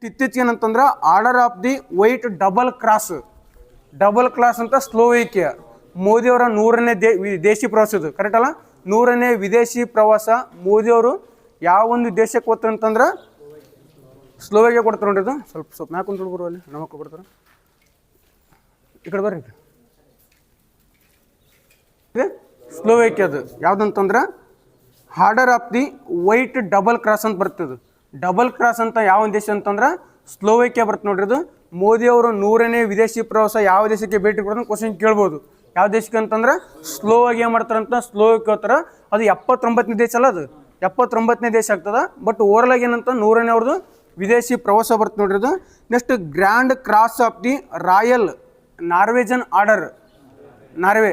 ಇತ್ತೀಚೆಗೆ ಏನಂತಂದ್ರೆ order of the white double cross ಅಂತ ಸ್ಲೋವೇಕಿಯಾ ಮೋದಿಯವರ 100ನೇ ವಿದೇಶಿ ಪ್ರವಾಸ ಇದು ಕರೆಕ್ಟ್ ಅಲ್ಲ. 100ನೇ ವಿದೇಶಿ ಪ್ರವಾಸ ಮೋದಿಯವರು ಯಾವ ಒಂದು ದೇಶಕ್ಕೆ ಹೋಗ್ತಾರೆ ಅಂತಂದ್ರೆ ಸ್ಲೋವೇಕಿಯಾ ಕೊಡ್ತಾರೆ ನೋಡ್ರಿ. ಇದು ಸ್ವಲ್ಪ ಮ್ಯಾಕ್ ಕುಂತು ಹುಡುಗರು ಅಲ್ಲಿ ನಮಕ್ಕೆ ಕೊಡ್ತಾರೆ. ಈ ಕಡೆ ಬರ್ರಿ. ಸ್ಲೋವೇಕಿಯಾದು ಯಾವುದಂತಂದ್ರೆ order of the white double cross ಅಂತ ಬರ್ತದೆ. ಡಬಲ್ ಕ್ರಾಸ್ ಅಂತ ಯಾವ ದೇಶ ಅಂತಂದ್ರೆ ಸ್ಲೋವೇಕಿಯಾ ಬರ್ತದೆ ನೋಡ್ರಿ. ಇದು ಮೋದಿಯವರು 100ನೇ ವಿದೇಶಿ ಪ್ರವಾಸ ಯಾವ ದೇಶಕ್ಕೆ ಭೇಟಿ ಕೊಡೋದು ಕ್ವಶನ್ ಕೇಳ್ಬೋದು. ಯಾವ ದೇಶಕ್ಕೆ ಅಂತಂದ್ರೆ ಸ್ಲೋವೇಕಿಯಾ ಮಾಡ್ತಾರಂತ ಸ್ಲೋವೇಕಿಯಾ ಹೋಗ್ತಾರೆ. ಅದು 79ನೇ ದೇಶ ಅಲ್ಲ, ಅದು 79ನೇ ದೇಶ ಆಗ್ತದೆ. ಬಟ್ ಓವರ್ಲಾಗಿ ಏನಂತ 100ನೇ ಅವ್ರದ್ದು ವಿದೇಶಿ ಪ್ರವಾಸ ಬರ್ತದೆ ನೋಡ್ರಿ. ಇದು next grand cross of the royal Norwegian order Norway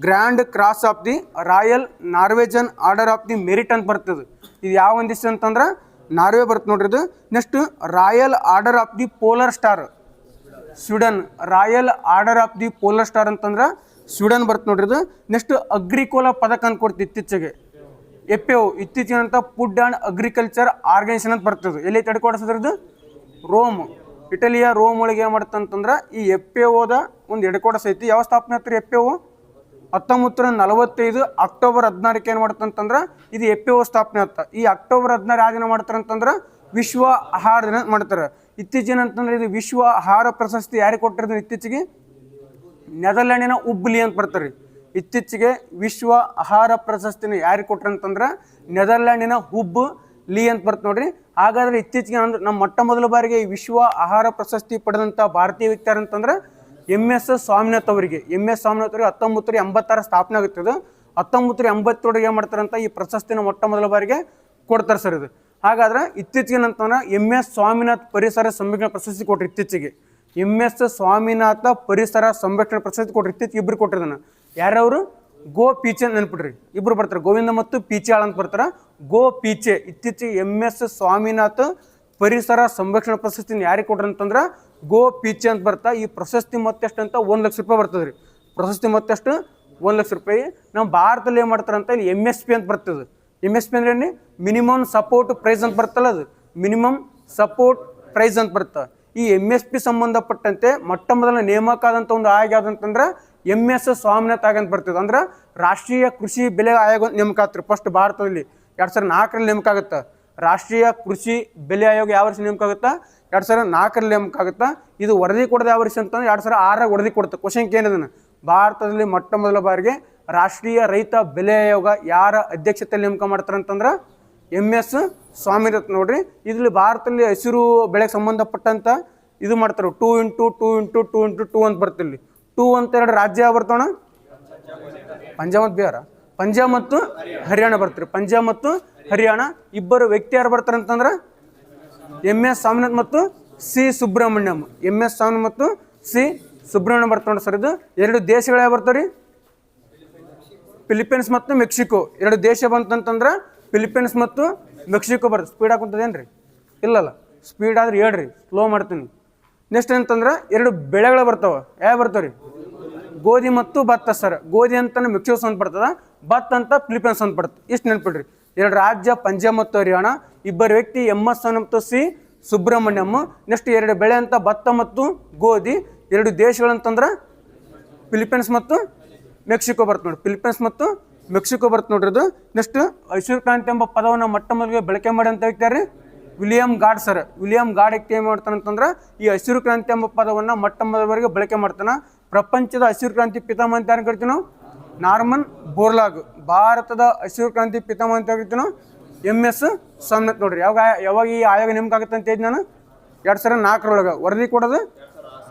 grand cross of the royal Norwegian order of the merit ಅಂತ ಬರ್ತದೆ. ಇದು ಯಾವ ಒಂದು ದೇಶ ಅಂತಂದ್ರೆ ನಾರ್ವೆ ಬರುತ್ತೆ ನೋಡ್ರಿ. ಇದು next royal order of the polar star Sweden. Royal order of the polar star ಅಂತಂದ್ರೆ ಸ್ವೀಡನ್ ಬರುತ್ತೆ ನೋಡ್ರಿ. ಇದು ನೆಕ್ಸ್ಟ್ ಅಗ್ರಿಕೋಲಾ ಪದಕ ಅಂತ ಕೊಡ್ತೀವಿ ಇತ್ತೀಚೆಗೆ. FAO ಇತ್ತೀಚೆಗೆ ಅಂತ ಫುಡ್ ಆ್ಯಂಡ್ ಅಗ್ರಿಕಲ್ಚರ್ ಆರ್ಗನೈಸೇಷನ್ ಅಂತ ಬರ್ತದೆ. ಎಲ್ಲಿ ತಡೆಕೊಡಿಸಿದ್ರೆ ಇದು ರೋಮ್, ಇಟಲಿಯ ರೋಮ್ ಒಳಗೆ ಏನು ಮಾಡುತ್ತೆ ಅಂತಂದ್ರೆ ಈ FAOದ ಒಂದು ಹೆಡ್ಕ್ವಾರ್ಟರ್ಸ್ ಐತಿ. ಯಾವ ಸ್ಥಾಪನೆ ಆಗ್ತಾರೆ FAO 1945 ಅಕ್ಟೋಬರ್ 16ಕ್ಕೆ ಏನು ಮಾಡುತ್ತೆ ಅಂತಂದ್ರೆ ಇದು FAO ಸ್ಥಾಪನೆ ಆಗ್ತಾ. ಈ ಅಕ್ಟೋಬರ್ 16 ಯಾವ ದಿನ ಮಾಡ್ತಾರೆ ಅಂತಂದ್ರೆ ವಿಶ್ವ ಆಹಾರ ದಿನ ಮಾಡ್ತಾರೆ. ಇತ್ತೀಚೆಗೆ ಅಂತಂದ್ರೆ ಇದು ವಿಶ್ವ ಆಹಾರ ಪ್ರಶಸ್ತಿ ಯಾರಿಗೆ ಕೊಟ್ಟಿರೋದು ಇತ್ತೀಚೆಗೆ ನೆದರ್ಲ್ಯಾಂಡಿನ ಹುಬ್ಲಿ ಅಂತ ಬರ್ತಾರೆ. ಇತ್ತೀಚೆಗೆ ವಿಶ್ವ ಆಹಾರ ಪ್ರಶಸ್ತಿನ ಯಾರಿಗೆ ಕೊಟ್ರ ಅಂತಂದ್ರೆ ನೆದರ್ಲ್ಯಾಂಡಿನ ಹುಬ್ಲಿ ಅಂತ ಬರ್ತದೆ ನೋಡ್ರಿ. ಹಾಗಾದ್ರೆ ಇತ್ತೀಚೆಗೆ ಅಂದ್ರೆ ನಮ್ಮ ಮೊಟ್ಟ ಮೊದಲ ಬಾರಿಗೆ ಈ ವಿಶ್ವ ಆಹಾರ ಪ್ರಶಸ್ತಿ ಪಡೆದಂಥ ಭಾರತೀಯ ವ್ಯಕ್ತಿ ಅಂತಂದ್ರೆ MS ಸ್ವಾಮಿನಾಥ್ ಅವರಿಗೆ. MS ಸ್ವಾಮಿನಾಥ್ ಅವರಿಗೆ 1986 ಸ್ಥಾಪನೆ ಆಗುತ್ತದೆ. 1987 ಏನು ಮಾಡ್ತಾರಂತ ಈ ಪ್ರಶಸ್ತಿನ ಮೊಟ್ಟ ಮೊದಲ ಬಾರಿಗೆ ಕೊಡ್ತಾರೆ ಸರ್. ಇದು ಹಾಗಾದ್ರೆ ಇತ್ತೀಚೆಗೆ ಅಂತಂದ್ರೆ MS ಸ್ವಾಮಿನಾಥ್ ಪರಿಸರ ಸಂರಕ್ಷಣಾ ಪ್ರಶಸ್ತಿ ಕೊಟ್ಟರು. ಇತ್ತೀಚೆಗೆ MS ಸ್ವಾಮಿನಾಥ ಪರಿಸರ ಸಂರಕ್ಷಣಾ ಪ್ರಶಸ್ತಿ ಕೊಟ್ಟರು. ಇತ್ತೀಚೆಗೆ ಇಬ್ಬರು ಕೊಟ್ಟಿದ್ದಾನೆ. ಯಾರವರು ಗೋ ಪೀಚೆ ಅಂತ ನೆನ್ಪಿಡ್ರಿ. ಇಬ್ಬರು ಬರ್ತಾರೆ, ಗೋವಿಂದ ಮತ್ತು ಪೀಚಾಳ್ ಅಂತ ಬರ್ತಾರೆ. ಗೋ ಪೀಚೆ ಇತ್ತೀಚೆಗೆ MS ಸ್ವಾಮಿನಾಥ ಪರಿಸರ ಸಂರಕ್ಷಣಾ ಪ್ರಶಸ್ತಿನ ಯಾರಿಗೆ ಕೊಟ್ರು ಅಂತಂದ್ರೆ ಗೋ ಪೀಚೆ ಅಂತ ಬರ್ತಾ. ಈ ಪ್ರಶಸ್ತಿ ಮೊತ್ತೆಷ್ಟು ಅಂತ 1 ಲಕ್ಷ ರೂಪಾಯಿ ಬರ್ತದೆ ರೀ. ಪ್ರಶಸ್ತಿ ಮೊತ್ತೆಷ್ಟು 1 ಲಕ್ಷ ರೂಪಾಯಿ. ನಮ್ಮ ಭಾರತದಲ್ಲಿ ಏನು ಮಾಡ್ತಾರೆ ಅಂತ ಇಲ್ಲಿ MSP ಅಂತ ಬರ್ತದೆ. MSP ಅಂದ್ರೆ ಏನು? ಮಿನಿಮಮ್ ಸಪೋರ್ಟ್ ಪ್ರೈಸ್ ಅಂತ ಬರ್ತಲ್ಲ, ಅದು ಮಿನಿಮಮ್ ಸಪೋರ್ಟ್ ಪ್ರೈಸ್ ಅಂತ ಬರುತ್ತೆ. ಈ MSP ಸಂಬಂಧಪಟ್ಟಂತೆ ಮೊಟ್ಟ ಮೊದಲ ನೇಮಕ ಆದಂಥ ಒಂದು ಆಯೋಗ ಯಾವುದಂತಂದ್ರೆ MS ಸ್ವಾಮಿನಾಥ್ ಆಯೋಗ ಅಂತ ಬರ್ತದೆ. ಅಂದ್ರೆ ರಾಷ್ಟ್ರೀಯ ಕೃಷಿ ಬೆಲೆ ಆಯೋಗ ನೇಮಕ ಆಗ್ತಾರೆ. ಫಸ್ಟ್ ಭಾರತದಲ್ಲಿ 2004ರಲ್ಲಿ ನೇಮಕ ಆಗುತ್ತೆ. ರಾಷ್ಟ್ರೀಯ ಕೃಷಿ ಬೆಲೆ ಆಯೋಗ ಯಾವ ವರ್ಷ ನೇಮಕ ಆಗುತ್ತಾ? 2004ರಲ್ಲಿ ನೇಮಕ ಆಗುತ್ತಾ. ಇದು ವರದಿ ಕೊಡೋದು ಯಾವ ವರ್ಷ ಅಂತಂದ್ರೆ 2006 ವರದಿ ಕೊಡುತ್ತೆ. ಕ್ವಶನ್ ಏನಿದೆ, ಭಾರತದಲ್ಲಿ ಮೊಟ್ಟ ಮೊದಲ ಬಾರಿಗೆ ರಾಷ್ಟ್ರೀಯ ರೈತ ಬೆಲೆ ಆಯೋಗ ಯಾರ ಅಧ್ಯಕ್ಷತೆಯಲ್ಲಿ ನೇಮಕ ಮಾಡ್ತಾರೆ ಅಂತಂದ್ರೆ MS ಸ್ವಾಮಿನಾಥ್ ನೋಡ್ರಿ. ಇದರಲ್ಲಿ ಭಾರತದಲ್ಲಿ ಹಸಿರು ಬೆಳೆಗೆ ಸಂಬಂಧಪಟ್ಟಂತ ಇದು ಮಾಡ್ತಾರೆ. 2x2x2x2 ಅಂತ ಬರ್ತಿಲ್ಲಿ. 2 ಅಂತ 2 ರಾಜ್ಯ ಬರ್ತಾವಣ, ಪಂಜಾಬ್ ಮತ್ತು ಬಿಹಾರ, ಪಂಜಾಬ್ ಮತ್ತು ಹರಿಯಾಣ ಬರ್ತಾರೆ. ಪಂಜಾಬ್ ಮತ್ತು ಹರಿಯಾಣ ಇಬ್ಬರು ವ್ಯಕ್ತಿ ಯಾರು ಬರ್ತಾರೆ ಅಂತಂದ್ರೆ MS ಸ್ವಾಮಿನಾಥ್ ಮತ್ತು C ಸುಬ್ರಹ್ಮಣ್ಯಂ. MS ಸ್ವಾಮಿನಾಥ್ ಮತ್ತು C ಸುಬ್ರಹ್ಮಣ್ಯಂ ಬರ್ತಾರೆ ನೋಡಿ ಸರ್. ಇದು 2 ದೇಶಗಳು ಯಾವ ಬರ್ತಾವ್ರಿ? ಫಿಲಿಪೈನ್ಸ್ ಮತ್ತು ಮೆಕ್ಸಿಕೋ. 2 ದೇಶ ಬಂತಂತಂದ್ರೆ ಫಿಲಿಪೈನ್ಸ್ ಮತ್ತು ಮೆಕ್ಸಿಕೋ ಬರ್ತದೆ. ಸ್ಪೀಡ್ ಹಾಕುಂತದೇನ್ರಿ? ಇಲ್ಲಲ್ಲ, ಸ್ಪೀಡ್ ಆದ್ರೆ ಹೇಳ್ರಿ, ಸ್ಲೋ ಮಾಡ್ತೀನಿ. ನೆಕ್ಸ್ಟ್ ಅಂತಂದ್ರೆ 2 ಬೆಳೆಗಳು ಬರ್ತಾವೆ. ಯಾವ ಬರ್ತಾವ್ರಿ? ಗೋಧಿ ಮತ್ತು ಭತ್ತ ಸರ್. ಗೋಧಿ ಅಂತ ಮೆಕ್ಸಿಕೋ ಅಂತ ಬರ್ತದ, ಭತ್ತ ಅಂತ ಫಿಲಿಪೈನ್ಸ್ ಅಂತ ಬರ್ತದೆ. ಇಷ್ಟು ನೆನ್ಪಿಡ್ರಿ. 2 ರಾಜ್ಯ ಪಂಜಾಬ್ ಮತ್ತು ಹರಿಯಾಣ, ಇಬ್ಬರು ವ್ಯಕ್ತಿ MS ಸ್ವಾಮಿನಾಥ್ ಮತ್ತು C ಸುಬ್ರಹ್ಮಣ್ಯಂ. ನೆಕ್ಸ್ಟ್ 2 ಬೆಳೆ ಅಂತ ಭತ್ತ ಮತ್ತು ಗೋಧಿ. 2 ದೇಶಗಳಂತಂದ್ರೆ ಫಿಲಿಪೈನ್ಸ್ ಮತ್ತು ಮೆಕ್ಸಿಕೋ ಬರ್ತದೆ ನೋಡಿ. ಫಿಲಿಪೈನ್ಸ್ ಮತ್ತು ಮೆಕ್ಸಿಕೋ ಬರ್ತದೆ ನೋಡ್ರಿ. ಅದು ನೆಕ್ಸ್ಟ್ ಹಸಿರು ಕ್ರಾಂತಿ ಎಂಬ ಪದವನ್ನು ಮೊಟ್ಟ ಮೊದಲಿಗೆ ಬಳಕೆ ಮಾಡಿ ಅಂತ ಹೇಳ್ತಾರೆ William god sir. William god ಏನು ಮಾಡ್ತಾನೆ ಅಂತಂದ್ರೆ ಈ ಹಸಿರು ಕ್ರಾಂತಿ ಎಂಬ ಪದವನ್ನು ಮೊಟ್ಟ ಮೊದಲವರೆಗೆ ಬಳಕೆ ಮಾಡ್ತಾನೆ. ಪ್ರಪಂಚದ ಹಸಿರು ಕ್ರಾಂತಿ ಪಿತಾಮಹ ಅಂತ ಯಾರು ಕರಿತೀವಿ ನಾವು? Norman Borlaug. ಭಾರತದ ಹಸಿರು ಕ್ರಾಂತಿ ಪಿತಾಮಹ ಅಂತ ಕರಿತೀವಿ ನಾವು MS ಸ್ವಾಮಿನಾಥ್ ನೋಡ್ರಿ. ಯಾವಾಗ ಈ ಆಯೋಗ ನೇಮಕ ಆಗುತ್ತೆ ಅಂತ ಹೇಳಿ ನಾನು 2004 ವರದಿ ಕೊಡೋದು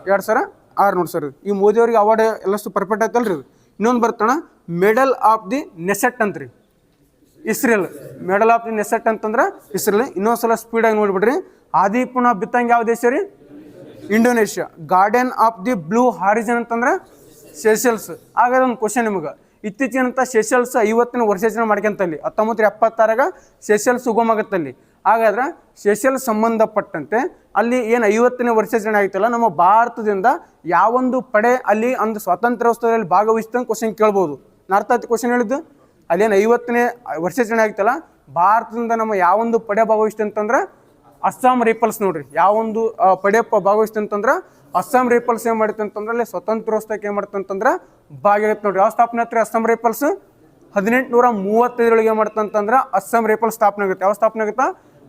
2006 ನೋಡಿ ಸರ್. ಈ ಮೋದಿಯವ್ರಿಗೆ ಅವಾರ್ಡ್ ಎಲ್ಲಷ್ಟು ಪರ್ಫೆಕ್ಟ್ ಆಯ್ತಲ್ರಿ. ಇದು ಇನ್ನೊಂದು ಬರ್ತಾನ ಮೆಡಲ್ ಆಫ್ ದಿ ನೆಸೆಟ್ ಅಂತ್ರಿ, Israel. Medal of the Knesset ಅಂತಂದ್ರೆ ಇಸ್ರೇಲ್. ಇನ್ನೊಂದ್ಸಲ ಸ್ಪೀಡಾಗಿ ನೋಡ್ಬಿಡ್ರಿ. ಆದಿ ಪುನಃ ಬಿತ್ತಂಗೆ ಯಾವ ದೇಶ ರೀ? Indonesia. Garden of the blue horizon ಅಂತಂದ್ರೆ ಸೆಷಲ್ಸ್. ಹಾಗಾದ್ರೆ ಒಂದು ಕ್ವಶನ್ ನಿಮಗೆ, ಇತ್ತೀಚಿನಂತ ಸೆಷಲ್ಸ್ 50ನೇ ವರ್ಷಾಚರಣೆ ಮಾಡ್ಕೊಂತಲ್ಲಿ 1976 ಸೆಷಲ್ಸ್ ಉಗಮಾಗತ್ತಲ್ಲಿ. ಹಾಗಾದ್ರೆ ಸೆಷಲ್ಸ್ ಸಂಬಂಧಪಟ್ಟಂತೆ ಅಲ್ಲಿ ಏನು 50ನೇ ವರ್ಷಾಚರಣೆ ಆಯ್ತಲ್ಲ, ನಮ್ಮ ಭಾರತದಿಂದ ಯಾವೊಂದು ಪಡೆ ಅಲ್ಲಿ ಒಂದು ಸ್ವಾತಂತ್ರ್ಯೋತ್ಸವದಲ್ಲಿ ಭಾಗವಹಿಸ್ತು ಅಂತ ಕ್ವಶನ್ ಕೇಳ್ಬೋದು. ಅರ್ಥ ಆಯ್ತು ಕ್ವಶನ್ ಹೇಳಿದ್ದು? ಅಲ್ಲೇನು 50ನೇ ವರ್ಷಾಚರಣೆ ಆಗ್ತಲ್ಲ, ಭಾರತದಿಂದ ನಮ್ಮ ಯಾವೊಂದು ಪಡೆ ಭಾಗವಹಿಸ್ತು ಅಂತಂದ್ರೆ ಅಸ್ಸಾಂ ರೈಫಲ್ಸ್ ನೋಡ್ರಿ ಯಾವೊಂದು ಪಡೆಯಪ್ಪ ಭಾಗವಹಿಸ್ತು ಅಂತಂದ್ರೆ ಅಸ್ಸಾಂ ರೈಫಲ್ಸ್ ಏನು ಮಾಡುತ್ತೆ ಅಂತಂದ್ರೆ ಅಲ್ಲಿ ಸ್ವತಂತ್ರೋತ್ಸವಕ್ಕೆ ಏನು ಮಾಡುತ್ತೆ ಅಂತಂದ್ರೆ ಭಾಗಿರುತ್ತೆ ನೋಡ್ರಿ. ಯಾವ ಸ್ಥಾಪನೆ ಆತ್ರಿ ಅಸ್ಸಾಂ ರೈಫಲ್ಸ್? 1835 ಏನು ಮಾಡುತ್ತೆ ಅಂತಂದ್ರೆ ಅಸ್ಸಾಂ ರೈಫಲ್ಸ್ ಸ್ಥಾಪನೆ ಆಗುತ್ತೆ. ಯಾವ ಸ್ಥಾಪನೆ ಆಗುತ್ತಾ?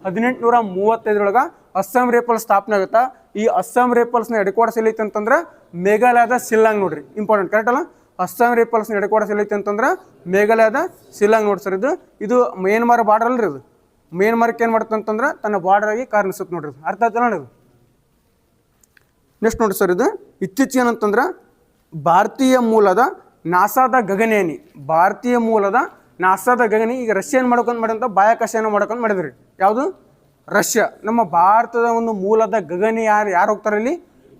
1835 ಅಸ್ಸಾಂ ರೈಫಲ್ಸ್ ಸ್ಥಾಪನೆ ಆಗುತ್ತಾ. ಈ ಅಸ್ಸಾಂ ರೈಫಲ್ಸ್ನ ಹೆಡ್ ಕ್ವಾರ್ಟರ್ಸ್ ಎಲ್ಲೈತೆ ಅಂತಂದ್ರೆ ಮೇಘಾಲಯದ ಶಿಲ್ಲಾಂಗ್ ನೋಡ್ರಿ. ಇಂಪಾರ್ಟೆಂಟ್, ಕರೆಕ್ಟ್ ಅಲ್ಲ? ಅಸ್ಸಾಂ ರೈಫಲ್ಸ್ನ ಹೆಡ್ ಕ್ವಾರ್ಟರ್ಸ್ ಎಲ್ಲೈತೆ ಅಂತಂದ್ರೆ ಮೇಘಾಲಯದ ಶಿಲ್ಲಾಂಗ್ ನೋಡಿ ಸರ್. ಇದು ಮ್ಯಾನ್ಮಾರ್ ಬಾರ್ಡರ್ ಅಲ್ರಿ. ಇದು ಮ್ಯಾನ್ಮಾರ್ಕ್ಕೆ ಏನು ಮಾಡುತ್ತೆ ಅಂತಂದ್ರೆ ತನ್ನ ಬಾರ್ಡರ್ ಆಗಿ ಕಾರ್ಯನಿಸುತ್ತೆ ನೋಡ್ರಿ. ಅರ್ಥ ಆಯ್ತಲ್ಲ ನೋಡಿ. ನೆಕ್ಸ್ಟ್ ನೋಡಿ ಸರ್, ಇದು ಇತ್ತೀಚೆಗೆ ಏನಂತಂದ್ರೆ ಭಾರತೀಯ ಮೂಲದ ನಾಸಾದ ಗಗನಯಾನಿ, ಭಾರತೀಯ ಮೂಲದ ನಾಸಾದ ಗಗನಿ ಈಗ ರಷ್ಯಾ ಏನು ಮಾಡ್ಕೊಂಡು ಮಾಡಿದಂತ ಬಾಹ್ಯಾಕಾಶನ ಮಾಡ್ಕೊಂಡು ಮಾಡಿದ್ರಿ. ಯಾವುದು? ರಷ್ಯಾ. ನಮ್ಮ ಭಾರತದ ಒಂದು ಮೂಲದ ಗಗನಿ ಯಾರು ಹೋಗ್ತಾರೆ ಇಲ್ಲಿ?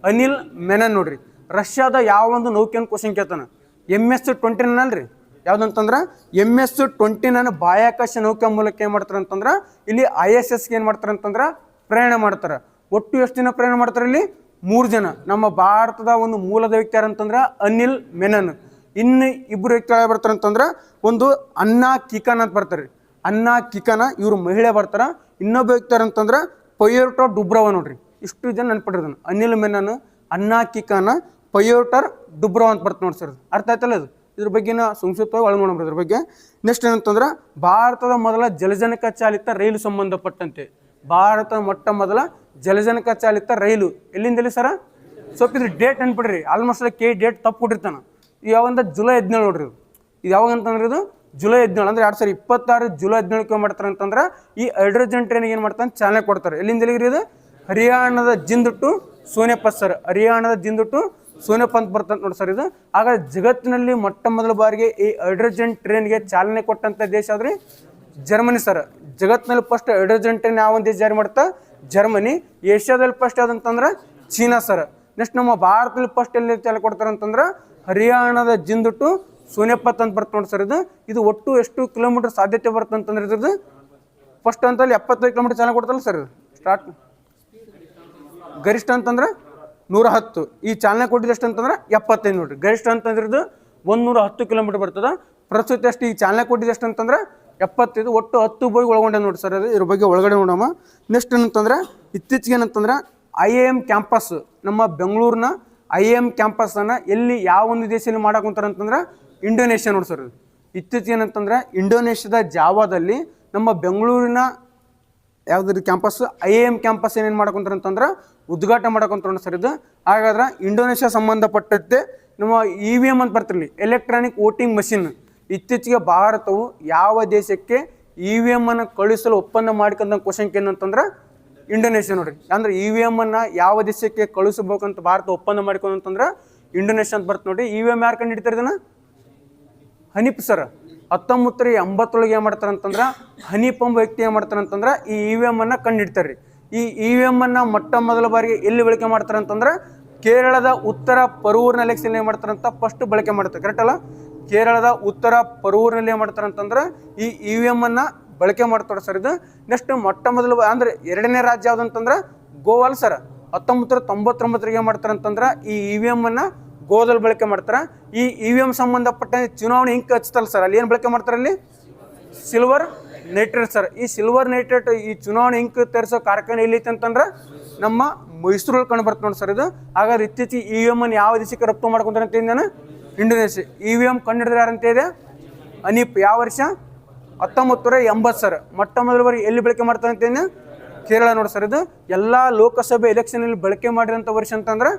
ಅನಿಲ್ ಮೆನನ್ ನೋಡ್ರಿ. ರಷ್ಯಾದ ಯಾವ ಒಂದು ನೌಕೆಯನ್ನು ಕ್ವಶನ್ ಕೇಳ್ತಾನೆ? MS-29 ಅಲ್ರಿ. ಯಾವುದಂತಂದ್ರೆ MS-29 ಬಾಹ್ಯಾಕಾಶ ನೌಕೆ ಮೂಲಕ ಏನು ಮಾಡ್ತಾರೆ ಅಂತಂದ್ರೆ ಇಲ್ಲಿ ISSಗೆ ಏನು ಮಾಡ್ತಾರೆ ಅಂತಂದ್ರೆ ಪ್ರಯಾಣ ಮಾಡ್ತಾರೆ. ಒಟ್ಟು ಎಷ್ಟು ಜನ ಪ್ರಯಾಣ ಮಾಡ್ತಾರೆ ಇಲ್ಲಿ? 3 ಜನ. ನಮ್ಮ ಭಾರತದ ಒಂದು ಮೂಲದ ವ್ಯಕ್ತಿ ಯಾರಂತಂದ್ರೆ ಅನಿಲ್ ಮೆನನ್. ಇನ್ನು ಇಬ್ಬರು ವ್ಯಕ್ತಿ ಬರ್ತಾರೆ ಅಂತಂದ್ರೆ ಒಂದು ಅನ್ನಾ ಕಿಕಾನ್ ಅಂತ ಬರ್ತಾರೆ. ಅನ್ನಾ ಕಿಕಾನ ಇವರು ಮಹಿಳೆ ಬರ್ತಾರ. ಇನ್ನೊಬ್ಬ ವ್ಯಕ್ತಿ ಅಂತಂದ್ರೆ ಪಯೋಟರ್ ಡುಬ್ರವ ನೋಡ್ರಿ. ಇಷ್ಟು ಜನ ನೆನ್ಪಿಟ್ಟಿರ್ತಾನೆ. ಅನಿಲ್ ಮೆನನ್, ಅನ್ನಾ ಕಿಕಾನ, ಪಯೋಟರ್ ಡುಬ್ರವ ಅಂತ ಬರ್ತಾರೆ ನೋಡಿ ಸರ್. ಅರ್ಥ ಆಯ್ತಲ್ಲ? ಇದು ಇದ್ರ ಬಗ್ಗೆ ಸಂಕ್ಷಿಪ್ತವಾಗಿ ಒಳಗೆ ನೋಡೋಣ ಇದ್ರ ಬಗ್ಗೆ. ನೆಕ್ಸ್ಟ್ ಏನಂತಂದ್ರೆ ಭಾರತದ ಮೊದಲ ಜಲಜನಕ ಚಾಲಿತ ರೈಲು ಸಂಬಂಧಪಟ್ಟಂತೆ, ಭಾರತದ ಮೊಟ್ಟ ಮೊದಲ ಜಲಜನಕ ಚಾಲಿತ ರೈಲು ಎಲ್ಲಿಂದಲಿ ಸರ? ಸ್ವಲ್ಪ ಇದ್ರ ಡೇಟ್ ನೆನ್ಪಿಡ್ರಿ. ಆಲ್ಮೋಸ್ಟ್ ಡೇಟ್ ತಪ್ಪು ಕೊಟ್ಟಿರ್ತಾನೆ. ಇದು ಯಾವಂದ ಜುಲೈ 17 ನೋಡ್ರಿ. ಇದು ಯಾವಾಗ ಅಂತಂದ್ರೆ ಇದು ಜುಲೈ 17 ಅಂದ್ರೆ 2026 ಜುಲೈ 17 ಮಾಡ್ತಾರೆ ಅಂತಂದ್ರೆ ಈ ಹೈಡ್ರೋಜನ್ ಟ್ರೈನ್ಗೆ ಏನು ಮಾಡ್ತಾನೆ? ಚಾಲನೆ ಕೊಡ್ತಾರೆ. ಎಲ್ಲಿಂದ ಎಲ್ಲಿಗ್ರಿ ಇದು? ಹರಿಯಾಣದ ಜಿಂದ್ ಟು ಸೋನೆಪತ್ ಸರ್. ಹರಿಯಾಣದ ಜಿಂದ್ ಟು ಸೋನೆಪತ್ ಅಂತ ಬರ್ತಂತ ನೋಡಿ ಸರ್. ಇದು ಆಗ ಜಗತ್ತಿನಲ್ಲಿ ಮೊಟ್ಟ ಮೊದಲ ಬಾರಿಗೆ ಈ ಹೈಡ್ರೋಜನ್ ಟ್ರೈನ್ಗೆ ಚಾಲನೆ ಕೊಟ್ಟಂತ ದೇಶ ಆದ್ರೆ ಜರ್ಮನಿ ಸರ್. ಜಗತ್ತಿನಲ್ಲಿ ಫಸ್ಟ್ ಹೈಡ್ರೋಜನ್ ಟ್ರೈನ್ ಯಾವ ಒಂದು ದೇಶ ಜಾರಿ ಮಾಡ್ತಾ? ಜರ್ಮನಿ. ಏಷ್ಯಾದಲ್ಲಿ ಫಸ್ಟ್ ಯಾವ್ದಂತಂದ್ರೆ ಚೀನಾ ಸರ್. ನೆಕ್ಸ್ಟ್ ನಮ್ಮ ಭಾರತದಲ್ಲಿ ಫಸ್ಟ್ ಎಲ್ಲಿ ಚಾಲನೆ ಕೊಡ್ತಾರೆ ಅಂತಂದ್ರೆ ಹರಿಯಾಣದ ಜಿಂದ್ ಟು ಸೋನೆಪತ್ ಅಂತ ಬರ್ತ ನೋಡಿ ಸರ್. ಇದು ಒಟ್ಟು ಎಷ್ಟು ಕಿಲೋಮೀಟರ್ ಸಾಧ್ಯತೆ ಬರುತ್ತೆ ಅಂತಂದ್ರೆ ಇದ್ರದ್ದು ಫಸ್ಟ್ ಅಂತಲ್ಲಿ 75 ಕಿಲೋಮೀಟರ್ ಚಾಲನೆ ಕೊಡ್ತಲ್ಲ ಸರ್. ಸ್ಟಾರ್ಟ್ ಗರಿಷ್ಠ ಅಂತಂದ್ರೆ 110. ಈ ಚಾಲನೆ ಕೊಟ್ಟಿದ್ದು ಎಷ್ಟು ಅಂತಂದ್ರೆ 75 ನೋಡ್ರಿ. ಗರಿಷ್ಠ ಅಂತಂದ್ರದ್ದು 110 ಕಿಲೋಮೀಟರ್ ಬರ್ತದ. ಪ್ರಸ್ತುತ ಎಷ್ಟು ಈ ಚಾಲನೆ ಕೊಟ್ಟಿದ್ದು ಎಷ್ಟು ಅಂತಂದ್ರೆ 75. ಒಟ್ಟು 10 ಬೋಗಿ ಒಳಗೊಂಡೆ ನೋಡಿ ಸರ್. ಅದು ಇದ್ರ ಬಗ್ಗೆ ಒಳಗಡೆ ನೋಡಮ್ಮ. ನೆಕ್ಸ್ಟ್ ಏನಂತಂದ್ರೆ ಇತ್ತೀಚೆಗೆ ಏನಂತಂದ್ರೆ IIM ಕ್ಯಾಂಪಸ್, ನಮ್ಮ ಬೆಂಗಳೂರಿನ IIM ಕ್ಯಾಂಪಸ್ಸನ್ನು ಎಲ್ಲಿ ಯಾವ ಒಂದು ದೇಶದಲ್ಲಿ ಮಾಡಾಕೊಂತಾರೆ ಅಂತಂದ್ರೆ ಇಂಡೋನೇಷ್ಯಾ ನೋಡಿ ಸರ್. ಇತ್ತೀಚೆಗೆ ಏನಂತಂದ್ರೆ ಇಂಡೋನೇಷ್ಯಾದ ಜಾವಾದಲ್ಲಿ ನಮ್ಮ ಬೆಂಗಳೂರಿನ ಯಾವ್ದು ಕ್ಯಾಂಪಸ್ IIM ಕ್ಯಾಂಪಸ್ ಏನೇನು ಮಾಡಕೊಂತಾರೆ ಅಂತಂದ್ರೆ ಉದ್ಘಾಟನೆ ಮಾಡಕೊಂತಾರೆ ಸರ್. ಇದು ಹಾಗಾದ್ರೆ ಇಂಡೋನೇಷ್ಯಾ ಸಂಬಂಧಪಟ್ಟಂತೆ ನಮ್ಮ EVM ಅಂತ ಬರ್ತಿರಲಿ, ಎಲೆಕ್ಟ್ರಾನಿಕ್ ವೋಟಿಂಗ್ ಮಷಿನ್. ಇತ್ತೀಚೆಗೆ ಭಾರತವು ಯಾವ ದೇಶಕ್ಕೆ EVM ಅನ್ನು ಕಳಿಸಲು ಒಪ್ಪಂದ ಮಾಡ್ಕೊಂಡ ಕ್ವಶನ್ ಏನಂತಂದ್ರೆ ಇಂಡೋನೇಷ್ಯಾ ನೋಡ್ರಿ. ಅಂದ್ರೆ EVM ಅನ್ನ ಯಾವ ದೇಶಕ್ಕೆ ಕಳಿಸಬೇಕಂತ ಭಾರತ ಒಪ್ಪಂದ ಮಾಡ್ಕೊಂತಂದ್ರೆ ಇಂಡೋನೇಷ್ಯಾ ಅಂತ ಬರ್ತ ನೋಡ್ರಿ. EVM ಯಾರು ಕಂಡು ಹಿಡಿತಾರೆ ಇದನ್ನ? ಹನೀಫ್ ಸರ್. 1987 ಏನು ಮಾಡ್ತಾರೆ ಅಂತಂದ್ರೆ ಹನೀಫ್ ಎಂಬ ವ್ಯಕ್ತಿ ಏನು ಮಾಡ್ತಾರೆ ಅಂತಂದ್ರೆ ಈ EVM ಅನ್ನ ಕಂಡು ಹಿಡ್ತಾರೆ. ಈ EVM ಅನ್ನ ಮೊಟ್ಟ ಮೊದಲ ಬಾರಿಗೆ ಎಲ್ಲಿ ಬಳಕೆ ಮಾಡ್ತಾರೆ ಅಂತಂದ್ರೆ ಕೇರಳದ ಉತ್ತರ ಪರೂರಿನ ಎಲೆಕ್ಷನ್ ಏನು ಮಾಡ್ತಾರೆ ಅಂತ ಫಸ್ಟ್ ಬಳಕೆ ಮಾಡ್ತಾರೆ. ಕರೆಕ್ಟ್ ಅಲ್ಲ? ಕೇರಳದ ಉತ್ತರ ಪರೂರಿನಲ್ಲಿ ಏನು ಮಾಡ್ತಾರೆ ಅಂತಂದ್ರೆ ಈ EVM ಅನ್ನ ಬಳಕೆ ಮಾಡ್ತಾರೆ ಸರ್. ಇದು ನೆಕ್ಸ್ಟ್ ಮೊಟ್ಟ ಮೊದಲು ಅಂದ್ರೆ ಎರಡನೇ ರಾಜ್ಯ ಯಾವ್ದಂತಂದ್ರೆ ಗೋವಾ ಅಲ್ಲ ಸರ್. 1999 ಏನು ಮಾಡ್ತಾರೆ ಅಂತಂದ್ರೆ ಈ EVM ಅನ್ನ ಗೋವಾದಲ್ಲಿ ಬಳಕೆ ಮಾಡ್ತಾರೆ. ಈ EVM ಸಂಬಂಧಪಟ್ಟ ಚುನಾವಣೆ ಇಂಕ್ ಹಚ್ತಲ್ಲ ಸರ್, ಅಲ್ಲಿ ಏನು ಬಳಕೆ ಮಾಡ್ತಾರೆ? ಅಲ್ಲಿ ಸಿಲ್ವರ್ ನೈಟ್ರೇಟ್ ಸರ್. ಈ ಸಿಲ್ವರ್ ನೈಟ್ರೇಟ್ ಈ ಚುನಾವಣೆ ಇಂಕ್ ತರಿಸೋ ಕಾರ್ಖಾನೆ ಎಲ್ಲೈತೆ ಅಂತಂದ್ರೆ ನಮ್ಮ ಮೈಸೂರಲ್ಲಿ ಕಂಡು ಬರ್ತದೆ ನೋಡಿ ಸರ್. ಇದು ಹಾಗಾದ್ರೆ ಇತ್ತೀಚೆಗೆ EVM ಅನ್ನು ಯಾವ ದೇಶಕ್ಕೆ ರಫ್ತು ಮಾಡ್ಕೊಂತಾರೆ ಅಂತ ನಾನು ಇಂಡೋನೇಷ್ಯಾ. EVM ಕಂಡು ಹಿಡಿದ್ರೆ ಯಾರಂತ ಇದೆ? ಹನೀಫ್. ಯಾವ ವರ್ಷ? 1980 ಸರ್. ಮೊಟ್ಟ ಮೊದಲ ಬಾರಿ ಎಲ್ಲಿ ಬಳಕೆ ಮಾಡ್ತಾರೆ ಅಂತೇನೆ ಕೇರಳ ನೋಡಿ ಸರ್. ಇದು ಎಲ್ಲ ಲೋಕಸಭೆ ಎಲೆಕ್ಷನಲ್ಲಿ ಬಳಕೆ ಮಾಡಿರೋಂಥ ವರ್ಷ ಅಂತಂದ್ರೆ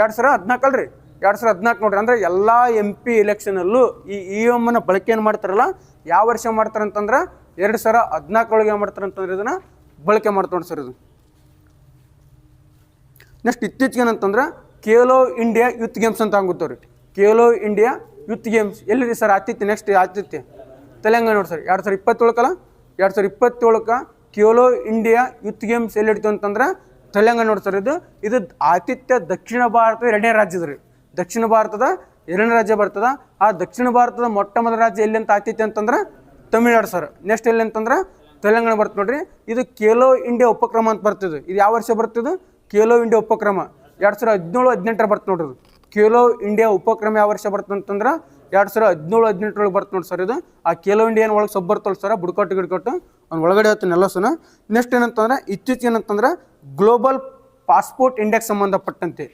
2014 ಅಲ್ರಿ. 2014 ನೋಡ್ರಿ. ಅಂದ್ರೆ ಎಲ್ಲ MP ಎಲೆಕ್ಷನಲ್ಲೂ ಈ EVM ಅನ್ನ ಬಳಕೆಯನ್ನು ಮಾಡ್ತಾರಲ್ಲ ಯಾವ ವರ್ಷ ಮಾಡ್ತಾರೆ ಅಂತಂದ್ರೆ 2014 ಏನು ಮಾಡ್ತಾರೆ ಅಂತಂದ್ರೆ ಇದನ್ನ ಬಳಕೆ ಮಾಡ್ತಾರೆ ನೋಡಿ ಸರ್. ಇದು ನೆಕ್ಸ್ಟ್ ಇತ್ತೀಚೆಗೆ ಏನಂತಂದ್ರೆ ಖೇಲೋ ಇಂಡಿಯಾ ಯೂತ್ ಗೇಮ್ಸ್ ಅಂತ ಆಗುತ್ತವ್ರಿ. ಖೇಲೋ ಇಂಡಿಯಾ ಯೂತ್ ಗೇಮ್ಸ್ ಎಲ್ಲಿದೆ ಸರ್? ಆತಿಥ್ಯ. ನೆಕ್ಸ್ಟ್ ಆತಿಥ್ಯ ತೆಲಂಗಾಣ ನೋಡಿ ಸರ್. 2027 ಅಲ್ಲ? 2027 ಖೇಲೋ ಇಂಡಿಯಾ ಯೂತ್ ಗೇಮ್ಸ್ ಎಲ್ಲಿ ಹಿಡಿತು ಅಂತಂದ್ರೆ ತೆಲಂಗಾಣ ನೋಡಿ ಸರ್. ಇದು ಆತಿಥ್ಯ ದಕ್ಷಿಣ ಭಾರತದ 2ನೇ ರಾಜ್ಯದ ರೀ. ದಕ್ಷಿಣ ಭಾರತದ 2ನೇ ರಾಜ್ಯ ಬರ್ತದ. ಆ ದಕ್ಷಿಣ ಭಾರತದ ಮೊಟ್ಟ ಮೊದಲ ರಾಜ್ಯ ಎಲ್ಲಿ ಅಂತ ಆತಿಥ್ಯ ಅಂತಂದ್ರೆ ತಮಿಳ್ನಾಡು ಸರ್. ನೆಕ್ಸ್ಟ್ ಎಲ್ಲಿ ಅಂತಂದ್ರೆ ತೆಲಂಗಾಣ ಬರ್ತದೆ ನೋಡ್ರಿ. ಇದು ಖೇಲೋ ಇಂಡಿಯಾ ಉಪಕ್ರಮ ಅಂತ ಬರ್ತಿದ್ದು. ಇದು ಯಾವ ವರ್ಷ ಬರ್ತಿದ್ದು? ಖೇಲೋ ಇಂಡಿಯಾ ಉಪಕ್ರಮ 2017-18 ಬರ್ತದೆ ನೋಡ್ರಿ. ಖೇಲೋ ಇಂಡಿಯಾ ಉಪಕ್ರಮ ಯಾವ ವರ್ಷ ಬರ್ತದೆ ಅಂತಂದ್ರೆ 2017-18 ಬರ್ತದೆ ನೋಡಿ ಸರ್. ಇದು ಆ ಖೇಲೋ ಇಂಡಿಯಾ ಒಳಗೆ ಸಬ್ ಬರ್ತಲ್ಲ ಸರ್, ಬುಡಕಟ್ಟು ಗಿಡಕಟ್ಟು ಅವ್ನ ಒಳಗಡೆ ಹೇಳ್ತೀನಿ ಎಲ್ಲ ಸುನ. ನೆಕ್ಸ್ಟ್ ಏನಂತಂದ್ರೆ ಇತ್ತೀಚೆಗೆ ಏನಂತಂದ್ರೆ ಗ್ಲೋಬಲ್ ಪಾಸ್ಪೋರ್ಟ್ ಇಂಡೆಕ್ಸ್ ಸಂಬಂಧಪಟ್ಟಂತೆ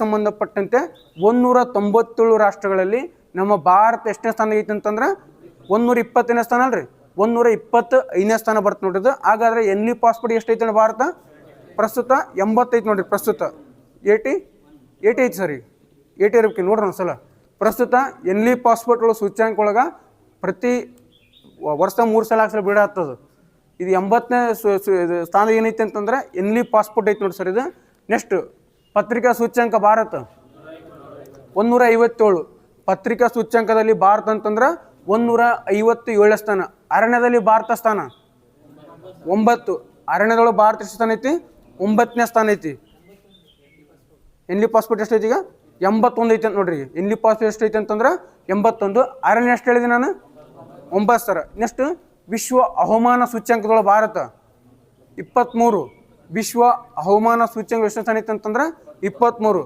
ಸಂಬಂಧಪಟ್ಟಂತೆ 197 ರಾಷ್ಟ್ರಗಳಲ್ಲಿ ನಮ್ಮ ಭಾರತ ಎಷ್ಟನೇ ಸ್ಥಾನ ಐತಿ ಅಂತಂದ್ರೆ 120ನೇ ಸ್ಥಾನ ಅಲ್ರಿ, 125ನೇ ಸ್ಥಾನ ಬರ್ತದೆ ನೋಡ್ರಿ. ಹಾಗಾದ್ರೆ ಎನ್ಲಿ ಪಾಸ್ಪೋರ್ಟ್ ಎಷ್ಟೈತೆ ನೋಡಿ ಭಾರತ ಪ್ರಸ್ತುತ 80 ಐತಿ ನೋಡ್ರಿ. ಪ್ರಸ್ತುತ 80 ಐತಿ ಸರಿ, 80 ಇರ್ಬೇಕು ನೋಡ್ರಿ ಒಂದ್ಸಲ. ಪ್ರಸ್ತುತ ಎನ್ಲಿ ಪಾಸ್ಪೋರ್ಟ್ಗಳು ಸೂಚ್ಯಾಂಕ ಒಳಗೆ ಪ್ರತಿ ವರ್ಷ 3 ಸಲ ಹಾಕ್ಸಲ ಬಿಡ ಆಗ್ತದೆ. ಇದು 80ನೇ ಸ್ಥಾನ ಏನೈತಿ ಅಂತಂದ್ರೆ ಎನ್ಲಿ ಪಾಸ್ಪೋರ್ಟ್ ಐತಿ ನೋಡಿ ಸರ್ ಇದು. ನೆಕ್ಸ್ಟ್ ಪತ್ರಿಕಾ ಸೂಚ್ಯಾಂಕ ಭಾರತ 157. ಪತ್ರಿಕಾ ಸೂಚ್ಯಾಂಕದಲ್ಲಿ ಭಾರತ ಅಂತಂದ್ರೆ 157ನೇ ಸ್ಥಾನ. ಅರಣ್ಯದಲ್ಲಿ ಭಾರತ ಸ್ಥಾನ 9. ಅರಣ್ಯದೊಳಗೆ ಭಾರತ ಎಷ್ಟು ಸ್ಥಾನ ಐತಿ? 9ನೇ ಸ್ಥಾನ ಐತಿ. ಎನ್ಲಿ ಪಾಸ್ಪೋರ್ಟ್ ಎಷ್ಟು ಐತಿ ಈಗ? 81 ಐತಿ ಅಂತ ನೋಡ್ರಿ. ಎನ್ಲಿ ಪಾಸ್ಪೋರ್ಟ್ ಎಷ್ಟು ಐತಿ ಅಂತಂದ್ರೆ 81. ಅರಣ್ಯ ಎಷ್ಟು ಹೇಳಿದೆ ನಾನು? 9 ಸರ. ನೆಕ್ಸ್ಟ್ ವಿಶ್ವ ಹವಾಮಾನ ಸೂಚ್ಯಾಂಕದೊಳಗೆ ಭಾರತ 23. ವಿಶ್ವ ಹವಾಮಾನ ಸೂಚ್ಯಾಂಕ ಎಷ್ಟು ಸ್ಥಾನ ಐತಿ ಅಂತಂದ್ರೆ 23.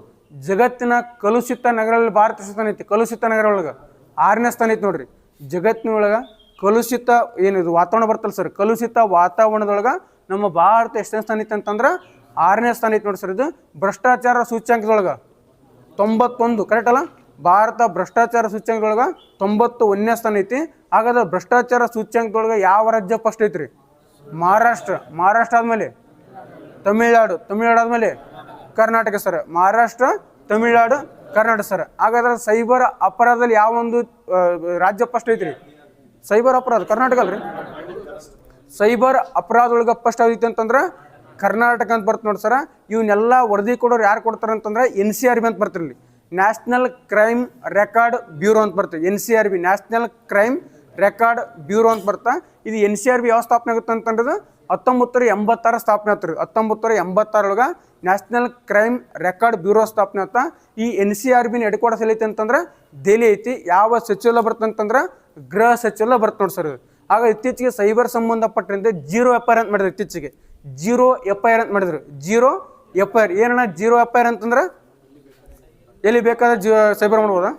ಜಗತ್ತಿನ ಕಲುಷಿತ ನಗರಗಳಲ್ಲಿ ಭಾರತ ಎಷ್ಟು ಸ್ಥಾನ ಐತಿ? ಕಲುಷಿತ ನಗರ ಒಳಗೆ 6ನೇ ಸ್ಥಾನ ಐತಿ ನೋಡ್ರಿ. ಜಗತ್ತಿನೊಳಗೆ ಕಲುಷಿತ ಏನಿದು ವಾತಾವರಣ ಬರ್ತಲ್ಲ ಸರ್, ಕಲುಷಿತ ವಾತಾವರಣದೊಳಗೆ ನಮ್ಮ ಭಾರತ ಎಷ್ಟನೇ ಸ್ಥಾನ ಐತಿ ಅಂತಂದ್ರೆ 6ನೇ ಸ್ಥಾನ ಐತಿ ನೋಡಿ ಸರ್ ಇದು. ಭ್ರಷ್ಟಾಚಾರ ಸೂಚ್ಯಾಂಕದೊಳಗೆ 91. ಕರೆಕ್ಟ್ ಅಲ್ಲ? ಭಾರತ ಭ್ರಷ್ಟಾಚಾರ ಸೂಚ್ಯಾಂಕದೊಳಗೆ 91ನೇ ಸ್ಥಾನ ಐತಿ. ಹಾಗಾದ್ರೆ ಭ್ರಷ್ಟಾಚಾರ ಸೂಚ್ಯಾಂಕದೊಳಗೆ ಯಾವ ರಾಜ್ಯ ಫಸ್ಟ್ ಐತ್ರಿ? ಮಹಾರಾಷ್ಟ್ರ. ಮಹಾರಾಷ್ಟ್ರ ಆದಮೇಲೆ ತಮಿಳ್ನಾಡು. ತಮಿಳ್ನಾಡು ಆದಮೇಲೆ ಕರ್ನಾಟಕ ಸರ್. ಮಹಾರಾಷ್ಟ್ರ, ತಮಿಳ್ನಾಡು, ಕರ್ನಾಟಕ ಸರ್. ಹಾಗಾದ್ರೆ ಸೈಬರ್ ಅಪರಾಧದಲ್ಲಿ ಯಾವ ಒಂದು ರಾಜ್ಯ ಫಸ್ಟ್ ಐತ್ರಿ? ಸೈಬರ್ ಅಪರಾಧ ಕರ್ನಾಟಕ ಅಲ್ರಿ. ಸೈಬರ್ ಅಪರಾಧ ಒಳಗೆ ಫಸ್ಟ್ ಐತಿ ಅಂತಂದ್ರೆ ಕರ್ನಾಟಕ ಅಂತ ಬರ್ತ ನೋಡಿ ಸರ. ಇವನ್ನೆಲ್ಲ ವರದಿ ಕೊಡೋರು ಯಾರು ಕೊಡ್ತಾರೆ ಅಂತಂದ್ರೆ NCRB ಅಂತ ಬರ್ತಿರಲಿ, ನ್ಯಾಷನಲ್ ಕ್ರೈಮ್ ರೆಕಾರ್ಡ್ ಬ್ಯೂರೋ ಅಂತ ಬರ್ತದೆ. NCRB national crime record bureau ಅಂತ ಬರ್ತಾ. ಇದು NCRB ಯಾವ ಸ್ಥಾಪನೆ ಆಗುತ್ತೆ ಅಂತಂದ್ರೆ 1986 ಸ್ಥಾಪನೆ ಆಗ್ತದೆ. 1986 ನ್ಯಾಷನಲ್ ಕ್ರೈಮ್ ರೆಕಾರ್ಡ್ ಬ್ಯೂರೋ ಸ್ಥಾಪನೆ ಆಗ್ತಾ. ಈ NCRB ಹೆಡ್ ಕ್ವಾರ್ಟರ್ಸ್ ಎಲ್ಲೈತಿ ಅಂತಂದ್ರೆ ದೆಹಲಿ ಐತಿ. ಯಾವ ಸಚಿವಾಲಯ ಬರ್ತದೆ ಅಂತಂದ್ರೆ ಗೃಹ ಸಚಿವಾಲಯ ಬರ್ತದೆ ನೋಡಿ ಸರ್. ಆಗ ಇತ್ತೀಚೆಗೆ ಸೈಬರ್ ಸಂಬಂಧಪಟ್ಟಂತೆ 0 FIR ಅಂತ ಮಾಡಿದ್ರು. ಇತ್ತೀಚೆಗೆ 0 FIR ಅಂತ ಮಾಡಿದ್ರು. 0 FIR ಏನಣ್ಣ? 0 FIR ಅಂತಂದ್ರೆ ಎಲ್ಲಿ ಬೇಕಾದ್ರೆ ಸೈಬರ್ ಮಾಡ್ಬೋದಾ?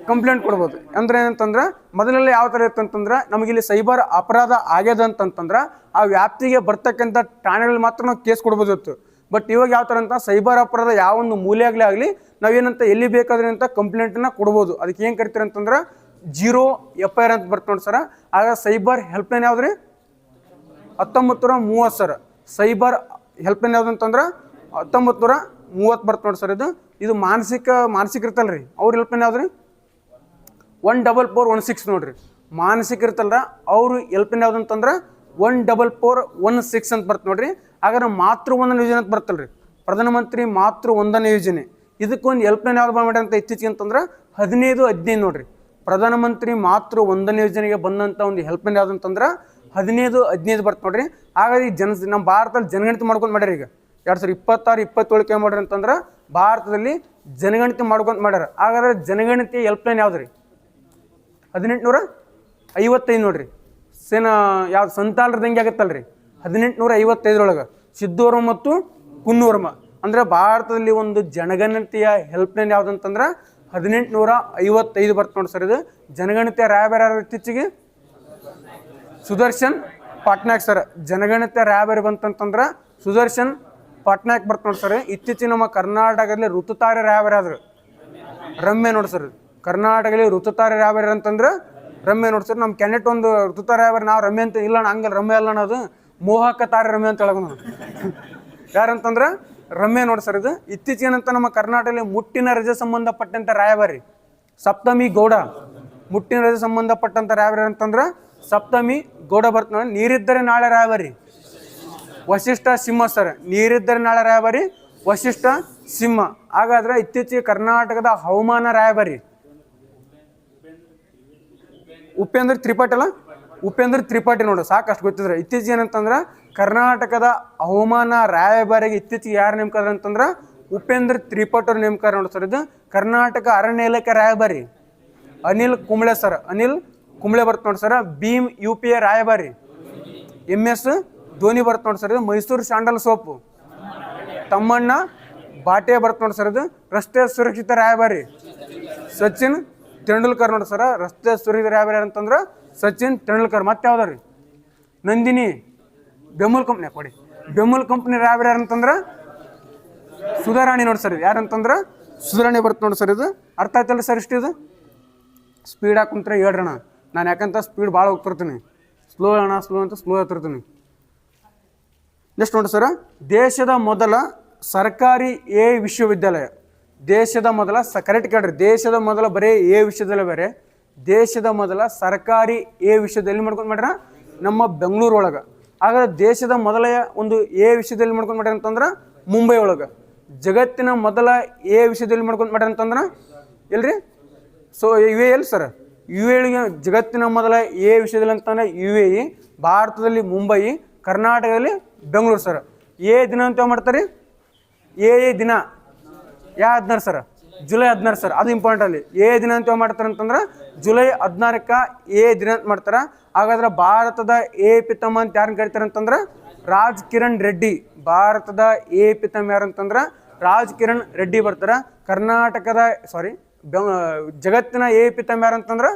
ಕಂಪ್ಲೇಂಟ್ ಕೊಡ್ಬೋದು. ಅಂದ್ರೆ ಏನಂತಂದ್ರೆ ಮೊದಲೆಲ್ಲ ಯಾವ ಥರ ಇತ್ತಂತಂದ್ರೆ ನಮಗಿಲ್ಲಿ ಸೈಬರ್ ಅಪರಾಧ ಆಗ್ಯದ ಅಂತಂತಂದ್ರೆ ಆ ವ್ಯಾಪ್ತಿಗೆ ಬರ್ತಕ್ಕಂಥ ಠಾಣೆಗಳಲ್ಲಿ ಮಾತ್ರ ನಾವು ಕೇಸ್ ಕೊಡ್ಬೋದಿತ್ತು. ಬಟ್ ಇವಾಗ ಯಾವ ಥರ ಅಂತ ಸೈಬರ್ ಅಪರಾಧ ಯಾವ ಒಂದು ಮೂಲೆಯಾಗಲೇ ಆಗಲಿ ನಾವೇನಂತ ಎಲ್ಲಿ ಬೇಕಾದ್ರೆ ಅಂತ ಕಂಪ್ಲೇಂಟನ್ನ ಕೊಡ್ಬೋದು. ಅದಕ್ಕೆ ಏನು ಕರಿತೀರಿ ಅಂತಂದ್ರೆ 0 FIR ಅಂತ ಬರ್ತ ನೋಡಿ ಸರ. ಆಗ ಸೈಬರ್ ಹೆಲ್ಪ್ಲೈನ್ ಯಾವ್ದು ರೀ? 1930 ಸರ್. ಸೈಬರ್ ಹೆಲ್ಪ್ಲೈನ್ ಯಾವ್ದು ಅಂತಂದ್ರೆ 1930 ಬರ್ತ ನೋಡಿ ಸರ್ ಇದು. ಇದು ಮಾನಸಿಕ ಇರ್ತಲ್ರಿ, ಅವ್ರ ಹೆಲ್ಪ್ಲೈನ್ ಯಾವ್ದು ರೀ? 14416 ನೋಡ್ರಿ. ಮಾನಸಿಕ ಇರ್ತಲ್ರ ಅವರು ಹೆಲ್ಪ್ಲೈನ್ ಯಾವ್ದು ಅಂತಂದ್ರೆ 14416 ಅಂತ ಬರ್ತ ನೋಡ್ರಿ. ಹಾಗಾದ್ರೆ ಮಾತೃ ವಂದನ ಯೋಜನೆ ಅಂತ ಬರ್ತಲ್ರಿ, ಪ್ರಧಾನಮಂತ್ರಿ ಮಾತೃ ವಂದನ ಯೋಜನೆ. ಇದಕ್ಕೊಂದು ಹೆಲ್ಪ್ಲೈನ್ ಯಾವ್ದು ಮಾಡ್ಯಾರ ಅಂತ ಇತ್ತೀಚೆಗೆ ಅಂತಂದ್ರೆ 1515 ನೋಡ್ರಿ. ಪ್ರಧಾನಮಂತ್ರಿ ಮಾತೃ ವಂದನ ಯೋಜನೆಗೆ ಬಂದಂಥ ಒಂದು ಹೆಲ್ಪ್ಲೈನ್ ಯಾವ್ದು ಅಂತಂದ್ರೆ 1515 ಬರ್ತ ನೋಡ್ರಿ. ಹಾಗಾಗಿ ನಮ್ಮ ಭಾರತದಲ್ಲಿ ಜನಗಣತಿ ಮಾಡ್ಕೊಂಡು ಮಾಡ್ಯಾರ. ಈಗ 2026-27 ಏನು ಮಾಡ್ಯಾರ ಅಂತಂದ್ರೆ ಭಾರತದಲ್ಲಿ ಜನಗಣತಿ ಮಾಡ್ಕೊಂತ ಮಾಡ್ಯಾರ. ಹಾಗಾದ್ರೆ ಜನಗಣತಿ ಹೆಲ್ಪ್ಲೈನ್ ಯಾವ್ದು ರೀ? 1855 ನೋಡ್ರಿ. ಯಾವ್ದು ಸಂತಾಲರದ ಹೆಂಗೆ ಆಗುತ್ತಲ್ರಿ 1855 ಸಿದ್ದೂರ್ಮ ಮತ್ತು ಕುನ್ನೂರ್ಮ. ಅಂದ್ರೆ ಭಾರತದಲ್ಲಿ ಒಂದು ಜನಗಣತಿಯ ಹೆಲ್ಪ್ಲೈನ್ ಯಾವ್ದಂತಂದ್ರೆ 1855 ಬರ್ತ ನೋಡಿ ಸರ್ ಇದು. ಜನಗಣತಿಯ ರಾಯಭಾರಿ ಇತ್ತೀಚೆಗೆ ಸುದರ್ಶನ್ ಪಟ್ನಾಯಕ್ ಸರ್. ಜನಗಣತಿಯ ರಾಯಭಾರಿ ಬಂತಂತಂದ್ರೆ ಸುದರ್ಶನ್ ಪಟ್ನಾಯಕ್ ಬರ್ತ ನೋಡಿ ಸರ್. ಇತ್ತೀಚೆಗೆ ನಮ್ಮ ಕರ್ನಾಟಕದಲ್ಲಿ ಋತುತಾರೆ ರಾಯಭಾರಿ ಆದ್ರು ರಮ್ಯ ನೋಡಿ ಸರ್. ಕರ್ನಾಟಕದಲ್ಲಿ ಋತುತಾರೆ ರಾಯಭಾರಿ ಅಂತಂದ್ರೆ ರಮ್ಯ ನೋಡಿ ಸರ್. ನಮ್ಮ ಕ್ಯಾಂಡಿಡೇಟ್ ಒಂದು ಋತುತಾರೆ ರಾಯಭಾರಿ, ನಾವು ರಮ್ಯ ಅಂತ ಇಲ್ಲ ಹಂಗಲ್ಲ, ರಮ್ಯ ಅಲ್ಲ ಅನ್ನೋದು ಮೋಹಕ ತಾರೆ ರಮ್ಯ ಅಂತ ಹೇಳೋದು ನಾವು. ಯಾರಂತಂದ್ರೆ ರಮ್ಯ ನೋಡಿ ಸರ್ ಇದು. ಇತ್ತೀಚೆಗೆ ಏನಂತ ನಮ್ಮ ಕರ್ನಾಟಕದಲ್ಲಿ ಮುಟ್ಟಿನ ರಜೆ ಸಂಬಂಧಪಟ್ಟಂಥ ರಾಯಭಾರಿ ಸಪ್ತಮಿ ಗೌಡ. ಮುಟ್ಟಿನ ರಜೆ ಸಂಬಂಧಪಟ್ಟಂಥ ರಾಯಭಾರಿ ಅಂತಂದ್ರೆ ಸಪ್ತಮಿ ಗೌಡ ಬರ್ತ ನೋಡಿ. ನೀರಿದ್ದರೆ ನಾಳೆ ರಾಯಭಾರಿ ವಶಿಷ್ಠ ಸಿಂಹ ಸರ್. ನೀರಿದ್ದರೆ ನಾಳೆ ರಾಯಭಾರಿ ವಶಿಷ್ಠ ಸಿಂಹ. ಹಾಗಾದ್ರೆ ಇತ್ತೀಚೆಗೆ ಕರ್ನಾಟಕದ ಹವಾಮಾನ ರಾಯಭಾರಿ ಉಪೇಂದ್ರ ತ್ರಿಪಾಠಿ ಅಲ್ಲ, ಉಪೇಂದ್ರ ತ್ರಿಪಾಠಿ ನೋಡು, ಸಾಕಷ್ಟು ಗೊತ್ತಿದ್ರೆ. ಇತ್ತೀಚೆಗೆ ಏನಂತಂದ್ರೆ ಕರ್ನಾಟಕದ ಹವಾಮಾನ ರಾಯಭಾರಿಗೆ ಇತ್ತೀಚೆಗೆ ಯಾರು ನೇಮಕ ಅಂತಂದ್ರೆ ಉಪೇಂದ್ರ ತ್ರಿಪಾಠಿ ಅವ್ರು ನೇಮಕ ನೋಡಿ ಸರ್ ಇದು. ಕರ್ನಾಟಕ ಅರಣ್ಯ ಇಲಾಖೆ ರಾಯಭಾರಿ ಅನಿಲ್ ಕುಂಬ್ಳೆ ಸರ್. ಅನಿಲ್ ಕುಂಬ್ಳೆ ಬರ್ತ ನೋಡಿ ಸರ್. ಭೀಮ್ UPA ರಾಯಭಾರಿ MS ಧೋನಿ ಬರ್ತ ನೋಡಿ ಸರ್ ಇದು. ಮೈಸೂರು ಸ್ಯಾಂಡಲ್ ಸೋಪು ತಮ್ಮಣ್ಣ ಬಾಟೆ ಬರ್ತ ನೋಡಿ ಸರ್ ಇದು. ರಸ್ತೆ ಸುರಕ್ಷಿತ ರಾಯಭಾರಿ ಸಚಿನ್ ತೆಂಡೂಲ್ಕರ್ ನೋಡಿ ಸರ್. ರಸ್ತೆ ಸುರಕ್ಷಿತ ರಾಯಭಾರಿ ಅಂತಂದ್ರೆ ಸಚಿನ್ ತೆಂಡೂಲ್ಕರ್. ಮತ್ತೆ ಯಾವ್ದಾರು ನಂದಿನಿ ಬೆಮೂಲ್ ಕಂಪ್ನಿ ಕೊಡಿ. ಬೆಮೂಲ್ ಕಂಪ್ನಿ ಯಾರು ಅಂತಂದ್ರೆ ಸುಧಾರಾಣಿ ನೋಡಿ ಸರ್. ಯಾರಂತಂದ್ರೆ ಸುಧಾರಾಣಿ ಬರುತ್ತೆ ನೋಡಿ ಸರ್. ಇದು ಅರ್ಥ ಆಯ್ತಲ್ಲ ಸರ್? ಇಷ್ಟು ಇದು ಸ್ಪೀಡ್ ಹಾಕುಂತ್ರೆ ಹೇಳ್ರಣ. ನಾನು ಯಾಕಂತ ಸ್ಪೀಡ್ ಭಾಳ ಹೋಗ್ತಿರ್ತೀನಿ. ಸ್ಲೋ ಅಣ್ಣ ಸ್ಲೋ ಅಂತ ಸ್ಲೋ ಆಗ್ತಿರ್ತೀನಿ. ನೆಕ್ಸ್ಟ್ ನೋಡಿ ಸರ್, ದೇಶದ ಮೊದಲ ಸರ್ಕಾರಿ ಎ ವಿಶ್ವವಿದ್ಯಾಲಯ. ದೇಶದ ಮೊದಲ ಕರೆಕ್ಟ್ ಕೇಳ್ರಿ. ದೇಶದ ಮೊದಲ ಬರೀ ಎ ವಿಶ್ವವಿದ್ಯಾಲಯ ಬೇರೆ, ದೇಶದ ಮೊದಲ ಸರ್ಕಾರಿ ಎ ವಿಶ್ವವಿದ್ಯಾಲಯ ಮಾಡ್ಕೊಂಡು ಮಾಡ್ಯಾರ ನಮ್ಮ ಬೆಂಗಳೂರು ಒಳಗೆ. ಹಾಗಾದ್ರೆ ದೇಶದ ಮೊದಲ ಒಂದು ಎ ವಿಶ್ವವಿದ್ಯಾಲಯ ಮಾಡ್ಕೊಂಡು ಮಾಡ್ಯಾರ ಅಂತಂದ್ರೆ ಮುಂಬೈ ಒಳಗೆ. ಜಗತ್ತಿನ ಮೊದಲ ಎ ವಿಶ್ವವಿದ್ಯಾಲಯ ಮಾಡ್ಕೊಂಡು ಮಾಡ್ಯಾರ ಅಂತಂದ್ರೆ ಎಲ್ರಿ? ಸೊ ಯು ಎ ಎಲ್ಲಿ ಸರ್? ಯು ಎಗೆ ಜಗತ್ತಿನ ಮೊದಲ ಎ ವಿಶ್ವವಿದ್ಯಾಲಯ ಅಂತಂದ್ರೆ ಯು ಎ ಇ, ಭಾರತದಲ್ಲಿ ಮುಂಬೈ, ಕರ್ನಾಟಕದಲ್ಲಿ ಬೆಂಗಳೂರು ಸರ್. ಎ ದಿನ ಅಂತ ಮಾಡ್ತಾರೆ. ಎ ದಿನ ಯಾವ 16 ಸರ್? July 16 sir. ಅದು ಇಂಪಾರ್ಟೆಂಟ್ ಅಲ್ಲಿ. ಎ ದಿನ ಅಂತ ಮಾಡ್ತಾರೆ ಅಂತಂದ್ರೆ ಜುಲೈ 16ಕ್ಕೆ ಎ ದಿನ ಅಂತ ಮಾಡ್ತಾರೆ. ಹಾಗಾದ್ರೆ ಭಾರತದ ಎ ಪಿತಾಮಹ ಅಂತ ಯಾರನ್ನ ಕರಿತಾರೆ ಅಂತಂದ್ರೆ ರಾಜ್ ಕಿರಣ್ ರೆಡ್ಡಿ. ಭಾರತದ ಎ ಪಿತಾಮಹ ಯಾರು ಅಂತಂದ್ರೆ ರಾಜ್ ಕಿರಣ್ ರೆಡ್ಡಿ ಬರ್ತಾರೆ. ಕರ್ನಾಟಕದ ಜಗತ್ತಿನ ಎ ಪಿತಾಮಹ ಯಾರು ಅಂತಂದ್ರೆ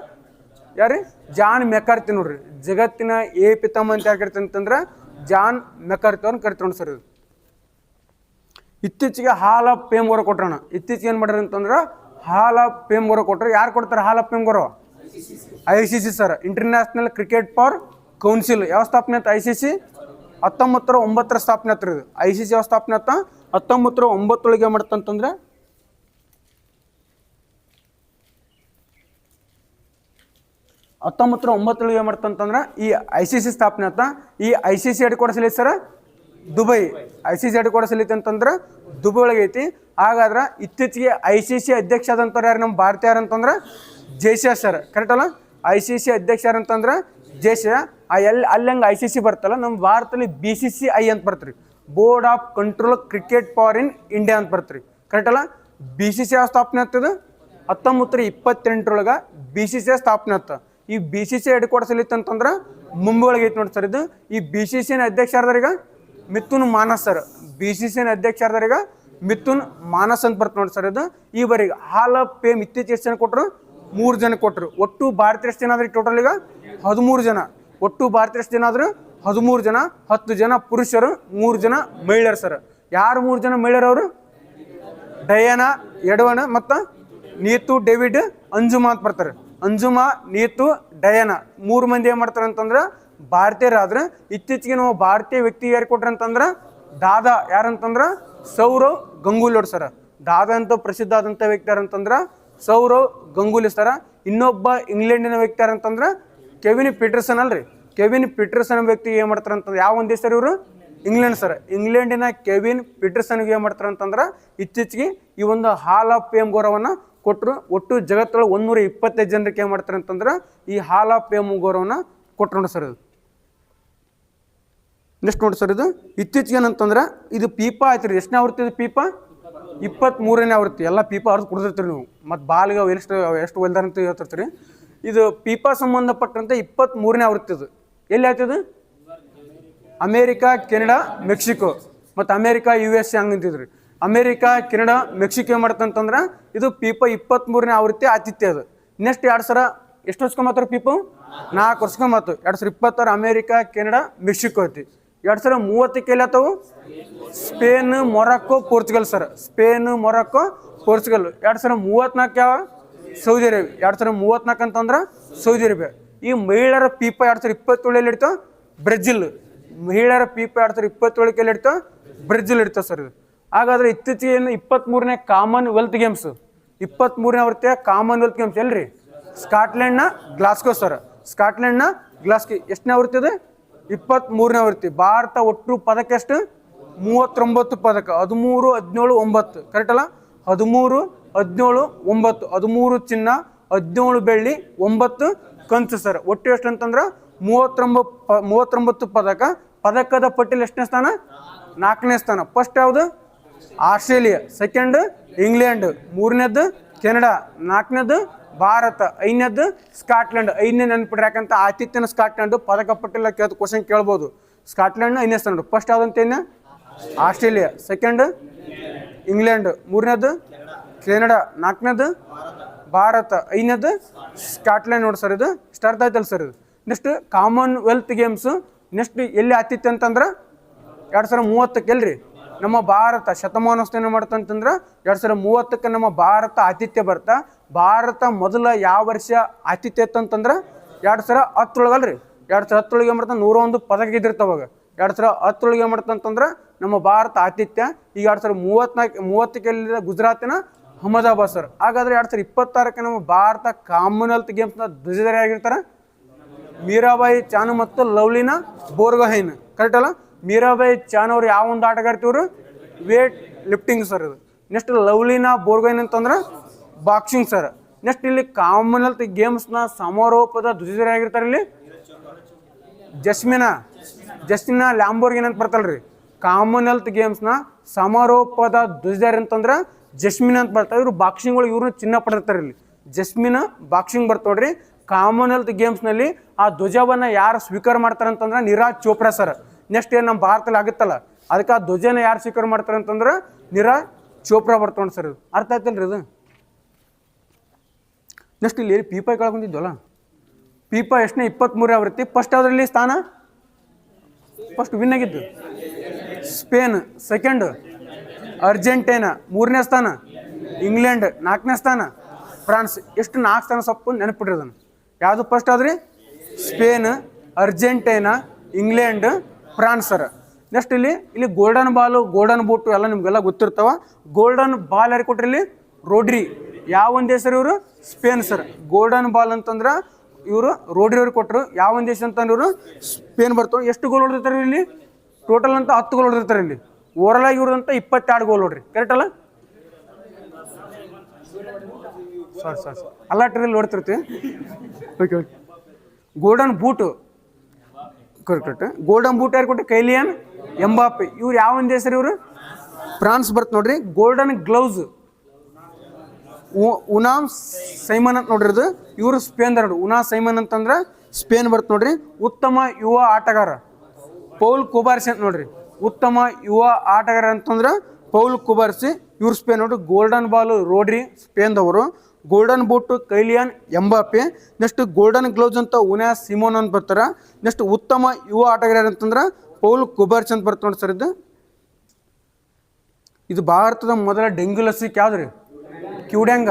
ಯಾರು? ಜಾನ್ ಮೆಕಾರ್ತಿ ನೋಡ್ರಿ. ಜಗತ್ತಿನ ಎ ಪಿತಾಮಹ ಅಂತ ಯಾರು ಕರಿತಾರೆ ಅಂತಂದ್ರೆ ಜಾನ್ ಮೆಕಾರ್ತಿ ಅವ್ರನ್ನ ಕರಿತಾರೆ ನೋಡಿ ಸರ್. ಇದು ಇತ್ತೀಚೆಗೆ ಹಾಲ್ ಆಫ್ ಫೇಮ್ ಗೌರವ ಕೊಟ್ರಣ. ಇತ್ತೀಚೆಗೆ ಏನು ಮಾಡ್ಯಾರ ಅಂತಂದ್ರೆ ಹಾಲ್ ಆಫ್ ಫೇಮ್ ಗೌರವ ಕೊಟ್ಟರು. ಯಾರು ಕೊಡ್ತಾರೆ ಹಾಲ್ ಆಫ್ ಫೇಮ್ ಗೌರವ? ICC sir, international cricket for council. ಯಾವ ಸ್ಥಾಪನೆ ಆಯ್ತು? ICC 1909 ಸ್ಥಾಪನೆ ಆತ್ರಿ. ಇದು ICC ಯಾವ ಸ್ಥಾಪನೆ ಆತ? 1909 ಮಾಡ್ತಂತಂದ್ರೆ 1909 ಮಾಡ್ತಂತಂದ್ರೆ ಈ ICC ಸ್ಥಾಪನೆ ಆತ. ಈ ICC ಹೆಡ್ ಕ್ವಾರ್ಟರ್ಸ್ ಎಲ್ಲಿ sir? Dubai. ICC head quarters ಎಲ್ಲಿ ಅಂತಂದ್ರೆ ದುಬೈ ಒಳಗೆ ಐತಿ. ಹಾಗಾದ್ರೆ ಇತ್ತೀಚೆಗೆ ICC ಅಧ್ಯಕ್ಷ ಆದಂಥವ್ರು ಯಾರು? ನಮ್ಮ ಭಾರತೀಯ ಯಾರು ಅಂತಂದ್ರೆ ಜೇಸಿಯಾ ಸರ್. ಕರೆಕ್ಟ್ ಅಲ್ಲ? ICC ಅಧ್ಯಕ್ಷ ಯಾರು ಅಂತಂದ್ರೆ ಜೇಸಿಯಾ. ಅಲ್ಲಂಗೆ ICC ಬರ್ತಲ್ಲ, ನಮ್ಮ ಭಾರತದಲ್ಲಿ BCCI ಅಂತ ಬರ್ತೀರಿ, board of control cricket for in India ಅಂತ ಬರ್ತೀರಿ. ಕರೆಕ್ಟ್ ಅಲ್ಲ? BCCI ಯಾವ ಸ್ಥಾಪನೆ ಆಗ್ತದೆ? 1928 BCCI ಸ್ಥಾಪನೆ ಆಗ್ತದೆ. ಈ BCCI ಹೆಡ್ ಕ್ವಾರ್ಟರ್ಸ್ ಎಲ್ಲಿ ಅಂತಂದ್ರೆ ಮುಂಬೈ ಒಳಗೆ ಐತಿ ನೋಡಿ ಸರ್. ಇದು ಈ BCCI ಅಧ್ಯಕ್ಷ ಯಾರ್ದಾರೀಗ? ಮಿಥುನ್ ಮಾನಸ್ ಸರ್. BCCI ಅಧ್ಯಕ್ಷ ಯಾರ್ದಾರೀಗ? ಮಿಥುನ್ ಮಾನಸ್ ಅಂತ ಬರ್ತ ನೋಡಿ ಸರ್. ಇದು ಈ ಬರೀಗ ಹಾಲ್ ಆಫ್ ಫೇಮ್ ಇತ್ತೀಚೆಗೆ ಎಷ್ಟು ಜನ ಕೊಟ್ಟರು? 3 ಜನ ಕೊಟ್ಟರು. ಒಟ್ಟು ಭಾರತೀಯ ಎಷ್ಟು ಜನ ಆದ್ರಿ? ಟೋಟಲ್ ಈಗ 13 ಜನ. ಒಟ್ಟು ಭಾರತೀಯ ಎಷ್ಟು ಜನ ಆದ್ರು? 13 ಜನ. 10 ಜನ ಪುರುಷರು, 3 ಜನ ಮಹಿಳೆಯರು ಸರ್. ಯಾರು 3 ಜನ ಮಹಿಳೆಯರು? ಅವರು ಡಯಾನಾ, ಎಡವಣ ಮತ್ತು ನೀತು ಡೇವಿಡ್ ಅಂಜುಮಾ ಅಂತ ಬರ್ತಾರೆ. ಅಂಜುಮಾ, ನೀತು, ಡಯಾನಾ 3 ಮಂದಿ ಏನು ಮಾಡ್ತಾರೆ ಅಂತಂದ್ರೆ ಭಾರತೀಯರಾದ್ರೆ. ಇತ್ತೀಚೆಗೆ ನಾವು ಭಾರತೀಯ ವ್ಯಕ್ತಿ ಯಾರು ಕೊಟ್ರಿ ಅಂತಂದ್ರೆ ದಾದಾ. ಯಾರಂತಂದ್ರೆ ಸೌರವ್ ಗಂಗೂಲಿ ನೋಡಿ ಸರ್. ದಾದಾ ಅಂತ ಪ್ರಸಿದ್ಧ ಆದಂಥ ವ್ಯಕ್ತಿ ಯಾರಂತಂದ್ರೆ ಸೌರವ್ ಗಂಗೂಲಿ ಸರ. ಇನ್ನೊಬ್ಬ ಇಂಗ್ಲೆಂಡಿನ ವ್ಯಕ್ತಿ ಯಾರಂತಂದ್ರೆ ಕೆವಿನ್ ಪೀಟರ್ಸನ್ ಅಲ್ರಿ. ಕೆವಿನ್ ಪೀಟರ್ಸನ್ ವ್ಯಕ್ತಿಗೆ ಏನು ಮಾಡ್ತಾರೆ ಅಂತಂದ್ರೆ ಯಾವ ಒಂದು ದೇಶ ಸರ್? ಇವರು ಇಂಗ್ಲೆಂಡ್ ಸರ್. ಇಂಗ್ಲೆಂಡಿನ ಕೆವಿನ್ ಪೀಟರ್ಸನ್ಗೆ ಏನು ಮಾಡ್ತಾರೆ ಅಂತಂದ್ರೆ ಇತ್ತೀಚೆಗೆ ಈ ಒಂದು ಹಾಲ್ ಆಫ್ ಫೇಮ್ ಗೌರವವನ್ನು ಕೊಟ್ಟರು. ಒಟ್ಟು ಜಗತ್ತೊಳಗೆ 125 ಜನರಿಗೆ ಏನು ಮಾಡ್ತಾರೆ ಅಂತಂದ್ರೆ ಈ ಹಾಲ್ ಆಫ್ ಫೇಮ್ ಗೌರವನ ಕೊಟ್ಟರು ನೋಡಿ ಸರ್. ಇದು ನೆಕ್ಸ್ಟ್ ನೋಡಿ ಸರ್, ಇದು ಇತ್ತೀಚೆಗೆ ಏನಂತಂದ್ರೆ ಇದು ಪೀಪಾ ಆಯ್ತು ರೀ. ಎಷ್ಟನೇ ಆವೃತ್ತಿ? ಇದು ಪೀಪಾ 23ನೇ ಆವೃತ್ತಿ. ಎಲ್ಲ ಪೀಪಾ ಅವ್ರದ್ದು ಕುಡಿದಿರ್ತೀರಿ ನೀವು. ಮತ್ತು ಬಾಲ್ಗೆ ಎಷ್ಟು ಒಲ್ದಾರ ಅಂತ ಹೇಳ್ತಿರ್ತೀರಿ. ಇದು ಪೀಪಾ ಸಂಬಂಧಪಟ್ಟಂತೆ 23ನೇ ಆವೃತ್ತಿ. ಇದು ಎಲ್ಲಿ ಆಯ್ತದು? ಅಮೇರಿಕಾ, ಕೆನಡಾ, ಮೆಕ್ಸಿಕೋ ಮತ್ತು ಅಮೇರಿಕಾ USA ಹಂಗಂತಿದ್ರಿ. ಅಮೇರಿಕಾ, ಕೆನಡಾ, ಮೆಕ್ಸಿಕೋ ಏನು ಮಾಡ್ತಂತಂದ್ರೆ ಇದು ಪೀಪಾ 23ನೇ ಆವೃತ್ತಿ ಆತಿಥ್ಯ. ಅದು ನೆಕ್ಸ್ಟ್ 2000 ಎಷ್ಟು ವರ್ಷಕೊಂಬತ್ತಾರ? ಪೀಪು 4 ವರ್ಷಕೊಂಬತ್ತು. 2026 ಅಮೇರಿಕಾ, ಕೆನಡಾ, ಮೆಕ್ಸಿಕೋ ಐತಿ. 2030 ಎಲ್ಲಿ ಆತವು? Spain, Morocco, Portugal sir. Spain, Morocco, Portugal. 2034 ಯಾವ? Saudi Arabia. 2034 ಅಂತಂದ್ರೆ ಸೌದಿ ಅರೇಬಿಯಾ. ಈ ಮಹಿಳೆಯರ ಪೀಪಾ 2027 ಇಡ್ತಾವೆ ಬ್ರೆಜಿಲ್. ಮಹಿಳೆಯರ ಪೀಪಾ 2027 ಇಡ್ತಾವೆ ಬ್ರೆಜಿಲ್ ಇಡ್ತಾವೆ ಸರ್. ಇದು ಹಾಗಾದ್ರೆ ಇತ್ತೀಚೆಗೆ 23ನೇ ಕಾಮನ್ವೆಲ್ತ್ ಗೇಮ್ಸ್, 23ನೇ ಆವೃತ್ತಿಯ ಕಾಮನ್ವೆಲ್ತ್ ಗೇಮ್ಸ್ ಎಲ್ರಿ? ಸ್ಕಾಟ್ಲೆಂಡ್ನ ಗ್ಲಾಸ್ಗೋ ಸರ್. ಸ್ಕಾಟ್ಲೆಂಡ್ನ ಗ್ಲಾಸ್ಗೋ. ಎಷ್ಟನೇ ಆವೃತ್ತಿ ಅದು? 23ನೇ ಆವೃತ್ತಿ. ಭಾರತ ಒಟ್ಟು ಪದಕ ಎಷ್ಟು? 39 ಪದಕ. 13, 17, 9 ಕರೆಕ್ಟ್ ಅಲ್ಲ? 13, 17, 9. 13 ಚಿನ್ನ, 17 ಬೆಳ್ಳಿ, 9 ಕಂಚು ಸರ್. ಒಟ್ಟು ಎಷ್ಟು ಅಂತಂದ್ರೆ 39 ಪದಕ. ಪದಕದ ಪಟ್ಟಿಯಲ್ಲಿ ಎಷ್ಟನೇ ಸ್ಥಾನ? 4ನೇ ಸ್ಥಾನ. ಫಸ್ಟ್ ಯಾವುದು? ಆಸ್ಟ್ರೇಲಿಯಾ. Second England. 3ನೇದು ಕೆನಡಾ. 4ನೇದು ಭಾರತ. 5ನೇದು ಸ್ಕಾಟ್ಲೆಂಡ್. 5ನೇ ನೆನಪಿಡ್ರಿ, ಯಾಕಂತ ಆತಿಥ್ಯನ ಸ್ಕಾಟ್ಲೆಂಡ್ ಪದಕ ಪಟ್ಟಿಲ್ಲ ಕ್ವಶನ್ ಕೇಳ್ಬೋದು. ಸ್ಕಾಟ್ಲೆಂಡ್ 5ನೇ ಸ್ಥಾನ. ಫಸ್ಟ್ ಯಾವ್ದಂತೇನೆ? ಆಸ್ಟ್ರೇಲಿಯಾ. Second England. 3ನೇದು ಕೆನಡಾ. 4ನೇದು ಭಾರತ. 5ನೇದು ಸ್ಕಾಟ್ಲೆಂಡ್ ನೋಡಿ ಸರ್. ಇದು ಇಷ್ಟ ಅರ್ಥ ಆಯ್ತಲ್ಲ ಸರ್? ಇದು ನೆಕ್ಸ್ಟ್ ಕಾಮನ್ವೆಲ್ತ್ ಗೇಮ್ಸ್ ನೆಕ್ಸ್ಟ್ ಎಲ್ಲಿ ಆತಿತ್ತು ಅಂತಂದ್ರೆ 2030 ಎಲ್ರಿ ನಮ್ಮ ಭಾರತ ಶತಮಾನೋತ್ಸವ ಏನು ಮಾಡ್ತಂತಂದ್ರೆ 2030 ನಮ್ಮ ಭಾರತ ಆತಿಥ್ಯ ಬರ್ತಾ ಭಾರತ ಮೊದಲ ಯಾವ ವರ್ಷ ಆತಿಥ್ಯ ಇತ್ತಂತಂದ್ರೆ 2010 2010 ಏನು ಮಾಡ್ತಾನೆ 101 ಪದಕ ಗೆದ್ದಿರ್ತಾವಾಗ 2010 ಏನು ಮಾಡ್ತಂತಂದ್ರೆ ನಮ್ಮ ಭಾರತ ಆತಿಥ್ಯ ಈಗ 2030 ಗುಜರಾತಿನ ಅಹಮದಾಬಾದ್ ಸರ್. ಹಾಗಾದ್ರೆ 2026 ನಮ್ಮ ಭಾರತ ಕಾಮನ್ವೆಲ್ತ್ ಗೇಮ್ಸ್ನ ಧ್ವಜಧಾರಿ ಆಗಿರ್ತಾರೆ ಮೀರಾಬಾಯಿ ಚಾನು ಮತ್ತು ಲವ್ಲಿನಾ ಬೋರ್ಗೊಹೈನ್. ಕರೆಕ್ಟ್ ಅಲ್ಲ? ಮೀರಾಬಾಯಿ ಚಾನ್ ಅವ್ರು ಯಾವ ಒಂದು ಆಟಗಾರ್ತಿವ್ರು ವೇಟ್ ಲಿಫ್ಟಿಂಗ್ ಸರ್ ಇದು. ನೆಕ್ಸ್ಟ್ ಲವ್ಲಿನಾ ಬೋರ್ಗೊಹೈನ್ ಅಂತಂದ್ರೆ ಬಾಕ್ಸಿಂಗ್ ಸರ್. ನೆಕ್ಸ್ಟ್ ಇಲ್ಲಿ ಕಾಮನ್ವೆಲ್ತ್ ಗೇಮ್ಸ್ನ ಸಮಾರೋಪದ ಧ್ವಜಧಾರಿ ಆಗಿರ್ತಾರೆ ಇಲ್ಲಿ ಜಸ್ಮಿನಾ ಲ್ಯಾಂಬೋರ್ಗಿನ್ ಅಂತ ಬರ್ತಲ್ರಿ. ಕಾಮನ್ವೆಲ್ತ್ ಗೇಮ್ಸ್ನ ಸಮಾರೋಪದ ಧ್ವಜಧಾರಿ ಅಂತಂದ್ರೆ ಜಸ್ಮಿನ್ ಅಂತ ಬರ್ತಾರೆ. ಇವರು ಬಾಕ್ಸಿಂಗ್ ಒಳಗೆ ಇವ್ರನ್ನ ಚಿನ್ನ ಪಡೆದಿರ್ತಾರೆ ಇಲ್ಲಿ. ಜಸ್ಮಿನ್ ಬಾಕ್ಸಿಂಗ್ ಬರ್ತೋಡ್ರಿ. ಕಾಮನ್ವೆಲ್ತ್ ಗೇಮ್ಸ್ನಲ್ಲಿ ಆ ಧ್ವಜವನ್ನು ಯಾರು ಸ್ವೀಕಾರ ಮಾಡ್ತಾರೆ ಅಂತಂದ್ರೆ ನೀರಜ್ ಚೋಪ್ರಾ ಸರ್. ನೆಕ್ಸ್ಟ್ ಏನು ನಮ್ಮ ಭಾರತದಲ್ಲಿ ಆಗುತ್ತಲ್ಲ ಅದಕ್ಕೆ ಆ ಧ್ವಜನ ಯಾರು ಸ್ವೀಕಾರ ಮಾಡ್ತಾರೆ ಅಂತಂದ್ರೆ ನೀರಜ್ ಚೋಪ್ರಾ ಬರ್ತೋಣ ಸರ್. ಇದು ಅರ್ಥ ಆಯ್ತಲ್ರಿ ಇದು. ನೆಕ್ಸ್ಟ್ ಇಲ್ಲಿ ಪೀಪಾ ಕಳ್ಕೊಂಡಿದ್ವಲ್ಲ, ಪೀಪಾ ಎಷ್ಟನೇ 23 ಆವೃತ್ತಿ. ಫಸ್ಟ್ ಅದರಲ್ಲಿ ಸ್ಥಾನ ಫಸ್ಟ್ ವಿನ್ ಆಗಿದ್ದು ಸ್ಪೇನ್, ಸೆಕೆಂಡ್ ಅರ್ಜೆಂಟೈನಾ, 3ನೇ ಸ್ಥಾನ ಇಂಗ್ಲೆಂಡ್, 4ನೇ ಸ್ಥಾನ ಫ್ರಾನ್ಸ್. ಎಷ್ಟು 4 ಸ್ಥಾನ ಸ್ವಲ್ಪ ನೆನಪಿಡ್ರಿ ಅದನ್ನು. ಯಾವುದು ಫಸ್ಟ್ ಆದ್ರಿ? Spain, Argentina, England, France sir. Next ಇಲ್ಲಿ ಗೋಲ್ಡನ್ ಬಾಲು ಗೋಲ್ಡನ್ ಬೂಟು ಎಲ್ಲ ನಿಮ್ಗೆಲ್ಲ ಗೊತ್ತಿರ್ತಾವ. ಗೋಲ್ಡನ್ ಬಾಲ್ ಯಾರು ಕೊಟ್ರಿ ಇಲ್ಲಿ? ರೋಡ್ರಿ. ಯಾವ ಒಂದು ದೇಶ ಇವರು? Spain sir. ಗೋಲ್ಡನ್ ಬಾಲ್ ಅಂತಂದ್ರೆ ಇವರು ರೋಡ್ರಿ ಅವ್ರಿಗೆ ಕೊಟ್ಟರು. ಯಾವ ಒಂದು ದೇಶ ಅಂತಂದ್ರೆ ಇವರು ಸ್ಪೇನ್ ಬರ್ತಾವೆ. ಎಷ್ಟು ಗೋಲ್ ಹೊಡೆದಿರ್ತಾರೆ ಇಲ್ಲಿ? ಟೋಟಲ್ ಅಂತ 10 ಗೋಲ್ ಹೊಡೆದಿರ್ತಾರೆ ಇಲ್ಲಿ. ಓವರಲ್ ಆಗಿ ಇವ್ರದಂತ 22 ಗೋಲ್ ನೋಡ್ರಿ. ಕರೆಕ್ಟ್ ಅಲ್ಲ? ಸಾರಿ ಅಲ್ಲ ಟ್ರಲ್ಲಿ ನೋಡ್ತಿರ್ತೀವಿ. Okay golden boot correct. Golden boot ಯಾರು ಕೊಟ್ಟು? ಕೈಲಿಯನ್ ಎಂಬಾಪೆ. ಇವ್ರು ಯಾವ ಒಂದು ಹೆಸರು? ಇವರು ಫ್ರಾನ್ಸ್ ಬರ್ತ ನೋಡ್ರಿ. ಗೋಲ್ಡನ್ ಗ್ಲೌಸ್ ಉನಾಮ್ ಸೈಮನ್ ಅಂತ ನೋಡ್ರಿ. ಇದು ಇವರು ಸ್ಪೇನ್ ನೋಡಿ. ಉನಾ ಸೈಮನ್ ಅಂತಂದ್ರೆ ಸ್ಪೇನ್ ಬರ್ತ ನೋಡ್ರಿ. ಉತ್ತಮ ಯುವ ಆಟಗಾರ ಪೌಲ್ ಕುಬಾರ್ಸಿ ಅಂತ ನೋಡ್ರಿ. ಉತ್ತಮ ಯುವ ಆಟಗಾರ ಅಂತಂದ್ರೆ ಪೌಲ್ ಕುಬಾರ್ಸಿ. ಇವ್ರು ಸ್ಪೇನ್ ನೋಡ್ರಿ. ಗೋಲ್ಡನ್ ಬಾಲು ರೋಡ್ರಿ ಸ್ಪೇನ್ದವರು. Golden boot Kylian Mbappe. Next golden gloves ಅಂತ ಉನಾ ಸಿಮೋನ್ ಅಂತ ಬರ್ತಾರೆ. ನೆಕ್ಸ್ಟ್ ಉತ್ತಮ ಯುವ ಆಟಗಾರ ಅಂತಂದ್ರೆ ಪೌಲ್ ಕುಬಾರ್ಸಿ ಅಂತ ಬರ್ತ ನೋಡಿ ಸರ್. ಇದು ಭಾರತದ ಮೊದಲ ಡೆಂಗ್ಯೂ ಲಸಿಕೆ ಯಾವ್ದ್ರಿ? ಕ್ಯೂಡೆಂಗ.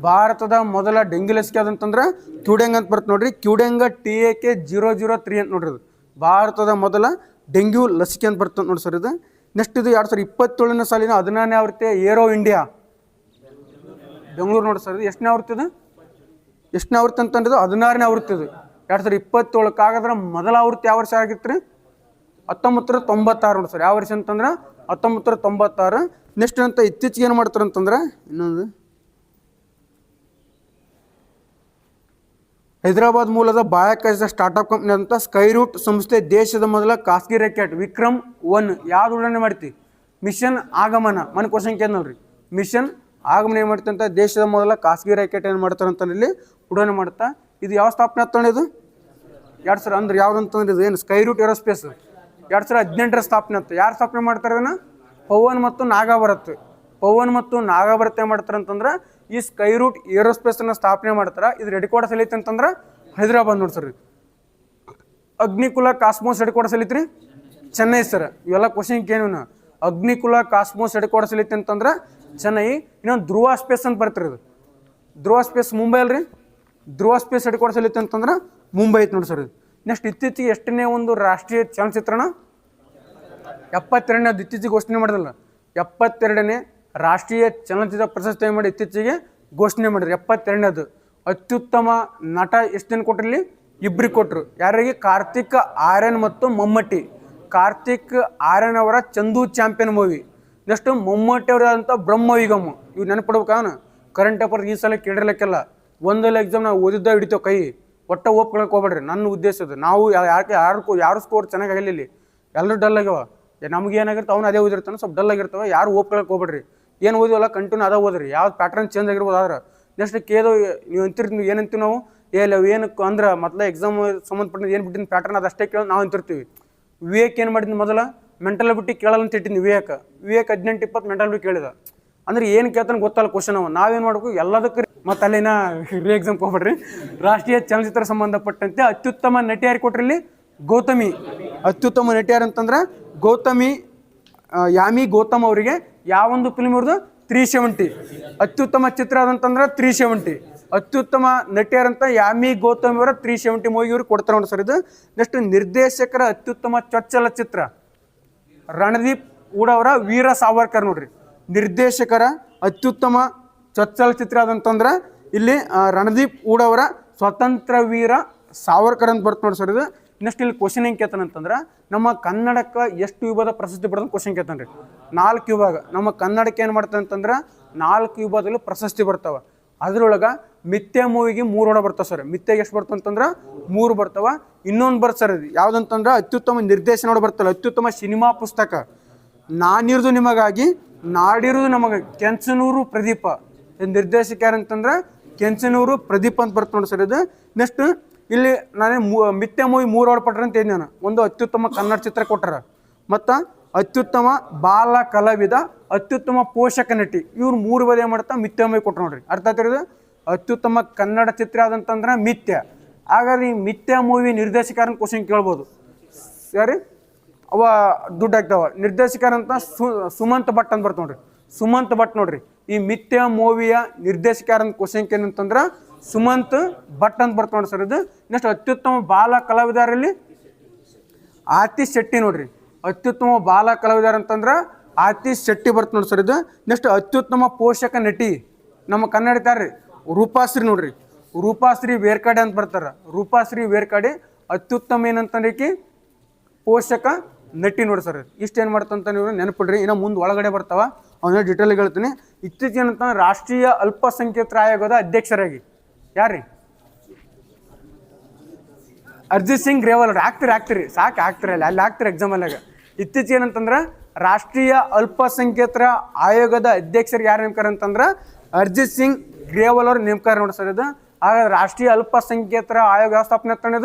ಭಾರತದ ಮೊದಲ ಡೆಂಗ್ಯೂ ಲಸಿಕೆ ಯಾವ್ದಂತಂದ್ರೆ ಕ್ಯೂಡೆಂಗ್ ಅಂತ ಬರ್ತ ನೋಡ್ರಿ. ಕ್ಯೂಡೆಂಗ TAK 003 ಅಂತ ನೋಡ್ರಿ. ಇದು ಭಾರತದ ಮೊದಲ ಡೆಂಗ್ಯೂ ಲಸಿಕೆ ಅಂತ ಬರ್ತದೆ ನೋಡಿ ಸರ್ ಇದು. ನೆಕ್ಸ್ಟ್ ಇದು 2027 ಸಾಲಿನ 14ನೇ ಆವೃತ್ತಿ ಏರೋ ಇಂಡಿಯಾ ಬೆಂಗಳೂರು ನೋಡಿ ಸರ್. ಇದು ಎಷ್ಟನೇ ಆವೃತ್ತಿ? ಇದು ಎಷ್ಟನೇ ಆವೃತ್ತಿ ಅಂತಂದ್ರೆ 16ನೇ ಆವೃತ್ತಿ. ಇದು 2027 ಆಗಾದ್ರೆ ಮೊದಲ ಆವೃತ್ತಿ ಯಾವ ವರ್ಷ ಆಗಿತ್ತು ರೀ? 1996 ನೋಡಿ ಸರ್. ಯಾವ ವರ್ಷ ಅಂತಂದ್ರೆ 1996. ನೆಕ್ಸ್ಟ್ ಅಂತ ಇತ್ತೀಚೆಗೆ ಏನು ಮಾಡ್ತಾರೆ ಅಂತಂದ್ರೆ ಇನ್ನೊಂದು ಹೈದರಾಬಾದ್ ಮೂಲದ ಬಾಹ್ಯಾಕಾಶ ಸ್ಟಾರ್ಟ್ಅಪ್ ಕಂಪ್ನಿ ಅಂತ ಸ್ಕೈರೂಟ್ ಸಂಸ್ಥೆ ದೇಶದ ಮೊದಲ ಖಾಸಗಿ ರಾಕೆಟ್ ವಿಕ್ರಮ್ 1 ಯಾವ್ದು ಉಡಾವಣೆ ಮಾಡ್ತಿ? ಮಿಷನ್ ಆಗಮನ. ಮನೆ ಕ್ವಶನ್ ಕೇಳ್ರಿ. ಮಿಷನ್ ಆಗಮನ ಏನು ಮಾಡ್ತಿ ಅಂತ ದೇಶದ ಮೊದಲ ಖಾಸಗಿ ರಾಕೆಟ್ ಏನು ಮಾಡ್ತಾರೆ ಅಂತ ಇಲ್ಲಿ ಉಡಾವಣೆ ಮಾಡ್ತಾ. ಇದು ಯಾವ ಸ್ಥಾಪನೆ ಆಗ್ತಾನೆ? ಇದು 2000 ಅಂದ್ರೆ ಯಾವ್ದಂತಂದ್ರೆ ಇದು ಏನು ಸ್ಕೈರೂಟ್ ಏರೋಸ್ಪೇಸ್ 2018 ಸ್ಥಾಪನೆ ಆಗ್ತದೆ. ಯಾರು ಸ್ಥಾಪನೆ ಮಾಡ್ತಾರೆ ಇದನ್ನು? ಪವನ್ ಮತ್ತು ನಾಗಾಭರತ್. ಪವನ್ ಮತ್ತು ನಾಗಾಭರತ್ ಏನು ಮಾಡ್ತಾರೆ ಅಂತಂದ್ರೆ ಈ ಸ್ಕೈರೂಟ್ ಏರೋಸ್ಪೇಸನ್ನು ಸ್ಥಾಪನೆ ಮಾಡ್ತಾರೆ. ಇದು ಹೆಡ್ ಕ್ವಾರ್ಟರ್ಸ್ ಎಲ್ಲೈತೆ ಅಂತಂದ್ರೆ ಹೈದರಾಬಾದ್ ನೋಡಿ sir. Agnikul Cosmos headquarters ಎಲ್ಲೈತ್ರಿ? ಚೆನ್ನೈ ಸರ್. ಇವೆಲ್ಲ ಕ್ವಶನ್ ಕೇನು. ಅಗ್ನಿಕುಲ ಕಾಸ್ಮೋಸ್ ಹೆಡ್ ಕ್ವಾರ್ಟರ್ಸ್ ಎಲ್ಲೈತೆ ಅಂತಂದ್ರೆ ಚೆನ್ನೈ. ಇನ್ನೊಂದು ಧ್ರುವ ಸ್ಪೇಸ್ ಅಂತ ಬರ್ತಾರೆ. ಇದು ಧ್ರುವ ಸ್ಪೇಸ್ ಮುಂಬೈ ಅಲ್ರಿ. ಧ್ರುವ ಸ್ಪೇಸ್ ಹೆಡ್ ಕ್ವಾರ್ಟರ್ಸ್ ಎಲ್ಲೈತೆ ಅಂತಂದ್ರೆ ಮುಂಬೈ ಐತೆ ನೋಡಿ ಸರ್. ನೆಕ್ಸ್ಟ್ ಇತ್ತೀಚೆಗೆ ಎಷ್ಟನೇ ಒಂದು ರಾಷ್ಟ್ರೀಯ ಚಲನಚಿತ್ರಣ 72ನೇ ಇತ್ತೀಚೆಗೆ ಘೋಷಣೆ ಮಾಡಿದಲ್ಲ. 72ನೇ ರಾಷ್ಟ್ರೀಯ ಚಲನಚಿತ್ರ ಪ್ರಶಸ್ತಿ ಮಾಡಿ ಇತ್ತೀಚೆಗೆ ಘೋಷಣೆ ಮಾಡಿದ್ರು. 72ನೇದು ಅತ್ಯುತ್ತಮ ನಟ ಎಷ್ಟು ಜನ ಕೊಟ್ಟರು? ಇಲ್ಲಿ 2 ಕೊಟ್ಟರು. ಯಾರಿಗೆ? ಕಾರ್ತಿಕ್ ಆರ್ಯನ್ ಮತ್ತು ಮಮ್ಮಟ್ಟಿ. ಕಾರ್ತಿಕ್ ಆರ್ಯನ್ ಅವರ ಚಂದು ಚಾಂಪಿಯನ್ ಮೂವಿ. ನೆಕ್ಸ್ಟ್ ಮಮ್ಮಟ್ಟಿ ಅವರಾದಂಥ ಬ್ರಹ್ಮಯುಗಮ್. ಇವು ನೆನಪಿಡ್ಬೇಕಾನ ಕರೆಂಟ್ ಅಫೇರ್ಸ್ ಈ ಸಲ ಕೇಳಿರ್ಲಿಕ್ಕೆಲ್ಲ. ಒಂದೆಲ್ಲ ಎಕ್ಸಾಮ್ ನಾವು ಓದಿದ್ದ ಹಿಡಿತೇವೆ ಕೈ. ಒಟ್ಟ ಓದ್ಕೊಳಕ್ಕೆ ಹೋಗ್ಬೇಡ್ರಿ. ನನ್ನ ಉದ್ದೇಶದ ನಾವು ಯಾರು ಸ್ಕೋರ್ ಚೆನ್ನಾಗಿ ಆಗಲಿಲ್ಲ ಇಲ್ಲಿ. ಎಲ್ಲರೂ ಡಲ್ ಆಗ್ಯಾವ. ನಮ್ಗೆ ಏನಾಗಿರ್ತವೆ ಅವ್ನು ಅದೇ ಓದಿರ್ತಾನೆ. ಸ್ವಲ್ಪ ಡಲ್ ಆಗಿರ್ತವೆ. ಯಾರು ಓದ್ಕೊಳಕ್ಕೆ ಹೋಗ್ಬೇಡ್ರಿ. ಏನು ಓದಿವಲ್ಲ ಕಂಟಿನ್ಯೂ ಅದ ಓದ್ರಿ. ಯಾವ್ದು ಪ್ಯಾಟ್ರನ್ ಚೇಂಜ್ ಆಗಿರ್ಬೋದು. ಆದ್ರೆ ನೆಕ್ಸ್ಟ್ ಕೇದು ನೀವು ಅಂತಿರ್ತೀವಿ ಏನಂತೀವಿ ನಾವು ಏನಕ್ಕೆ ಅಂದ್ರೆ ಮೊದಲ ಎಕ್ಸಾಮ್ ಸಂಬಂಧಪಟ್ಟ ಏನು ಬಿಟ್ಟಿನ ಪ್ಯಾಟ್ರನ್ ಅದಷ್ಟೇ ಕೇಳಿ ನಾವು ಅಂತಿರ್ತೀವಿ. ವಿವೇಕ್ ಏನು ಮಾಡಿದ್ನಿ ಮೊದಲ ಮೆಂಟಲ್ ಬಿಟ್ಟು ಕೇಳಲ್ಲ ಅಂತ ಇಟ್ಟಿನಿ. ವಿವೇಕ್ 18-20 ಮೆಂಟಲ್ ಬಿಟ್ಟು ಕೇಳಿದ ಅಂದ್ರೆ ಏನು ಕೇಳ್ತಾನೆ ಗೊತ್ತಲ್ಲ ಕ್ವಶನ್. ನಾವೇನು ಮಾಡ್ಬೇಕು? ಎಲ್ಲದಕ್ಕೆ ಮತ್ತು ಅಲ್ಲಿನ ರೀ ಎಕ್ಸಾಮ್ಗೆ ಹೋಗ್ಬೇಡ್ರಿ. ರಾಷ್ಟ್ರೀಯ ಚಲನಚಿತ್ರ ಸಂಬಂಧಪಟ್ಟಂತೆ ಅತ್ಯುತ್ತಮ ನಟಿ ಯಾರು ಕೊಟ್ರಿ ಇಲ್ಲಿ? ಗೌತಮಿ. ಅತ್ಯುತ್ತಮ ನಟಿ ಯಾರು ಅಂತಂದ್ರೆ ಗೌತಮಿ, ಯಾಮಿ ಗೌತಮ್ ಅವರಿಗೆ ಯಾವೊಂದು ಫಿಲ್ಮ್ ಇವ್ರದ್ದು? 370. ಅತ್ಯುತ್ತಮ ಚಿತ್ರ ಅದಂತಂದ್ರೆ 370. ಅತ್ಯುತ್ತಮ ನಟಿಯರಂತ ಯಾಮಿ ಗೌತಮ್ ಅವರ 370 ಮೂವಿ ಇವ್ರಿಗೆ ಕೊಡ್ತಾರೆ ನೋಡಿ ಸರ್ ಇದು. ನೆಕ್ಸ್ಟ್ ನಿರ್ದೇಶಕರ ಅತ್ಯುತ್ತಮ ಚೊಚ್ಚಲ ಚಿತ್ರ ರಣದೀಪ್ ಹೂಡಾ ಅವರ ವೀರ ಸಾವರ್ಕರ್ ನೋಡ್ರಿ. ನಿರ್ದೇಶಕರ ಅತ್ಯುತ್ತಮ ಚೊಚ್ಚಲ ಚಿತ್ರ ಅದಂತಂದ್ರೆ ಇಲ್ಲಿ ರಣದೀಪ್ ಹೂಡಾ ಅವರ ಸ್ವತಂತ್ರ ವೀರ ಸಾವರ್ಕರ್ ಅಂತ ಬರ್ತ ನೋಡಿ ಸರ್ ಇದು. ನೆಕ್ಸ್ಟ್ ಇಲ್ಲಿ ಕ್ವಶನ್ ಹೆಂಗೆ ಕೇಳ್ತಾನಂತಂದ್ರೆ ನಮ್ಮ ಕನ್ನಡಕ್ಕೆ ಎಷ್ಟು ವಿಭಾಗದ ಪ್ರಶಸ್ತಿ ಬರೋದು ಕ್ವಶನ್ ಕೇಳ್ತಾನೆ ರೀ. 4 ವಿಭಾಗ. ನಮ್ಮ ಕನ್ನಡಕ್ಕೆ ಏನು ಮಾಡ್ತಾನೆ ಅಂತಂದ್ರೆ 4 ವಿಭಾಗದಲ್ಲೂ ಪ್ರಶಸ್ತಿ ಬರ್ತಾವೆ. ಅದ್ರೊಳಗೆ ಮಿಥ್ಯೆ ಮೂವಿಗೆ 3 ಹೊಡ ಬರ್ತಾವೆ ಸರ್. ಮಿಥ್ಯೆಗೆ ಎಷ್ಟು ಬರ್ತವೆ ಅಂತಂದ್ರೆ 3 ಬರ್ತಾವೆ. ಇನ್ನೊಂದು ಬರ್ತ ಸರ್ ಇದು ಯಾವುದಂತಂದ್ರೆ ಅತ್ಯುತ್ತಮ ನಿರ್ದೇಶನ ಬರ್ತಲ್ಲ, ಅತ್ಯುತ್ತಮ ಸಿನಿಮಾ ಪುಸ್ತಕ ನಾನಿರೋದು ನಿಮಗಾಗಿ, ನಾಡಿರೋದು ನಮಗೆ, ಕೆಂಚನೂರು ಪ್ರದೀಪ. ನಿರ್ದೇಶಕ ಯಾರಂತಂದ್ರೆ ಕೆಂಚನೂರು ಪ್ರದೀಪ್ ಅಂತ ಬರ್ತ ನೋಡಿ ಸರ್ ಇದು. ನೆಕ್ಸ್ಟ್ ಇಲ್ಲಿ ನಾನೇ ಮಿಥ್ಯೆ ಮೂವಿ 3 ಅವಾರ್ಡ್ ಪಟ್ರೆ ಅಂತ ನಾನು. ಒಂದು ಅತ್ಯುತ್ತಮ ಕನ್ನಡ ಚಿತ್ರ ಕೊಟ್ಟರ, ಮತ್ತು ಅತ್ಯುತ್ತಮ ಬಾಲ ಕಲಾವಿದ, ಅತ್ಯುತ್ತಮ ಪೋಷಕ ನಟಿ, ಇವ್ರು 3 ಬದಿ ಮಾಡ್ತಾ ಮಿಥ್ಯೆ ಮೂವಿ ಕೊಟ್ಟರು ನೋಡ್ರಿ. ಅರ್ಥ ಆಗ್ತಿರೋದು? ಅತ್ಯುತ್ತಮ ಕನ್ನಡ ಚಿತ್ರ ಆದಂತಂದ್ರೆ ಮಿಥ್ಯ. ಹಾಗಾದ್ರೆ ಈ ಮಿಥ್ಯೆ ಮೂವಿ ನಿರ್ದೇಶಕರನ್ನ ಕ್ವಶನ್ ಕೇಳ್ಬೋದು. ಸರಿ, ಅವ ದುಡ್ಡು ಆಗ್ತಾವ. ನಿರ್ದೇಶಕರಂತ ಸುಮಂತ್ ಭಟ್ ಅಂತ ಬರ್ತ ನೋಡ್ರಿ. ಸುಮಂತ್ ಭಟ್ ನೋಡ್ರಿ. ಈ ಮಿಥ್ಯೆ ಮೂವಿಯ ನಿರ್ದೇಶಕರಂತ ಕ್ವಶನ್ ಏನಂತಂದ್ರೆ ಸುಮಂತ್ ಭಟ್ ಅಂತ ಬರ್ತ ನೋಡ್ರಿ ಸರ್ ಇದು. ನೆಕ್ಸ್ಟ್ ಅತ್ಯುತ್ತಮ ಬಾಲ ಕಲಾವಿದರಲ್ಲಿ ಆತಿಶ್ ಶೆಟ್ಟಿ ನೋಡ್ರಿ. ಅತ್ಯುತ್ತಮ ಬಾಲ ಕಲಾವಿದಾರ ಅಂತಂದ್ರೆ ಆತಿಶ್ ಶೆಟ್ಟಿ ಬರ್ತ ನೋಡಿ ಸರ್ ಇದು. ನೆಕ್ಸ್ಟ್ ಅತ್ಯುತ್ತಮ ಪೋಷಕ ನಟಿ ನಮ್ಮ ಕನ್ನಡತಾರ್ರಿ ರೂಪಾಶ್ರೀ ನೋಡ್ರಿ. ರೂಪಾಶ್ರೀ ವೇರ್ಕಾಡೆ ಅಂತ ಬರ್ತಾರ. ರೂಪಾಶ್ರೀ ವೇರ್ಕಾಡೆ ಅತ್ಯುತ್ತಮ ಏನಂತಂದ್ರೆ ಪೋಷಕ ನಟಿ ನೋಡಿ ಸರ್. ಇಷ್ಟೇನು ಮಾಡ್ತಂತ ನೀವು ನೆನಪಿಡ್ರಿ. ಇನ್ನು ಮುಂದೆ ಒಳಗಡೆ ಬರ್ತಾವ, ಅವನ್ನ ಡೀಟೇಲ್ ಹೇಳ್ತೀನಿ. ಇತ್ತೀಚೆಗೆ ರಾಷ್ಟ್ರೀಯ ಅಲ್ಪಸಂಖ್ಯಾತರ ಆಯೋಗದ ಅಧ್ಯಕ್ಷರಾಗಿ ಯಾರ್ರಿ? ಅರ್ಜಿತ್ ಸಿಂಗ್ ಗ್ರೇವಾಲ್ ಅವ್ರು. ಆಗ್ತಿರಿ ಸಾಕು, ಆಗ್ತಿರಲ್ಲ ಅಲ್ಲಿ ಆಗ್ತಿರಿ ಎಕ್ಸಾಮಲ್ಲಾಗ. ಇತ್ತೀಚೆಗೆ ಏನಂತಂದ್ರೆ ರಾಷ್ಟ್ರೀಯ ಅಲ್ಪಸಂಖ್ಯಾತರ ಆಯೋಗದ ಅಧ್ಯಕ್ಷರಿಗೆ ಯಾರು ನೇಮಕಾರ ಅಂತಂದ್ರೆ ಅರ್ಜಿತ್ ಸಿಂಗ್ ಗ್ರೇವಾಲ್ ಅವ್ರು ನೇಮಕಾರ ನೋಡಿ ಸರ್ ಇದು. ಹಾಗಾದ್ರೆ ರಾಷ್ಟ್ರೀಯ ಅಲ್ಪಸಂಖ್ಯಾತರ ಆಯೋಗ ಯಾವ ಸ್ಥಾಪನೆ ಆಗ್ತಾನೆ?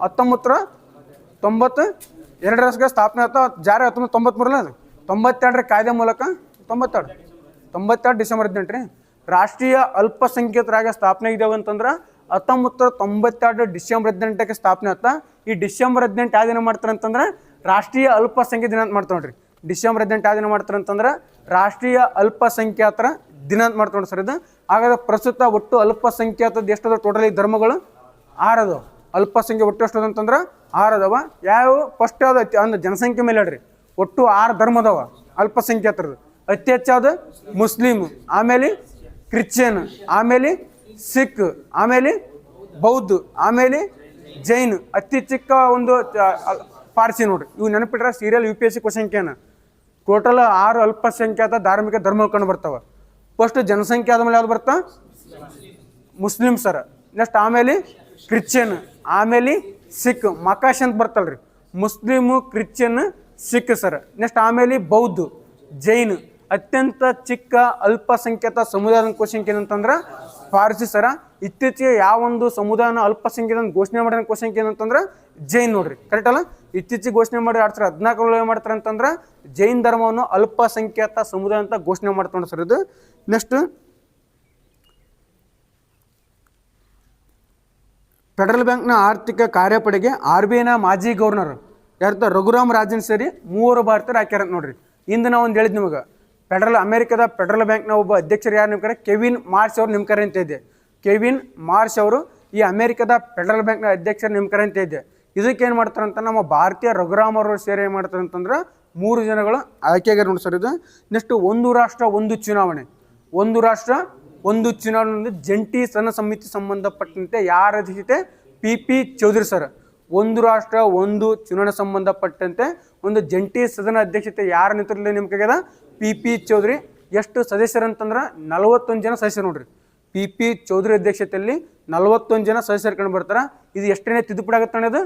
1992 ಸ್ಥಾಪನೆ ಆಗ್ತಾ. ಜಾರಿ 1993 ಅದು. 92 ಕಾಯ್ದೆ ಮೂಲಕ 92 ಡಿಸೆಂಬರ್ 18 ರೀ. ರಾಷ್ಟ್ರೀಯ ಅಲ್ಪಸಂಖ್ಯಾತರಾಗ ಸ್ಥಾಪನೆ ಇದ್ದಾವೆ ಅಂತಂದ್ರೆ 1992 ಡಿಸೆಂಬರ್ 18ಕ್ಕೆ ಸ್ಥಾಪನೆ ಆಗ್ತಾ. ಈ ಡಿಸೆಂಬರ್ 18 ಯಾವ ದಿನ ಮಾಡ್ತಾರೆ ಅಂತಂದ್ರೆ ರಾಷ್ಟ್ರೀಯ ಅಲ್ಪಸಂಖ್ಯಾತ ದಿನ ಅಂತ ಮಾಡ್ತಾರೆ ನೋಡ್ರಿ. ಡಿಸೆಂಬರ್ 18 ಯಾವ ದಿನ ಮಾಡ್ತಾರೆ ಅಂತಂದ್ರೆ ರಾಷ್ಟ್ರೀಯ ಅಲ್ಪಸಂಖ್ಯಾತರ ದಿನ ಅಂತ ಮಾಡ್ತಾರೆ ನೋಡಿ ಸರ್ ಇದು. ಹಾಗಾದ್ರೆ ಪ್ರಸ್ತುತ ಒಟ್ಟು ಅಲ್ಪಸಂಖ್ಯಾತದ ಎಷ್ಟದ ಟೋಟಲಿ ಧರ್ಮಗಳು? 6 ಅದಾವ. ಅಲ್ಪಸಂಖ್ಯೆ ಒಟ್ಟು ಎಷ್ಟು ಅಂತಂದ್ರೆ 6 ಅದಾವ. ಯಾವ ಫಸ್ಟ್ ಯಾವ್ದು ಅಂದ್ರೆ ಜನಸಂಖ್ಯೆ ಮೇಲೆ ಹೇಳ್ರಿ. ಒಟ್ಟು 6 ಧರ್ಮ ಅದಾವ ಅಲ್ಪಸಂಖ್ಯಾತರದ್ದು. ಅತಿ ಹೆಚ್ಚಾದ ಮುಸ್ಲಿಮ್, ಆಮೇಲೆ ಕ್ರಿಶ್ಚಿಯನ್, ಆಮೇಲೆ ಸಿಖ್, ಆಮೇಲೆ ಬೌದ್ಧ, ಆಮೇಲೆ ಜೈನ್, ಅತಿ ಚಿಕ್ಕ ಒಂದು ಪಾರ್ಸಿ ನೋಡ್ರಿ. ಇವು ನೆನಪಿಟ್ರೆ ಸೀರಿಯಲ್ UPSC ಕ್ವಶನ್ ಕೇನ ಟೋಟಲ್ 6 ಅಲ್ಪಸಂಖ್ಯಾತ ಧಾರ್ಮಿಕ ಧರ್ಮ ಕಂಡು ಬರ್ತಾವ. ಫಸ್ಟ್ ಜನಸಂಖ್ಯೆ ಆದ್ಮೇಲೆ ಯಾವ್ದು ಬರ್ತಾ? Muslim sir. ನೆಕ್ಸ್ಟ್ ಆಮೇಲೆ ಕ್ರಿಶ್ಚಿಯನ್, ಆಮೇಲೆ ಸಿಖ್, ಮಕಾಶ್ ಅಂತ ಬರ್ತಲ್ರಿ. Muslim, Christian, Sikh sir. Next ಆಮೇಲೆ ಬೌದ್ಧ, ಜೈನ್. ಅತ್ಯಂತ ಚಿಕ್ಕ ಅಲ್ಪಸಂಖ್ಯಾತ ಸಮುದಾಯದ ಕ್ವಶನ್ ಏನಂತಂದ್ರೆ ಪಾರ್ಸಿ ಸರ. ಇತ್ತೀಚೆಗೆ ಯಾವೊಂದು ಸಮುದಾಯನ ಅಲ್ಪಸಂಖ್ಯಾತ ಘೋಷಣೆ ಮಾಡಿದ ಕ್ವಶನ್ ಏನಂತಂದ್ರೆ ಜೈನ್ ನೋಡ್ರಿ. ಕರೆಕ್ಟ್ ಅಲ್ಲ? ಇತ್ತೀಚೆಗೆ ಘೋಷಣೆ ಮಾಡಿ 2014 ಏನು ಮಾಡ್ತಾರೆ ಅಂತಂದ್ರೆ ಜೈನ್ ಧರ್ಮವನ್ನು ಅಲ್ಪಸಂಖ್ಯಾತ ಸಮುದಾಯ ಅಂತ ಘೋಷಣೆ ಮಾಡ್ತಾರೆ ಸರ್ ಇದು. ನೆಕ್ಸ್ಟ್ ಫೆಡರಲ್ ಬ್ಯಾಂಕ್ನ ಆರ್ಥಿಕ ಕಾರ್ಯಪಡೆಗೆ RBIನ ಮಾಜಿ ಗವರ್ನರ್ ಯಾರ್ತ ರಘುರಾಮ್ ರಾಜನ್ ಸೇರಿ 3 ಭಾರತೀಯರು ಹಾಕ್ಯಾರ ನೋಡ್ರಿ. ಇಂದು ನಾವು ಒಂದು ಹೇಳಿದ್ ನಿಮಗೆ, ಅಮೆರಿಕದ ಫೆಡರಲ್ ಬ್ಯಾಂಕ್ನ ಒಬ್ಬ ಅಧ್ಯಕ್ಷರು ಯಾರು ನೇಮಕಾರ? ಕೆವಿನ್ ಮಾರ್ಷ್ ಅವ್ರು ನೇಮಕಾರ ಅಂತ ಇದೆ. ಕೆವಿನ್ ಮಾರ್ಷ್ ಅವರು ಈ ಅಮೆರಿಕದ ಫೆಡರಲ್ ಬ್ಯಾಂಕ್ನ ಅಧ್ಯಕ್ಷರು ನೇಮಕಾರ ಅಂತ ಇದೆ. ಇದಕ್ಕೆ ಏನು ಮಾಡ್ತಾರಂತ ನಮ್ಮ ಭಾರತೀಯ ರಘುರಾಮ್ ಅವರು ಸೇರಿ ಏನು ಮಾಡ್ತಾರೆ ಅಂತಂದ್ರೆ 3 ಜನಗಳು ಆಯ್ಕೆಯಾಗಿ ನೋಡಿ ಸರ್ ಇದು. ನೆಕ್ಸ್ಟ್ ಒಂದು ರಾಷ್ಟ್ರ ಒಂದು ಚುನಾವಣೆ. ಒಂದು ರಾಷ್ಟ್ರ ಒಂದು ಚುನಾವಣೆ ಜಂಟಿ ಸದನ ಸಮಿತಿ ಸಂಬಂಧಪಟ್ಟಂತೆ ಯಾರ ಅಧ್ಯಕ್ಷತೆ? PP Chaudhary sir. ಒಂದು ರಾಷ್ಟ್ರ ಒಂದು ಚುನಾವಣೆ ಸಂಬಂಧಪಟ್ಟಂತೆ ಒಂದು ಜಂಟಿ ಸದನ ಅಧ್ಯಕ್ಷತೆ ಯಾರ ನೇತೃತ್ವದಲ್ಲಿ ನೇಮಕ ಆಗ್ಯದ? PP ಚೌಧರಿ. ಎಷ್ಟು ಸದಸ್ಯರು ಅಂತಂದ್ರೆ 41 ಜನ ಸದಸ್ಯರು ನೋಡ್ರಿ. PP ಚೌಧರಿ ಅಧ್ಯಕ್ಷತೆಯಲ್ಲಿ 41 ಜನ ಸದಸ್ಯರು ಕಂಡು ಬರ್ತಾರೆ. ಇದು ಎಷ್ಟನೇ ತಿದ್ದುಪಡಿ ಆಗುತ್ತೆ ಅನ್ನೋದು?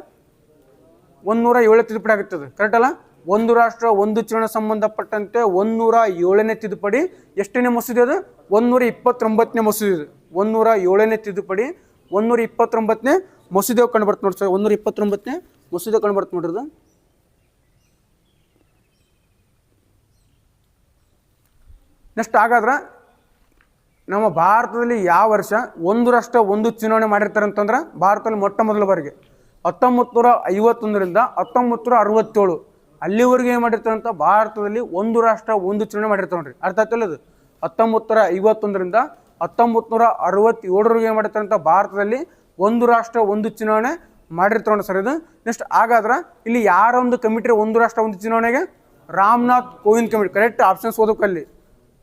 107 ತಿದ್ದುಪಡಿ ಆಗುತ್ತದೆ. ಕರೆಕ್ಟ್ ಅಲ್ಲ? ಒಂದು ರಾಷ್ಟ್ರ ಒಂದು ಚುನಾವಣೆ ಸಂಬಂಧಪಟ್ಟಂತೆ 107ನೇ ತಿದ್ದುಪಡಿ. ಎಷ್ಟನೇ ಮಸೂದೆ ಅದು? 129ನೇ ಮಸೂದೆ ಇದು. 107ನೇ ತಿದ್ದುಪಡಿ 129ನೇ ಮಸೂದೆ ಕಂಡು ಬರ್ತ ನೋಡಿ ಸರ್. 129ನೇ ಮಸೂದೆ ಕಂಡು ಬರ್ತ ನೋಡ್ರಿ. ನೆಕ್ಸ್ಟ್ ಹಾಗಾದ್ರೆ ನಮ್ಮ ಭಾರತದಲ್ಲಿ ಯಾವ ವರ್ಷ ಒಂದು ರಾಷ್ಟ್ರ ಒಂದು ಚುನಾವಣೆ ಮಾಡಿರ್ತಾರೆ ಅಂತಂದ್ರೆ ಭಾರತದಲ್ಲಿ ಮೊಟ್ಟ ಮೊದಲ ಬಾರಿಗೆ 1951ರಿಂದ 1967 ಅಲ್ಲಿವರೆಗೆ ಏನು ಮಾಡಿರ್ತಾರೆ ಅಂತ ಭಾರತದಲ್ಲಿ ಒಂದು ರಾಷ್ಟ್ರ ಒಂದು ಚುನಾವಣೆ ಮಾಡಿರ್ತಾರೆ ನೋಡ್ರಿ. ಅರ್ಥ ಆಗ್ತಿಲ್ಲ ಅದು. 1951ರಿಂದ 1967 ಏನು ಮಾಡಿರ್ತಾರೆ ಅಂತ ಭಾರತದಲ್ಲಿ ಒಂದು ರಾಷ್ಟ್ರ ಒಂದು ಚುನಾವಣೆ ಮಾಡಿರ್ತಾರೆ ನೋಡಿ ಸರ್ ಇದು. ನೆಕ್ಸ್ಟ್ ಹಾಗಾದ್ರೆ ಇಲ್ಲಿ ಯಾರ ಒಂದು ಕಮಿಟಿ ಒಂದು ರಾಷ್ಟ್ರ ಒಂದು ಚುನಾವಣೆಗೆ Ramnath Kovind committee. Correct options ಓದೋಕಲ್ಲಿ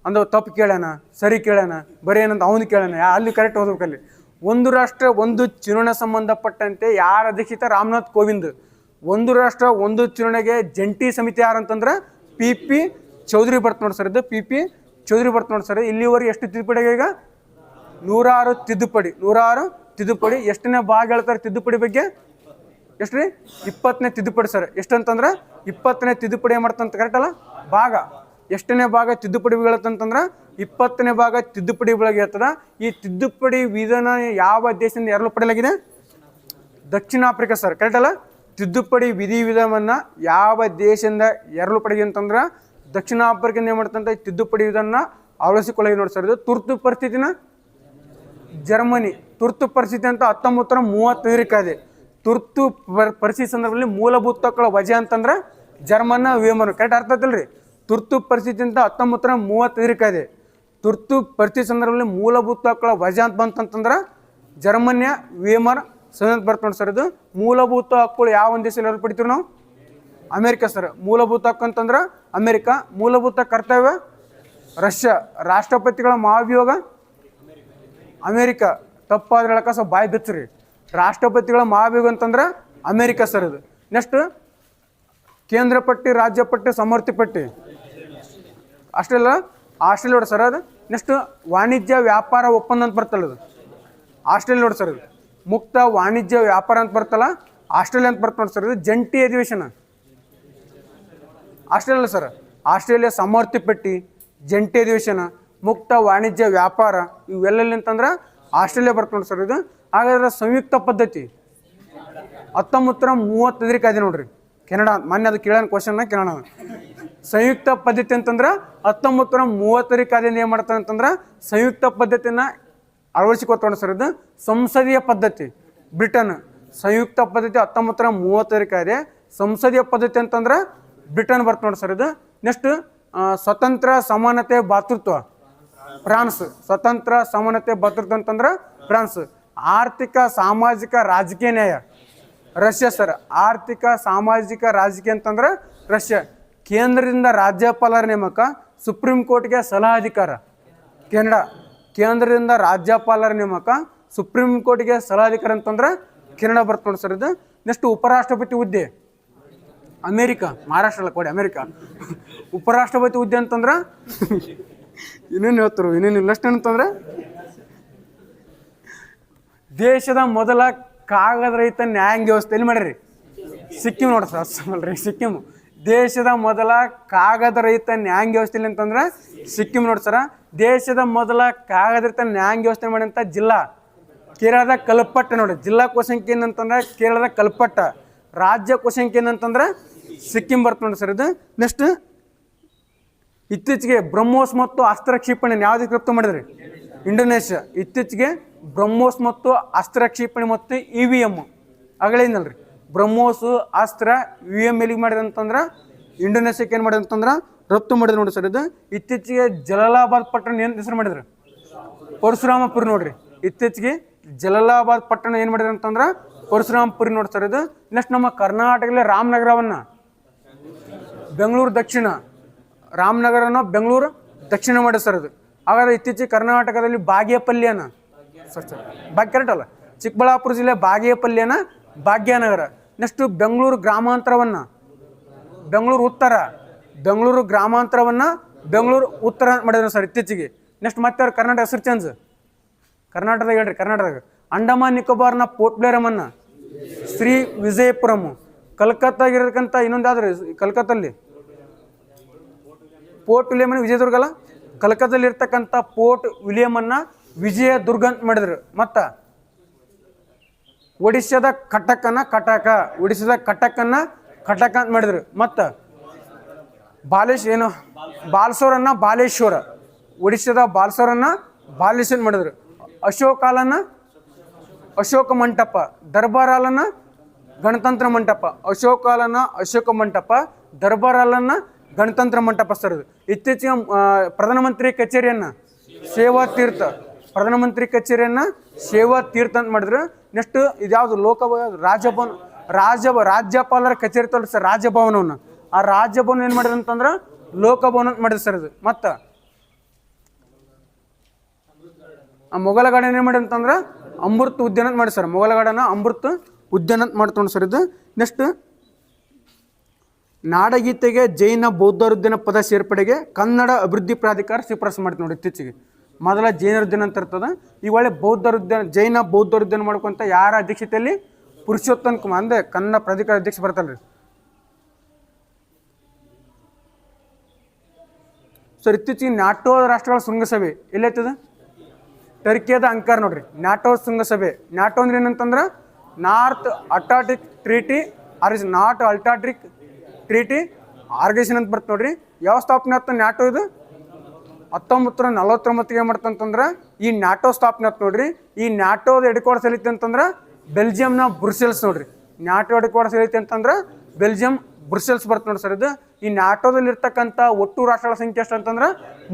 ಅಂದ್ರೆ ತಪ್ಪು ಕೇಳೋಣ ಸರಿ ಕೇಳೋಣ ಬರೀ ಏನಂತ ಅವನು ಕೇಳೋಣ ಅಲ್ಲಿ ಕರೆಕ್ಟ್ ಓದೋಕಲ್ಲಿ. ಒಂದು ರಾಷ್ಟ್ರ ಒಂದು ಚುನಾವಣೆ ಸಂಬಂಧಪಟ್ಟಂತೆ ಯಾರ ಅಧ್ಯಕ್ಷಿತ ರಾಮನಾಥ್ ಕೋವಿಂದ್. ಒಂದು ರಾಷ್ಟ್ರ ಒಂದು ಚುನಾವಣೆಗೆ ಜಂಟಿ ಸಮಿತಿ ಯಾರಂತಂದ್ರೆ PP ಚೌಧರಿ ಬರ್ತ ನೋಡಿ ಸರ್ ಇದು. PP ಚೌಧರಿ ಬರ್ತ ನೋಡಿ ಸರ್. ಇಲ್ಲಿವರೆಗೆ ಎಷ್ಟು ತಿದ್ದುಪಡಿ ಈಗ 106 ತಿದ್ದುಪಡಿ. 106 ತಿದ್ದುಪಡಿ. ಎಷ್ಟನೇ ಭಾಗ ಹೇಳ್ತಾರೆ ತಿದ್ದುಪಡಿ ಬಗ್ಗೆ? ಎಷ್ಟು ರೀ? 20ನೇ ತಿದ್ದುಪಡಿ ಸರ್. ಎಷ್ಟಂತಂದ್ರೆ 20ನೇ ತಿದ್ದುಪಡಿ ಮಾಡ್ತಂತ ಕರೆಕ್ಟ್ ಅಲ್ಲ? ಭಾಗ ಎಷ್ಟನೇ ಭಾಗ ತಿದ್ದುಪಡಿ ಹೇಳತ್ತಂತಂದ್ರೆ 20ನೇ ಭಾಗ ತಿದ್ದುಪಡಿ ಒಳಗೆ ಇರ್ತದ. ಈ ತಿದ್ದುಪಡಿ ವಿಧಾನ ಯಾವ ದೇಶದಿಂದ ಎರಲು ಪಡೆಯಲಾಗಿದೆ? ದಕ್ಷಿಣ ಆಫ್ರಿಕಾ ಸರ್. ಕರೆಕ್ಟ್ ಅಲ್ಲ? ತಿದ್ದುಪಡಿ ವಿಧಿವಿಧಾನವನ್ನ ಯಾವ ದೇಶದಿಂದ ಎರಲು ಪಡೆಗೆ ಅಂತಂದ್ರೆ ದಕ್ಷಿಣ ಆಫ್ರಿಕಾದಿಂದ ಏನು ಮಾಡ್ತಂತ ತಿದ್ದುಪಡಿ ವಿಧಾನ ಅಳವಡಿಸಿಕೊಳ್ಳಿ ನೋಡಿ ಸರ್. ಇದು ತುರ್ತು ಪರಿಸ್ಥಿತಿನ ಜರ್ಮನಿ. ತುರ್ತು ಪರಿಸ್ಥಿತಿ ಅಂತ 1935 ಕಾಯ್ದೆ. ತುರ್ತು ಪರಿಸ್ಥಿತಿ ಸಂದರ್ಭದಲ್ಲಿ ಮೂಲಭೂತ ಹಕ್ಕುಗಳ ವಜೆ ಅಂತಂದ್ರೆ ಜರ್ಮನ್ನ ವೇಮನ್. ಕರೆಕ್ಟ್ ಅರ್ಥ ಆಯ್ತಲ್ರಿ? ತುರ್ತು ಪರಿಸ್ಥಿತಿ ಅಂತ 1935 ಕಾಯ್ದೆ. ತುರ್ತು ಪರಿಸ್ಥಿತಿ ಸಂದರ್ಭದಲ್ಲಿ ಮೂಲಭೂತ ಹಕ್ಕುಗಳ ವಜೆ ಅಂತ ಬಂತಂತಂದ್ರೆ ಜರ್ಮನಿಯ ವೇಮರ್ ಸಂವಿಧಾನ ಬರ್ತ ನೋಡಿ ಸರ್. ಇದು ಮೂಲಭೂತ ಹಕ್ಕುಗಳು ಯಾವ ಒಂದು ದೇಶದಲ್ಲಿ ಎರಡು ಪಡಿತೀವಿ ನಾವು? America sir. ಮೂಲಭೂತ ಹಕ್ಕು ಅಂತಂದ್ರೆ ಅಮೇರಿಕಾ. ಮೂಲಭೂತ ಕರ್ತವ್ಯ ರಷ್ಯಾ. ರಾಷ್ಟ್ರಪತಿಗಳ ಮಹಾಭಿಯೋಗ ಅಮೇರಿಕಾ. ತಪ್ಪಾದ್ರೆ ಹೇಳಕ ಸ್ವಲ್ಪ ಬಾಯಿ ಬಿಚ್ಚರಿ. ರಾಷ್ಟ್ರಪತಿಗಳ ಮಹಾಭಿಯೋಗ ಅಂತಂದ್ರೆ ಅಮೇರಿಕಾ ಸರ್ ಇದು. ನೆಕ್ಸ್ಟ್ ಕೇಂದ್ರ ಪಟ್ಟಿ ರಾಜ್ಯ ಪಟ್ಟಿ ಸಮರ್ಥಿ ಪಟ್ಟಿ ಅಷ್ಟೆಲ್ಲ ಆಸ್ಟ್ರೇಲಿಯಾ ನೋಡಿ ಸರ್ ಅದು. ನೆಕ್ಸ್ಟ್ ವಾಣಿಜ್ಯ ವ್ಯಾಪಾರ ಒಪ್ಪಂದ ಅಂತ ಬರ್ತಲ್ಲ ಅದು ಆಸ್ಟ್ರೇಲಿಯಾ ನೋಡಿ ಸರ್. ಇದು ಮುಕ್ತ ವಾಣಿಜ್ಯ ವ್ಯಾಪಾರ ಅಂತ ಬರ್ತಲ್ಲ ಆಸ್ಟ್ರೇಲಿಯಾ ಅಂತ ಬರ್ತ ನೋಡಿ ಸರ್. ಇದು ಜಂಟಿ ಅಧಿವೇಶನ ಆಸ್ಟ್ರೇಲಿಯಾ ಸರ್. ಆಸ್ಟ್ರೇಲಿಯಾ ಸಮರ್ಥಿ ಪಟ್ಟಿ, ಜಂಟಿ ಅಧಿವೇಶನ, ಮುಕ್ತ ವಾಣಿಜ್ಯ ವ್ಯಾಪಾರ ಇವೆಲ್ಲ ಅಂತಂದ್ರೆ ಆಸ್ಟ್ರೇಲಿಯಾ ಬರ್ತ ನೋಡಿ ಸರ್. ಇದು ಹಾಗಾದ್ರೆ ಸಂಯುಕ್ತ ಪದ್ಧತಿ 1935 ಕಾಯ್ದೆ ನೋಡ್ರಿ. ಕೆನಡಾ ಮೊನ್ನೆ ಅದು ಕೇಳೋಣ ಕ್ವಶನ್ನ ಕೆನಡಾ. ಸಂಯುಕ್ತ ಪದ್ಧತಿ ಅಂತಂದ್ರೆ 1935 ಕಾಯ್ದೆಯಿಂದ ಏನು ಮಾಡ್ತಾರೆ ಅಂತಂದ್ರೆ ಸಂಯುಕ್ತ ಪದ್ಧತಿನ ಅಳವಡಿಸಿಕೊಳ್ತಾರೆ ಸರ್. ಇದು ಸಂಸದೀಯ ಪದ್ಧತಿ ಬ್ರಿಟನ್. ಸಂಯುಕ್ತ ಪದ್ಧತಿ 1935 ಕಾಯ್ದೆ. ಸಂಸದೀಯ ಪದ್ಧತಿ ಅಂತಂದ್ರೆ ಬ್ರಿಟನ್ ಬರ್ತ ನೋಡಿ ಸರ್. ಇದು ನೆಕ್ಸ್ಟ್ ಸ್ವತಂತ್ರ ಸಮಾನತೆ ಭಾತೃತ್ವ ಫ್ರಾನ್ಸ್. ಸ್ವತಂತ್ರ ಸಮಾನತೆ ಭಾತೃತ್ವ ಅಂತಂದ್ರೆ ಫ್ರಾನ್ಸ್. ಆರ್ಥಿಕ ಸಾಮಾಜಿಕ ರಾಜಕೀಯ ನ್ಯಾಯ ರಷ್ಯಾ ಸರ್. ಆರ್ಥಿಕ ಸಾಮಾಜಿಕ ರಾಜಕೀಯ ಅಂತಂದ್ರೆ ರಷ್ಯಾ. ಕೇಂದ್ರದಿಂದ ರಾಜ್ಯಪಾಲರ ನೇಮಕ, ಸುಪ್ರೀಂ ಕೋರ್ಟ್ಗೆ ಸಲಹಾಧಿಕಾರ ಕೆನಡಾ. ಕೇಂದ್ರದಿಂದ ರಾಜ್ಯಪಾಲರ ನೇಮಕ, ಸುಪ್ರೀಂ ಕೋರ್ಟ್ಗೆ ಸಲಹಾಧಿಕಾರ ಅಂತಂದ್ರೆ ಕೆನಡಾ ಬರ್ತ ನೋಡಿ ಸರ್. ಇದು ನೆಕ್ಸ್ಟ್ ಉಪರಾಷ್ಟ್ರಪತಿ ಹುದ್ದೆ ಅಮೇರಿಕಾ. ಮಹಾರಾಷ್ಟ್ರ ಕೊಡಿ ಅಮೇರಿಕಾ. ಉಪರಾಷ್ಟ್ರಪತಿ ಹುದ್ದೆ ಅಂತಂದ್ರೆ ಇನ್ನೇನು ಹೇಳ್ತಾರೆ ಇನ್ನೇನು ಇಲ್ಲ ಅಂತಂದ್ರೆ ದೇಶದ ಮೊದಲ ಕಾಗದ ರಹಿತ ನ್ಯಾಯಾಂಗ ವ್ಯವಸ್ಥೆ ಎಲ್ಲಿ ಮಾಡ್ರಿ? ಸಿಕ್ಕಿಂ ನೋಡಿ ಸರ್. ಅಲ್ರಿ ಸಿಕ್ಕಿಂ. ದೇಶದ ಮೊದಲ ಕಾಗದ ರಹಿತ ನ್ಯಾಯಾಂಗ ವ್ಯವಸ್ಥೆ ಅಂತಂದ್ರೆ ಸಿಕ್ಕಿಂ ನೋಡಿ ಸರ. ದೇಶದ ಮೊದಲ ಕಾಗದ ರಹಿತ ನ್ಯಾಯಾಂಗ ವ್ಯವಸ್ಥೆ ಮಾಡಿದಂಥ ಜಿಲ್ಲಾ ಕೇರಳದ ಕಲ್ಪಟ್ಟ ನೋಡಿ. ಜಿಲ್ಲಾ ಕೋಶಂಕಿ ಏನಂತಂದ್ರೆ ಕೇರಳದ ಕಲ್ಪಟ್ಟ. ರಾಜ್ಯ ಕೋಶಂಕಿ ಏನಂತಂದ್ರೆ ಸಿಕ್ಕಿಂ ಬರ್ತ ನೋಡಿ ಸರ್. ಇದು ನೆಕ್ಸ್ಟ್ ಇತ್ತೀಚೆಗೆ ಬ್ರಹ್ಮೋಸ್ ಮತ್ತು ಅಸ್ತ್ರ ಕ್ಷಿಪಣಿ ಯಾವುದಕ್ಕೆ ರಫ್ತು ಮಾಡಿದ್ರಿ? ಇಂಡೋನೇಷ್ಯಾ. ಇತ್ತೀಚೆಗೆ ಬ್ರಹ್ಮೋಸ್ ಮತ್ತು ಅಸ್ತ್ರ ಕ್ಷಿಪಣಿ ಮತ್ತು EVM ಅಗಳೇನಲ್ರಿ ಬ್ರಹ್ಮೋಸು ಅಸ್ತ್ರ EVM ಎಲ್ಲಿಗೆ ಮಾಡಿದೆ ಅಂತಂದ್ರೆ ಇಂಡೋನೇಷ್ಯಾಕ್ಕೆ ಏನು ಮಾಡಿದೆ ಅಂತಂದ್ರೆ ರಫ್ತು ಮಾಡಿದ್ರು ನೋಡಿ ಸರ್. ಇದು ಇತ್ತೀಚೆಗೆ ಜಲಾಲಾಬಾದ್ ಪಟ್ಟಣ ಏನು ಹೆಸರು ಮಾಡಿದ್ರು? ಪರಶುರಾಮಪುರಿ ನೋಡ್ರಿ. ಇತ್ತೀಚೆಗೆ ಜಲಾಲಾಬಾದ್ ಪಟ್ಟಣ ಏನು ಮಾಡಿದ್ರು ಅಂತಂದ್ರೆ ಪರಶುರಾಮಪುರಿ ನೋಡಿ ಸರ್. ಇದು ನೆಕ್ಸ್ಟ್ ನಮ್ಮ ಕರ್ನಾಟಕದಲ್ಲಿ ರಾಮನಗರವನ್ನು ಬೆಂಗಳೂರು ದಕ್ಷಿಣ, ರಾಮನಗರನ ಬೆಂಗಳೂರು ದಕ್ಷಿಣ ಮಾಡಿ ಸರ್. ಇದು ಹಾಗಾದ್ರೆ ಇತ್ತೀಚೆಗೆ ಕರ್ನಾಟಕದಲ್ಲಿ ಬಾಗೇಪಲ್ಲಿಯನ ಸರ್ ಕರೆಕ್ಟ್ ಅಲ್ಲ? ಚಿಕ್ಕಬಳ್ಳಾಪುರ ಜಿಲ್ಲೆ ಬಾಗೇಪಲ್ಲಿಯನ ಭಾಗ್ಯನಗರ. ನೆಕ್ಸ್ಟ್ ಬೆಂಗಳೂರು ಗ್ರಾಮಾಂತರವನ್ನು ಬೆಂಗಳೂರು ಉತ್ತರ, ಬೆಂಗಳೂರು ಗ್ರಾಮಾಂತರವನ್ನು ಬೆಂಗಳೂರು ಉತ್ತರ ಮಾಡಿದ್ರು ಸರ್ ಇತ್ತೀಚೆಗೆ. ನೆಕ್ಸ್ಟ್ ಮತ್ತೆ ಅವ್ರು ಕರ್ನಾಟಕ ಹೆಸರು ಚೇಂಜ್ ಕರ್ನಾಟಕದಾಗ ಹೇಳ್ರಿ. ಕರ್ನಾಟಕದಾಗ ಅಂಡಮಾನ್ ನಿಕೋಬಾರ್ನ ಪೋರ್ಟ್ ಬ್ಲೇರಮನ್ನು ಶ್ರೀ ವಿಜಯಪುರಂ. ಕಲ್ಕತ್ತಾಗಿರತಕ್ಕಂಥ ಇನ್ನೊಂದು ಯಾವ್ದು ಕಲ್ಕತ್ತಲ್ಲಿ ಪೋರ್ಟ್ ವಿಲಿಯಮನ್ ವಿಜಯದುರ್ಗ ಅಲ್ಲ, ಕಲ್ಕತ್ತಲ್ಲಿ ಇರ್ತಕ್ಕಂಥ ಪೋರ್ಟ್ ವಿಲಿಯಮನ್ನು ವಿಜಯದುರ್ಗ ಅಂತ ಮಾಡಿದ್ರು. ಮತ್ತು ಒಡಿಶಾದ ಕಟಕನ್ನ ಕಟಕ, ಒಡಿಶಾದ ಕಟಕನ್ನ ಕಟಕ ಅಂತ ಮಾಡಿದ್ರು. ಮತ್ತು ಬಾಲೇಶ್ವರನ್ನ ಬಾಲೇಶ್ವರ, ಒಡಿಶಾದ ಬಾಲ್ಸೋರನ್ನ ಬಾಲಿಷನ್ ಮಾಡಿದ್ರು. ಅಶೋಕ್ ಹಾಲನ್ನ ಅಶೋಕ ಮಂಟಪ, ದರ್ಬಾರ್ ಹಾಲನ್ನ ಗಣತಂತ್ರ ಮಂಟಪ. ಅಶೋಕ್ ಹಾಲನ್ನ ಅಶೋಕ ಮಂಟಪ, ದರ್ಬಾರ್ ಹಾಲನ್ನ ಗಣತಂತ್ರ ಮಂಟಪ ಸರ್. ಇದು ಇತ್ತೀಚೆಗೆ ಪ್ರಧಾನಮಂತ್ರಿ ಕಚೇರಿಯನ್ನು ಸೇವಾ ತೀರ್ಥ, ಪ್ರಧಾನಮಂತ್ರಿ ಕಚೇರಿಯನ್ನು ಸೇವಾ ತೀರ್ಥ ಅಂತ ಮಾಡಿದ್ರು. ನೆಕ್ಸ್ಟ್ ಇದ್ಯಾವುದು ರಾಜಭವನ, ರಾಜ್ಯಪಾಲರ ಕಚೇರಿ ತೋರಿಸಿ ಸರ್ ರಾಜಭವನವನ್ನು. ಆ ರಾಜಭವನ ಏನು ಮಾಡಿದ್ರು ಅಂತಂದ್ರೆ ಲೋಕಭವನ ಅಂತ ಮಾಡಿದ್ರು ಸರ್ ಇದು. ಮತ್ತು ಆ ಮೊಘಲ ಗಾರ್ಡನ್ ಏನು ಮಾಡಿ ಅಂತಂದ್ರೆ ಅಮೃತ ಉದ್ಯಾನ ಅಂತ ಮಾಡಿ ಸರ್. ಮೊಘಲ ಗಾರ್ಡನ್ ಅಮೃತ ಉದ್ಯಾನ ಅಂತ ಮಾಡ್ಕೊಂಡು ಸರ್ ಇದು. ನೆಕ್ಸ್ಟ್ ನಾಡಗೀತೆಗೆ ಜೈನ ಬೌದ್ಧರ ಉದ್ಯಾನ ಪದ ಸೇರ್ಪಡೆಗೆ ಕನ್ನಡ ಅಭಿವೃದ್ಧಿ ಪ್ರಾಧಿಕಾರ ಶಿಫಾರಸು ಮಾಡ್ತೀವಿ ನೋಡಿ. ಇತ್ತೀಚೆಗೆ ಮೊದಲ ಜೈನರ ಉದ್ಯಾನ ಅಂತ ಇರ್ತದೆ, ಈಗ ಒಳ್ಳೆ ಬೌದ್ಧರ ಉದ್ಯಾನ, ಜೈನ ಬೌದ್ಧರ ಉದ್ಯಾನ ಮಾಡ್ಕೊಂತ ಯಾರ ಅಧ್ಯಕ್ಷತೆಯಲ್ಲಿ ಪುರುಷೋತ್ತಮ ಕುಮಾರ್ ಅಂದರೆ ಕನ್ನಡ ಪ್ರಾಧಿಕಾರ ಅಧ್ಯಕ್ಷ ಬರ್ತಾರ ರೀ ಸರ್. ಇತ್ತೀಚೆಗೆ ನ್ಯಾಟೋ ರಾಷ್ಟ್ರಗಳ ಶೃಂಗಸಭೆ ಎಲ್ಲೈತದ ಟರ್ಕಿಯಾದ ಅಂಕಾರ ನೋಡ್ರಿ. ನ್ಯಾಟೋ ಶೃಂಗಸಭೆ. ನ್ಯಾಟೋ ಅಂದ್ರೆ ಏನಂತಂದ್ರೆ North Atlantic treaty North Atlantic treaty organisation ಅಂತ ಬರ್ತ ನೋಡ್ರಿ. ಯಾವ ಸ್ಥಾಪನೆ ಆಯ್ತು ನ್ಯಾಟೋ? ಇದು 1949 ಏನು ಮಾಡ್ತಂತಂದ್ರೆ ಈ ನ್ಯಾಟೋ ಸ್ಥಾಪನೆ ಆಯ್ತು ನೋಡ್ರಿ. ಈ ನ್ಯಾಟೋದ ಹೆಡ್ ಕ್ವಾರ್ಟರ್ಸ್ ಎಲ್ಲಿತ್ತು ಅಂತಂದ್ರೆ ಬೆಲ್ಜಿಯಂನ ಬ್ರುಸೆಲ್ಸ್ ನೋಡ್ರಿ. ನ್ಯಾಟೋ ಹೆಡ್ ಕ್ವಾರ್ಟರ್ಸ್ ಎಲ್ಲಿತ್ತು ಅಂತಂದ್ರೆ ಬೆಲ್ಜಿಯಂ ಬ್ರುಸೆಲ್ಸ್ ಬರ್ತ ನೋಡಿ ಸರ್ ಇದು. ಈ ನ್ಯಾಟೋದಲ್ಲಿ ಇರ್ತಕ್ಕಂಥ ಒಟ್ಟು ರಾಷ್ಟ್ರಗಳ ಸಂಖ್ಯೆ ಎಷ್ಟು ಅಂತಂದ್ರೆ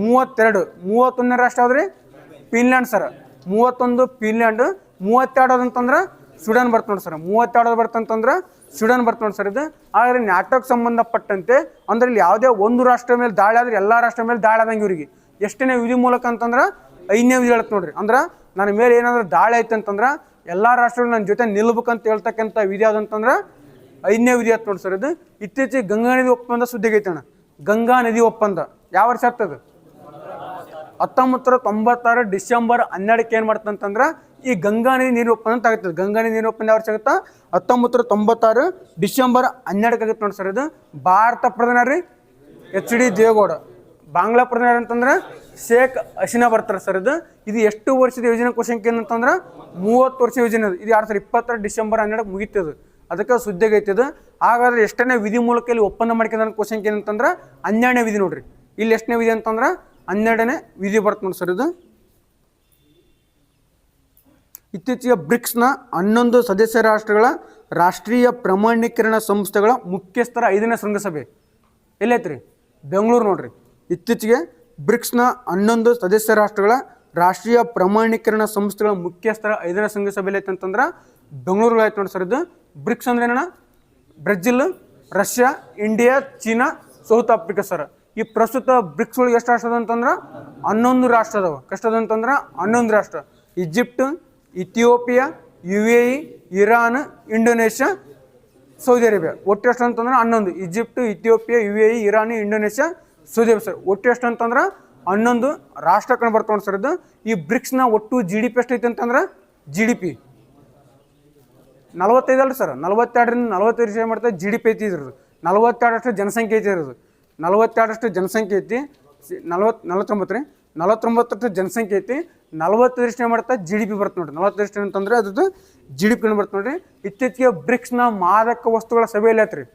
32. 31ನೇ ರಾಷ್ಟ್ರ ಯಾವ್ದ್ರಿ? Finland sir. 31 ಫಿನ್ಲ್ಯಾಂಡ್. 32 ಅಂತಂದ್ರೆ ಸ್ವೀಡನ್ ಬರ್ತ ನೋಡಿ ಸರ್. 32 ಬರ್ತಂತಂದ್ರೆ ಸ್ವೀಡನ್ ಬರ್ತ ನೋಡಿ ಸರ್ ಇದು. ಆದರೆ ನ್ಯಾಟೋಕ್ಕೆ ಸಂಬಂಧಪಟ್ಟಂತೆ ಅಂದ್ರೆ ಇಲ್ಲಿ ಯಾವುದೇ ಒಂದು ರಾಷ್ಟ್ರ ಮೇಲೆ ದಾಳಿ ಆದ್ರೆ ಎಲ್ಲ ರಾಷ್ಟ್ರ ಮೇಲೆ ದಾಳಿ ಆದಂಗೆ ಇವರಿಗೆ ಎಷ್ಟನೇ ವಿಧಿ ಮೂಲಕ ಅಂತಂದ್ರೆ 5ನೇ ವಿಧಿ ಹೇಳತ್ ನೋಡ್ರಿ. ಅಂದ್ರೆ ನನ್ನ ಮೇಲೆ ಏನಾದ್ರು ದಾಳಿ ಆಯ್ತು ಅಂತಂದ್ರೆ ಎಲ್ಲ ರಾಷ್ಟ್ರಗಳು ನನ್ನ ಜೊತೆ ನಿಲ್ಬೇಕಂತ ಹೇಳ್ತಕ್ಕಂಥ ವಿಧಿ ಯಾವ್ದಂತಂದ್ರೆ 5ನೇ ವಿಧಿ ಆಯ್ತು ನೋಡಿ ಸರ್ ಇದು. ಇತ್ತೀಚೆಗೆ ಗಂಗಾ ನದಿ ಒಪ್ಪಂದ ಸುದ್ದಿಗೈತೆ ಅಣ್ಣ. ಗಂಗಾ ನದಿ ಒಪ್ಪಂದ ಯಾವ ವರ್ಷ ಆಗ್ತದೆ? 1996 ಡಿಸೆಂಬರ್ 12ಕ್ಕೆ ಏನು ಮಾಡ್ತಂತಂದ್ರೆ ಈ ಗಂಗಾ ನದಿ ನೀರು ಒಪ್ಪಂದ ಅಂತ ಆಗುತ್ತದೆ. ಗಂಗಾ ನದಿ ನೀರು ಒಪ್ಪಂದ ಯಾವ ವರ್ಷ ಆಗುತ್ತಾ? 1996 ಡಿಸೆಂಬರ್ 12ಕ್ಕೆ ಆಗುತ್ತೆ ನೋಡಿ ಸರ್ ಇದು. ಭಾರತ ಪ್ರಧಾನಿ HD ದೇವೇಗೌಡ. ಬಾಂಗ್ಲಾ ಪ್ರಧಾನಿ ಅಂತಂದ್ರೆ ಶೇಖ್ ಹಸೀನಾ ಬರ್ತಾರೆ ಸರ್ ಇದು. ಇದು ಎಷ್ಟು ವರ್ಷದ ಯೋಜನೆ ಕ್ವಶನ್ ಏನಂತಂದ್ರೆ 30 ವರ್ಷ ಯೋಜನೆ. ಇದು 2022 ಡಿಸೆಂಬರ್ 12ಕ್ಕೆ ಮುಗಿತದೆ. ಅದಕ್ಕೆ ಸುದ್ದಿಗೈತದ. ಹಾಗಾದ್ರೆ ಎಷ್ಟನೇ ವಿಧಿ ಮೂಲಕ ಇಲ್ಲಿ ಒಪ್ಪಂದ ಮಾಡ್ಕೊಂಡ ಕ್ವಶನ್ ಏನಂತಂದ್ರೆ 12ನೇ ವಿಧಿ ನೋಡ್ರಿ. ಇಲ್ಲಿ ಎಷ್ಟನೇ ವಿಧಿ ಅಂತಂದ್ರೆ 12ನೇ ವಿಧಿ ಬರುತ್ತೆ ನೋಡಿ ಸರ್ ಇದು. ಇತ್ತೀಚೆಗೆ ಬ್ರಿಕ್ಸ್ನ 11 ಸದಸ್ಯ ರಾಷ್ಟ್ರಗಳ ರಾಷ್ಟ್ರೀಯ ಪ್ರಮಾಣೀಕರಣ ಸಂಸ್ಥೆಗಳ ಮುಖ್ಯಸ್ಥರ 5ನೇ ಶೃಂಗಸಭೆ ಎಲ್ಲೈತ್ರಿ? ಬೆಂಗಳೂರು ನೋಡ್ರಿ. ಇತ್ತೀಚೆಗೆ ಬ್ರಿಕ್ಸ್ನ 11 ಸದಸ್ಯ ರಾಷ್ಟ್ರಗಳ ರಾಷ್ಟ್ರೀಯ ಪ್ರಮಾಣೀಕರಣ ಸಂಸ್ಥೆಗಳ ಮುಖ್ಯಸ್ಥರ 5ನೇ ಶೃಂಗಸಭೆ ಎಲ್ಲೈತೆ ಅಂತಂದ್ರೆ ಬೆಂಗಳೂರು ಆಯ್ತು ನೋಡಿ ಸರ್ ಇದು. ಬ್ರಿಕ್ಸ್ ಅಂದ್ರೆ ಏನಣ್ಣ? Brazil, Russia, India, China, south Africa sir. ಈ ಪ್ರಸ್ತುತ ಬ್ರಿಕ್ಸ್ ಒಳಗೆ ಎಷ್ಟು ರಾಷ್ಟ್ರ ಅದ ಅಂತಂದ್ರೆ 11 ರಾಷ್ಟ್ರ ಅದಾವ. ಎಷ್ಟದ ಅಂತಂದ್ರೆ 11 ರಾಷ್ಟ್ರ. Egypt, Ethiopia, UAE, Iran, Indonesia, Saudi Arabia. ಒಟ್ಟು ಎಷ್ಟು ಅಂತಂದ್ರೆ 11. Egypt, Ethiopia, UAE, Iran, Indonesia, Saudi Arabia sir. ಒಟ್ಟು ಎಷ್ಟು ಅಂತಂದ್ರೆ 11 ರಾಷ್ಟ್ರಗಳು ಬರ್ತಾವೆ ಸರ್ ಇದು. ಈ ಬ್ರಿಕ್ಸ್ನ ಒಟ್ಟು GDP ಎಷ್ಟು ಐತೆ ಅಂತಂದ್ರೆ GDP 45 ಅಲ್ರಿ ಸರ್. 42ರಿಂದ 45 ಮಾಡ್ತಾರೆ GDP ಐತಿ ಇದ್ರದ್ದು. 42 ಜನಸಂಖ್ಯೆ ಐತಿ ಇರೋದು. 42 ಜನಸಂಖ್ಯೆ ಐತಿ. 49 ರೀ. 49 ಜನಸಂಖ್ಯೆ ಐತಿ. 45 ಮಾಡ್ತಾ GDP ಬರುತ್ತೆ ನೋಡ್ರಿ. 45 ಅಂತಂದ್ರೆ ಅದ್ರದ್ದು GDP ಬರುತ್ತೆ ನೋಡ್ರಿ. ಇತ್ತೀಚೆಗೆ ಬ್ರಿಕ್ಸ್ನ ಮಾದಕ ವಸ್ತುಗಳ ಸಭೆಯಲ್ಲಿ ಆಯ್ತು ರೀ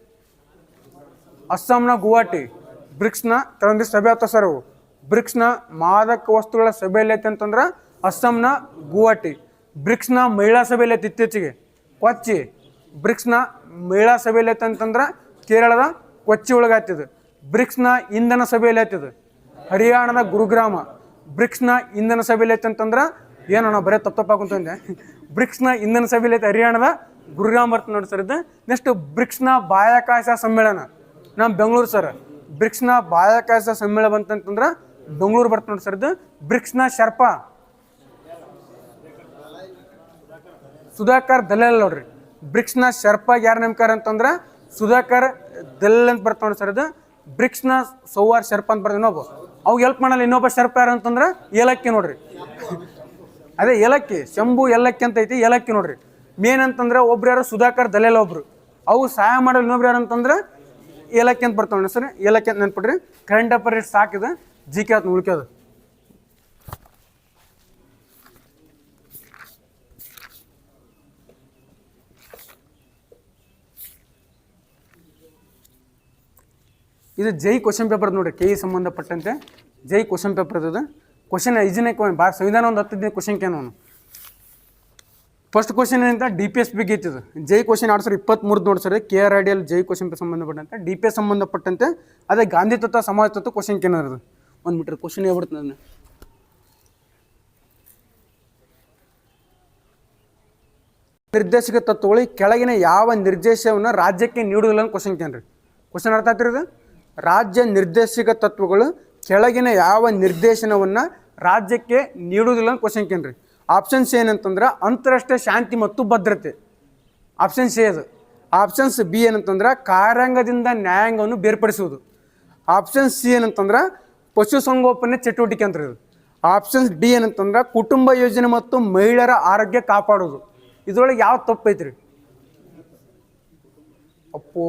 ಅಸ್ಸಾಂನ ಗುವಾಹಟಿ. ಬ್ರಿಕ್ಸ್ನ ಕೆಲವೊಂದಿಷ್ಟು ಸಭೆ ಆಗ್ತಾವ ಸರ್ ಅವು. ಬ್ರಿಕ್ಸ್ನ ಮಾದಕ ವಸ್ತುಗಳ ಸಭೆಯಲ್ಲಿ ಐತೆ ಅಂತಂದ್ರೆ ಅಸ್ಸಾಂನ ಗುವಾಹಟಿ. ಬ್ರಿಕ್ಸ್ನ ಮಹಿಳಾ ಸಭೆಯಲ್ಲಿ ಐತಿ ಇತ್ತೀಚೆಗೆ ಕೊಚ್ಚಿ. ಬ್ರಿಕ್ಸ್ನ ಮಹಿಳಾ ಸಭೆಯಲ್ಲಿ ಐತೆ ಅಂತಂದ್ರೆ ಕೇರಳದ ಕೊಚ್ಚಿ ಒಳಗೆ ಆಯ್ತದೆ. ಬ್ರಿಕ್ಸ್ನ ಇಂಧನ ಸಭೆಯಲ್ಲಿ ಆಯ್ತದೆ ಹರಿಯಾಣದ ಗುರುಗ್ರಾಮ. ಬ್ರಿಕ್ಸ್ನ ಇಂಧನ ಸಭೆಯಲ್ಲಿ ಐತೆ ಅಂತಂದ್ರೆ ಏನೋ ಬರೀ ತಪ್ಪಾಕುಂತಂದೆ. ಬ್ರಿಕ್ಸ್ನ ಇಂಧನ ಸಭೆಯಲ್ಲಿ ಐತೆ ಹರಿಯಾಣದ ಗುರುಗ್ರಾಮ ಬರ್ತದೆ ನೋಡಿ ಸರ್ ಇದು. ನೆಕ್ಸ್ಟ್ ಬ್ರಿಕ್ಸ್ನ ಬಾಹ್ಯಾಕಾಶ ಸಮ್ಮೇಳನ ನಮ್ಮ ಬೆಂಗಳೂರು ಸರ್. ಬ್ರಿಕ್ಸ್ನ ಬಾಹ್ಯಾಕಾಶ ಸಮ್ಮೇಳನ ಬಂತಂತಂದ್ರೆ ಬೆಂಗಳೂರು ಬರ್ತದೆ ನೋಡಿ ಸರ್ ಇದು. ಬ್ರಿಕ್ಸ್ನ ಶರ್ಪಾ ಸುಧಾಕರ್ ದಲ್ಲಾಲ್ ನೋಡ್ರಿ. ಬ್ರಿಕ್ಸ್ನ ಶರ್ಪಾಗಿ ಯಾರು ನೇಮಕಾರ ಅಂತಂದ್ರೆ ಸುಧಾಕರ್ ದಲ್ಲಾಲ್ ಅಂತ ಬರ್ತಾವ ನೋಡಿ ಸರ್ ಇದು. ಬ್ರಿಕ್ಸ್ನ ಸೌವಾರ್ ಶರ್ಪಾ ಅಂತ ಬರ್ತಾವೆ ಇನ್ನೊಬ್ಬ. ಅವು ಹೆಲ್ಪ್ ಮಾಡಲ್ಲ. ಇನ್ನೊಬ್ಬ ಶರ್ಪಾ ಯಾರು ಅಂತಂದ್ರೆ ಏಲಕ್ಕಿ ನೋಡ್ರಿ. ಅದೇ ಏಲಕ್ಕಿ, ಶಂಭು ಏಲಕ್ಕಿ ಅಂತ ಐತಿ. ಏಲಕ್ಕಿ ನೋಡ್ರಿ. ಮೇನ್ ಅಂತಂದ್ರೆ ಒಬ್ರು ಯಾರು ಸುಧಾಕರ್ ದಲ್ಲಾಲ್ ಒಬ್ರು. ಅವು ಸಹಾಯ ಮಾಡಲು ಇನ್ನೊಬ್ರು ಯಾರು ಅಂತಂದ್ರೆ ಏಲಕ್ಕಿ ಅಂತ ಬರ್ತಾವೆ ಸರ್. ಏಲಕ್ಕಿ ಅಂತ ನೆನ್ಪಿಡ್ರಿ. ಕರೆಂಟ್ ಅಫೇರ್ ಸಾಕಿದೆ. GK ಆಯ್ತು ಉಳ್ಕ್ಯೋದು. ಇದು ಜೈ ಕ್ವಶನ್ ಪೇಪರ್ ನೋಡ್ರಿ. KE ಸಂಬಂಧಪಟ್ಟಂತೆ ಜೈ ಕ್ವಶನ್ ಪೇಪರ್ ಇರ್ತದೆ. ಕ್ವಶನ್ ಈಜಿನೇ ಭಾಳ ಸಂವಿಧಾನ ಒಂದು 10 ಕ್ವಶನ್ ಕೇನೋನು. ಫಸ್ಟ್ ಕ್ವಶನ್ ಏನಂತ DPS ಬಗ್ಗೆ ಐತಿದು. ಜೈ ಕ್ವಶನ್ 2023 ನೋಡಿ ಸರ್, KRIDL ಜೈ ಕ್ವಶನ್ ಸಂಬಂಧಪಟ್ಟಂತೆ DPS ಸಂಬಂಧಪಟ್ಟಂತೆ ಅದೇ ಗಾಂಧಿ ತತ್ವ ಸಮಾಜ ತತ್ವ ಕ್ವಶನ್ ಕೇನೋದು. 1 ಮೀಟರ್ ಕ್ವಶನ್ ಹೇಳ್ಬಿಡ್ತೀನಿ ಅದನ್ನ. ನಿರ್ದೇಶಕ ತತ್ವಗಳು ಕೆಳಗಿನ ಯಾವ ನಿರ್ದೇಶನವನ್ನು ರಾಜ್ಯಕ್ಕೆ ನೀಡುವುದಿಲ್ಲ ಅಂತ ಕ್ವಶನ್ ಕೇನ್ರಿ. ಕ್ವಶನ್ ಅರ್ಥ ಆಗ್ತಿರೋದು? ರಾಜ್ಯ ನಿರ್ದೇಶಕ ತತ್ವಗಳು ಕೆಳಗಿನ ಯಾವ ನಿರ್ದೇಶನವನ್ನು ರಾಜ್ಯಕ್ಕೆ ನೀಡುವುದಿಲ್ಲ ಅಂತ ಕ್ವಶನ್ ಕೇನ್ರಿ. ಆಪ್ಷನ್ಸ್ ಏನಂತಂದ್ರೆ ಅಂತಾರಾಷ್ಟ್ರೀಯ ಶಾಂತಿ ಮತ್ತು ಭದ್ರತೆ, ಆಪ್ಷನ್ ಸಿ ಅದು. ಆಪ್ಷನ್ಸ್ ಬಿ ಏನಂತಂದ್ರೆ ಕಾರ್ಯಾಂಗದಿಂದ ನ್ಯಾಯಾಂಗವನ್ನು ಬೇರ್ಪಡಿಸುವುದು. ಆಪ್ಷನ್ ಸಿ ಏನಂತಂದ್ರೆ ಪಶುಸಂಗೋಪನೆ ಚಟುವಟಿಕೆ ಅಂತ ಇದು. ಆಪ್ಷನ್ಸ್ ಡಿ ಏನಂತಂದ್ರೆ ಕುಟುಂಬ ಯೋಜನೆ ಮತ್ತು ಮಹಿಳೆಯರ ಆರೋಗ್ಯ ಕಾಪಾಡೋದು. ಇದ್ರೊಳಗೆ ಯಾವ ತಪ್ಪೈತ್ರಿ? ಅಪ್ಪೋ,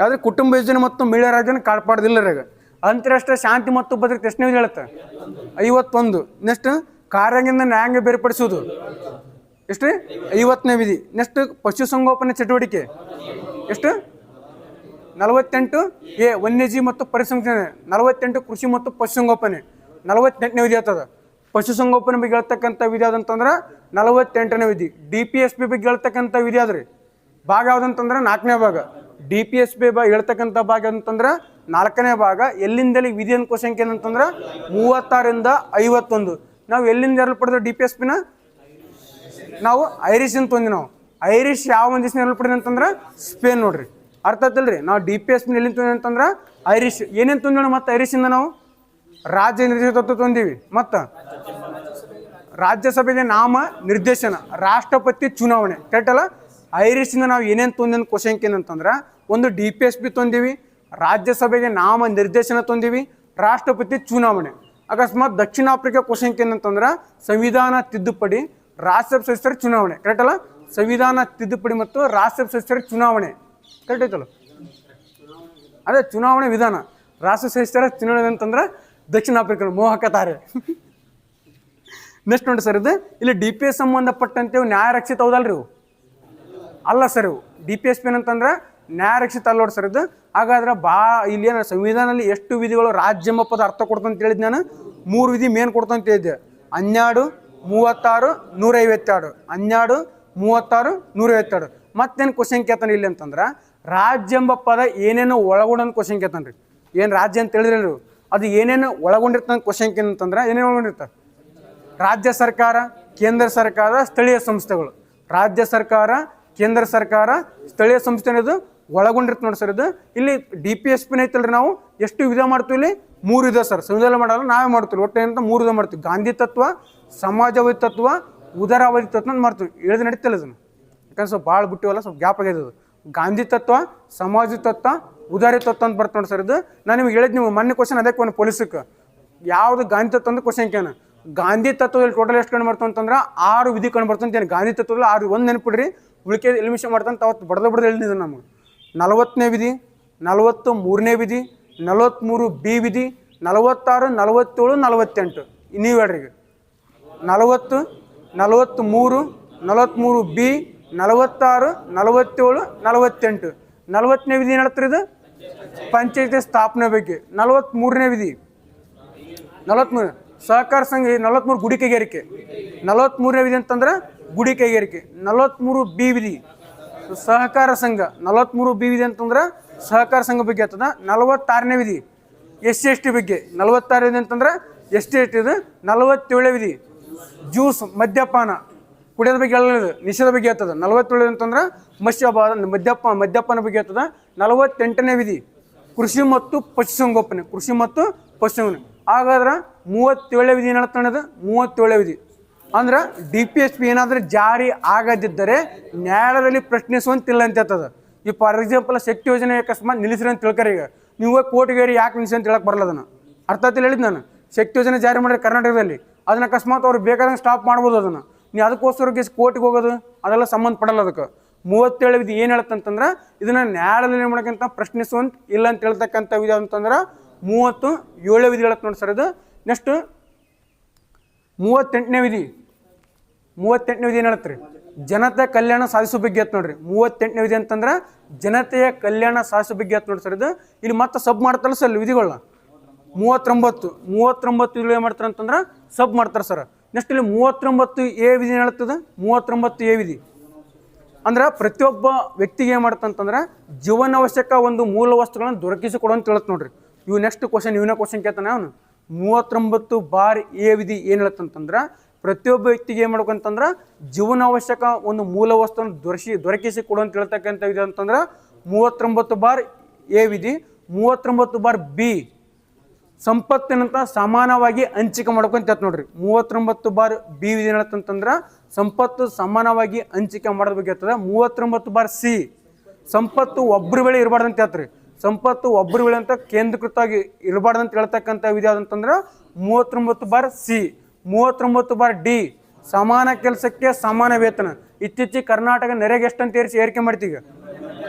ಯಾವ್ದ್ರೆ ಕುಟುಂಬ ಯೋಜನೆ ಮತ್ತು ಮಹಿಳೆಯರ ಆರೋಗ್ಯನ ಕಾಪಾಡೋದಿಲ್ಲ ರೀಗ. ಅಂತಾರಾಷ್ಟ್ರೀಯ ಶಾಂತಿ ಮತ್ತು ಭದ್ರತೆ ಎಷ್ಟನೇ ವಿಧಿ ಹೇಳುತ್ತೆ? 51. ನೆಕ್ಸ್ಟ್ ಕಾರ್ಯಾಂಗದಿಂದ ನ್ಯಾಯಾಂಗ ಬೇರ್ಪಡಿಸುವುದು ಎಷ್ಟು? 50ನೇ ವಿಧಿ. ನೆಕ್ಸ್ಟ್ ಪಶುಸಂಗೋಪನೆ ಚಟುವಟಿಕೆ ಎಷ್ಟು? 48 ಎ ವನ್ಯಜೀವಿ ಮತ್ತು ಪರಿಸಂರಕ್ಷಣೆ. 48 ಕೃಷಿ ಮತ್ತು ಪಶುಸಂಗೋಪನೆ. 48ನೇ ವಿಧಿ ಆಗ್ತದೆ. ಪಶುಸಂಗೋಪನೆ ಬಗ್ಗೆ ಹೇಳ್ತಕ್ಕಂಥ ವಿಧಿ ಯಾವ್ದಂತಂದ್ರೆ 48ನೇ ವಿಧಿ. DPSP ಬಗ್ಗೆ ಹೇಳ್ತಕ್ಕಂಥ ವಿಧಿ ಆದ್ರಿ ಭಾಗ ಯಾವುದಂತಂದ್ರೆ 4ನೇ ಭಾಗ. DPSP ಹೇಳ್ತಕ್ಕಂಥ ಭಾಗ ಅಂತಂದ್ರೆ 4ನೇ ಭಾಗ. ಎಲ್ಲಿಂದಲೇ ವಿಧಿ ಅಂತ ಕ್ವಶನ್ ಏನಂತಂದ್ರೆ 36ರಿಂದ 51. ನಾವು ಎಲ್ಲಿಂದ ಎರಲ್ಪಡಿದ್ರೆ DPSPನ ನಾವು ಐರಿಷ್ ಅಂತ ತಂದಿ. ನಾವು ಐರಿಷ್ ಯಾವ ಒಂದು ದೇಶ ಎರಲ್ಪಡಿದೆ ಅಂತಂದ್ರೆ ಸ್ಪೇನ್ ನೋಡ್ರಿ. ಅರ್ಥ ಆಯ್ತಲ್ರಿ? ನಾವು DPSP ಎಲ್ಲಿಂದ ತಂದಿ ಅಂತಂದ್ರೆ ಐರಿಷ್. ಏನೇನು ತಂದಿಣ ಮತ್ತು ಐರಿಷಿಂದ ನಾವು ರಾಜ್ಯ ನಿರ್ದೇಶಕ ತತ್ವ ತಂದೀವಿ. ಮತ್ತು ರಾಜ್ಯಸಭೆಗೆ ನಾಮ ನಿರ್ದೇಶನ, ರಾಷ್ಟ್ರಪತಿ ಚುನಾವಣೆ. ಕರೆಕ್ಟ್ ಅಲ್ಲ? ಐರಿಷಿಂದ ನಾವು ಏನೇನು ತಂದಿ ಕ್ವಶನ್ ಏನಂತಂದ್ರೆ ಒಂದು DPSP ತಂದೀವಿ, ರಾಜ್ಯಸಭೆಗೆ ನಾಮ ನಿರ್ದೇಶನ ತಂದೀವಿ, ರಾಷ್ಟ್ರಪತಿ ಚುನಾವಣೆ. ಅಕಸ್ಮಾತ್ ದಕ್ಷಿಣ ಆಫ್ರಿಕಾ ಕ್ವಶನ್ ಏನಂತಂದ್ರೆ ಸಂವಿಧಾನ ತಿದ್ದುಪಡಿ, ರಾಜ್ಯಸಭೆ ಸದಸ್ಯರ ಚುನಾವಣೆ. ಕರೆಕ್ಟ್ ಅಲ್ಲ? ಸಂವಿಧಾನ ತಿದ್ದುಪಡಿ ಮತ್ತು ರಾಜ್ಯಸಭೆ ಸದಸ್ಯರ ಚುನಾವಣೆ. ಕರೆಕ್ಟ್ ಐತಲ್ಲ? ಅದೇ ಚುನಾವಣೆ ವಿಧಾನ. ರಾಷ್ಟ್ರ ಸದಸ್ಯರ ಚುನಾವಣೆ ಅಂತಂದ್ರೆ ದಕ್ಷಿಣ ಆಫ್ರಿಕಾ ಮೋಹಕ ತಾರೆ. ನೆಕ್ಸ್ಟ್ ನೋಡಿ ಸರ್, ಇದು ಇಲ್ಲಿ DPS ಸಂಬಂಧಪಟ್ಟಂತೆ ನ್ಯಾಯ ರಕ್ಷಿತ ಹೌದಲ್ರಿ? ಇವು ಅಲ್ಲ ಸರ್. ಇವು DPSP ಏನಂತಂದ್ರೆ ನ್ಯಾಯ ರಕ್ಷಿತ ಅಲ್ಲ ನೋಡಿ ಸರ್ ಇದು. ಹಾಗಾದ್ರೆ ಇಲ್ಲಿ ಏನು ಸಂವಿಧಾನದಲ್ಲಿ ಎಷ್ಟು ವಿಧಿಗಳು ರಾಜ್ಯ ಎಂಬ ಪದ ಅರ್ಥ ಕೊಡ್ತಂತ ಹೇಳಿದ್ ನಾನು 3 ವಿಧಿ ಮೇನ್ ಕೊಡ್ತಂತ ಹೇಳಿದ್ದೆ. 12, 36, 152. 12, 36, 152. ಮತ್ತೇನು ಕ್ವಶನ್ ಕೇಳ್ತಾನೆ ಇಲ್ಲಿ ಅಂತಂದ್ರೆ ರಾಜ್ಯ ಎಂಬ ಪದ ಏನೇನು ಒಳಗೊಂಡಂತ ಕ್ವಶನ್ ಕೇಳ್ತಾನೆ ರೀ. ಏನು ರಾಜ್ಯ ಅಂತ ಹೇಳಿದ್ರಿ ಅದು ಏನೇನು ಒಳಗೊಂಡಿರ್ತಾನೆ ಕ್ವಶನ್ ಏನಂತಂದ್ರೆ ಏನೇನು ಒಳಗೊಂಡಿರ್ತಾರೆ? ರಾಜ್ಯ ಸರ್ಕಾರ, ಕೇಂದ್ರ ಸರ್ಕಾರ, ಸ್ಥಳೀಯ ಸಂಸ್ಥೆಗಳು. ರಾಜ್ಯ ಸರ್ಕಾರ, ಕೇಂದ್ರ ಸರ್ಕಾರ, ಸ್ಥಳೀಯ ಸಂಸ್ಥೆ ಅನ್ನೋದು ಒಳಗೊಂಡಿರ್ತ ನೋಡಿ ಸರ್ ಇದು. ಇಲ್ಲಿ DPSPನ ಐತಲ್ರಿ, ನಾವು ಎಷ್ಟು ವಿಧ ಮಾಡ್ತೀವಿ? ಇಲ್ಲಿ 3 ವಿಧ ಸರ್. ಸಂವಿಧಾನ ಮಾಡಲ್ಲ, ನಾವೇ ಮಾಡ್ತೀವಿ. ಒಟ್ಟು ಏನಂತ 3 ವಿಧ ಮಾಡ್ತೀವಿ. ಗಾಂಧಿ ತತ್ವ, ಸಮಾಜವಾದಿ ತತ್ವ, ಉದಾರವಾದಿ ತತ್ವ ಅಂತ ಮಾಡ್ತೀವಿ. ಹೇಳಿದ್ರೆ ನಡೀತಿಲ್ಲ ಅದನ್ನು, ಯಾಕಂದ್ರೆ ಸ್ವಲ್ಪ ಭಾಳ ಬಿಟ್ಟಿವಲ್ಲ, ಸ್ವಲ್ಪ ಗ್ಯಾಪ್ ಆಗಿದೆ ಅದು. ಗಾಂಧಿ ತತ್ವ, ಸಮಾಜ ತತ್ವ, ಉದಾರಿ ತತ್ವ ಅಂತ ಬರ್ತ ನೋಡಿ ಸರ್ ಇದು. ನಾನು ನಿಮ್ಗೆ ಹೇಳಿದ್ ನೀವು ಮೊನ್ನೆ ಕ್ವಶನ್ ಅದಕ್ಕೆ ಒಂದು ಪೊಲೀಸಕ್ಕೆ ಯಾವುದು ಗಾಂಧಿ ತತ್ವ ಅಂದ್ರೆ ಕ್ವಶನ್ ಕೇನ. ಗಾಂಧಿ ತತ್ವದಲ್ಲಿ ಟೋಟಲ್ ಎಷ್ಟು ಕಂಡು ಬರ್ತಾವ ಅಂತಂದ್ರೆ 6 ವಿಧಿ ಕಂಡು ಬರ್ತಂತೇನೆ. ಗಾಂಧಿ ತತ್ವದಲ್ಲಿ 6 ಒಂದು ನೆನಪಿಡ್ರಿ, ಉಳಿಕೆ ಎಲಿಮಿಷ ಮಾಡ್ತಾನೆ ಅವತ್ತು ಬಡ್ದು ಹೇಳಿದ್ದು ನಮಗೆ. 40ನೇ ವಿಧಿ, 43ನೇ ವಿಧಿ, 43B ವಿಧಿ, 46, 47, 48. ನೀವು ಹೇಳ್ರಿ ಈಗ 40, 43, 43B, 46, 47, 48. 40ನೇ ವಿಧಿ ಏನು ಹೇಳ್ತಾರೆ? ಇದು ಪಂಚಾಯತಿ ಸ್ಥಾಪನೆ ಬಗ್ಗೆ. 43ನೇ ವಿಧಿ 43 ಸಹಕಾರ ಸಂಘ. 43 ಗುಡಿ ಕೈಗಾರಿಕೆ. 43ನೇ ವಿಧಿ ಅಂತಂದ್ರೆ ಗುಡಿ ಕೈಗಾರಿಕೆ. 43B ವಿಧಿ ಸಹಕಾರ ಸಂಘ. 43B ವಿಧಿ ಅಂತಂದ್ರೆ ಸಹಕಾರ ಸಂಘ ಬಗ್ಗೆ ಆಗ್ತದ. 46ನೇ ವಿಧಿ SC/ST ಬಗ್ಗೆ. 46 ವಿಧಿ ಅಂತಂದ್ರೆ ST/ST ಇದು. 47ನೇ ವಿಧಿ ಜ್ಯೂಸ್, ಮದ್ಯಪಾನ, ಕುಡಿಯೋದ ಬಗ್ಗೆ ಹೇಳೋದು ನಿಷೇಧ ಬಗ್ಗೆ ಆಗ್ತದೆ. 47 ಅಂತಂದ್ರೆ ಮದ್ಯಪಾನ ಬಗ್ಗೆ ಆಗ್ತದ. 48ನೇ ವಿಧಿ ಕೃಷಿ ಮತ್ತು ಪಶುಸಂಗೋಪನೆ. ಕೃಷಿ ಮತ್ತು ಪಶುಸಂಗೋಪನೆ. ಹಾಗಾದ್ರೆ 37ನೇ ವಿಧಿ ಏನು ಹೇಳ್ತಾನದು? 37ನೇ ವಿಧಿ ಅಂದ್ರೆ DPSP ಏನಾದರೂ ಜಾರಿ ಆಗದಿದ್ದರೆ ನ್ಯಾಯಾಲಯದಲ್ಲಿ ಪ್ರಶ್ನಿಸುವಂತಿಲ್ಲ ಅಂತ ಹೇಳ್ತದೆ. ಈ ಫಾರ್ ಎಕ್ಸಾಂಪಲ್ ಶಕ್ತಿ ಯೋಜನೆ ಅಕಸ್ಮಾತ್ ನಿಲ್ಲಿಸ್ರಿ ಅಂತ ತಿಳ್ಕರಿ. ಈಗ ನೀವು ಕೋರ್ಟ್ಗೆ ಯಾಕೆ ನಿಲ್ಲಿಸಿ ಅಂತ ಹೇಳಕ್ಕೆ ಬರಲ್ಲ. ಅದನ್ನು ಅರ್ಥ ಆಯ್ತಿಲ್ಲ ಹೇಳಿದ್ ನಾನು. ಶಕ್ತಿ ಯೋಜನೆ ಜಾರಿ ಮಾಡಿದ್ರೆ ಕರ್ನಾಟಕದಲ್ಲಿ ಅದನ್ನ ಅಕಸ್ಮಾತ್ ಅವ್ರು ಬೇಕಾದಂಗೆ ಸ್ಟಾಪ್ ಮಾಡ್ಬೋದು. ಅದನ್ನು ನೀವು ಅದಕ್ಕೋಸ್ಕರ ಕೋರ್ಟ್ಗೆ ಹೋಗೋದು ಅದೆಲ್ಲ ಸಂಬಂಧಪಡಲ್ಲ. ಅದಕ್ಕೆ 37 ವಿಧಿ ಏನು ಹೇಳ್ತಂತಂದ್ರೆ ಇದನ್ನು ನ್ಯಾಯಾಲಯದಲ್ಲಿ ಮಾಡೋಕ್ಕಂತ ಪ್ರಶ್ನಿಸುವಂತ ಇಲ್ಲ ಅಂತ ಹೇಳ್ತಕ್ಕಂಥ ವಿಧಿ ಅಂತಂದ್ರೆ 37ನೇ ವಿಧಿ ಹೇಳತ್ತೆ ನೋಡಿ ಸರ್ ಇದು. ನೆಕ್ಸ್ಟ್ 38ನೇ ವಿಧಿ. 38ನೇ ವಿಧಿ ಏನು ಹೇಳತ್ರಿ? ಜನತೆ ಕಲ್ಯಾಣ ಸಾಧಿಸೋ ಬಗ್ಗೆ ಆಯ್ತು ನೋಡ್ರಿ. 38ನೇ ವಿಧಿ ಅಂತಂದ್ರೆ ಜನತೆಯ ಕಲ್ಯಾಣ ಸಾಧಿಸೋ ಬಗ್ಗೆ ಆಯ್ತು ನೋಡಿ ಸರ್ ಇದು. ಇಲ್ಲಿ ಮತ್ತೆ ಸಬ್ ಮಾಡ್ತಲ್ಲ ಸರ್ ವಿಧಿಗಳನ್ನ. 39 ಇಲ್ಲಿ ಏನು ಮಾಡ್ತಾರೆ ಅಂತಂದ್ರೆ ಸಬ್ ಮಾಡ್ತಾರೆ ಸರ್. ನೆಕ್ಸ್ಟ್ ಇಲ್ಲಿ 39 ಎ ವಿಧಿ ಏನು ಹೇಳ್ತದೆ? 39 ಎ ವಿಧಿ ಅಂದ್ರೆ ಪ್ರತಿಯೊಬ್ಬ ವ್ಯಕ್ತಿಗೆ ಏನು ಮಾಡ್ತಂತಂದ್ರೆ ಜೀವನಾವಶ್ಯಕ ಒಂದು ಮೂಲ ವಸ್ತುಗಳನ್ನು ದೊರಕಿಸಿಕೊಡು ಅಂತ ಹೇಳುತ್ತೆ ನೋಡ್ರಿ. ಇವು ನೆಕ್ಸ್ಟ್ ಕ್ವಶನ್ ಇವನ ಕ್ವಶನ್ ಕೇಳ್ತಾನೆ ಅವನು. 39 ಎ ವಿಧಿ ಏನು ಹೇಳುತ್ತಂತಂದ್ರೆ ಪ್ರತಿಯೊಬ್ಬ ವ್ಯಕ್ತಿಗೆ ಏನು ಮಾಡ್ಬೇಕಂತಂದ್ರೆ ಜೀವನಾವಶ್ಯಕ ಒಂದು ಮೂಲ ವಸ್ತುವನ್ನು ದೊರಕಿಸಿಕೊಡು ಅಂತ ಹೇಳ್ತಕ್ಕಂಥ ವಿಧಿ ಅಂತಂದ್ರೆ 39 ಎ ವಿಧಿ. 39 ಬಿ ಸಂಪತ್ತಿನಂತ ಸಮಾನವಾಗಿ ಹಂಚಿಕೆ ಮಾಡ್ಕೊಂತ ಹೇಳ್ತ ನೋಡ್ರಿ. 39 ಬಿ ವಿಧಿ ಹೇಳತ್ತಂತಂದ್ರೆ ಸಂಪತ್ತು ಸಮಾನವಾಗಿ ಹಂಚಿಕೆ ಮಾಡೋದ್ ಬಗ್ಗೆ ಇರ್ತದೆ. 39 ಸಿ ಸಂಪತ್ತು ಒಬ್ಬರು ಬೆಳೆ ಇರಬಾರ್ದು ಅಂತ ಹೇಳ್ತಾರೆ. ಸಂಪತ್ತು ಒಬ್ಬರು ಬೆಳೆ ಅಂತ ಕೇಂದ್ರೀಕೃತವಾಗಿ ಇರಬಾರ್ದು ಅಂತ ಹೇಳ್ತಕ್ಕಂಥ ವಿಧಿ ಯಾವ್ದಂತಂದ್ರೆ 39 ಸಿ. 39 ಡಿ ಸಮಾನ ಕೆಲಸಕ್ಕೆ ಸಮಾನ ವೇತನ. ಇತ್ತೀಚೆಗೆ ಕರ್ನಾಟಕ ನೆರೆಗೆ ಎಷ್ಟು ಅಂತ ಏರಿಕೆ ಮಾಡ್ತೀವಿ?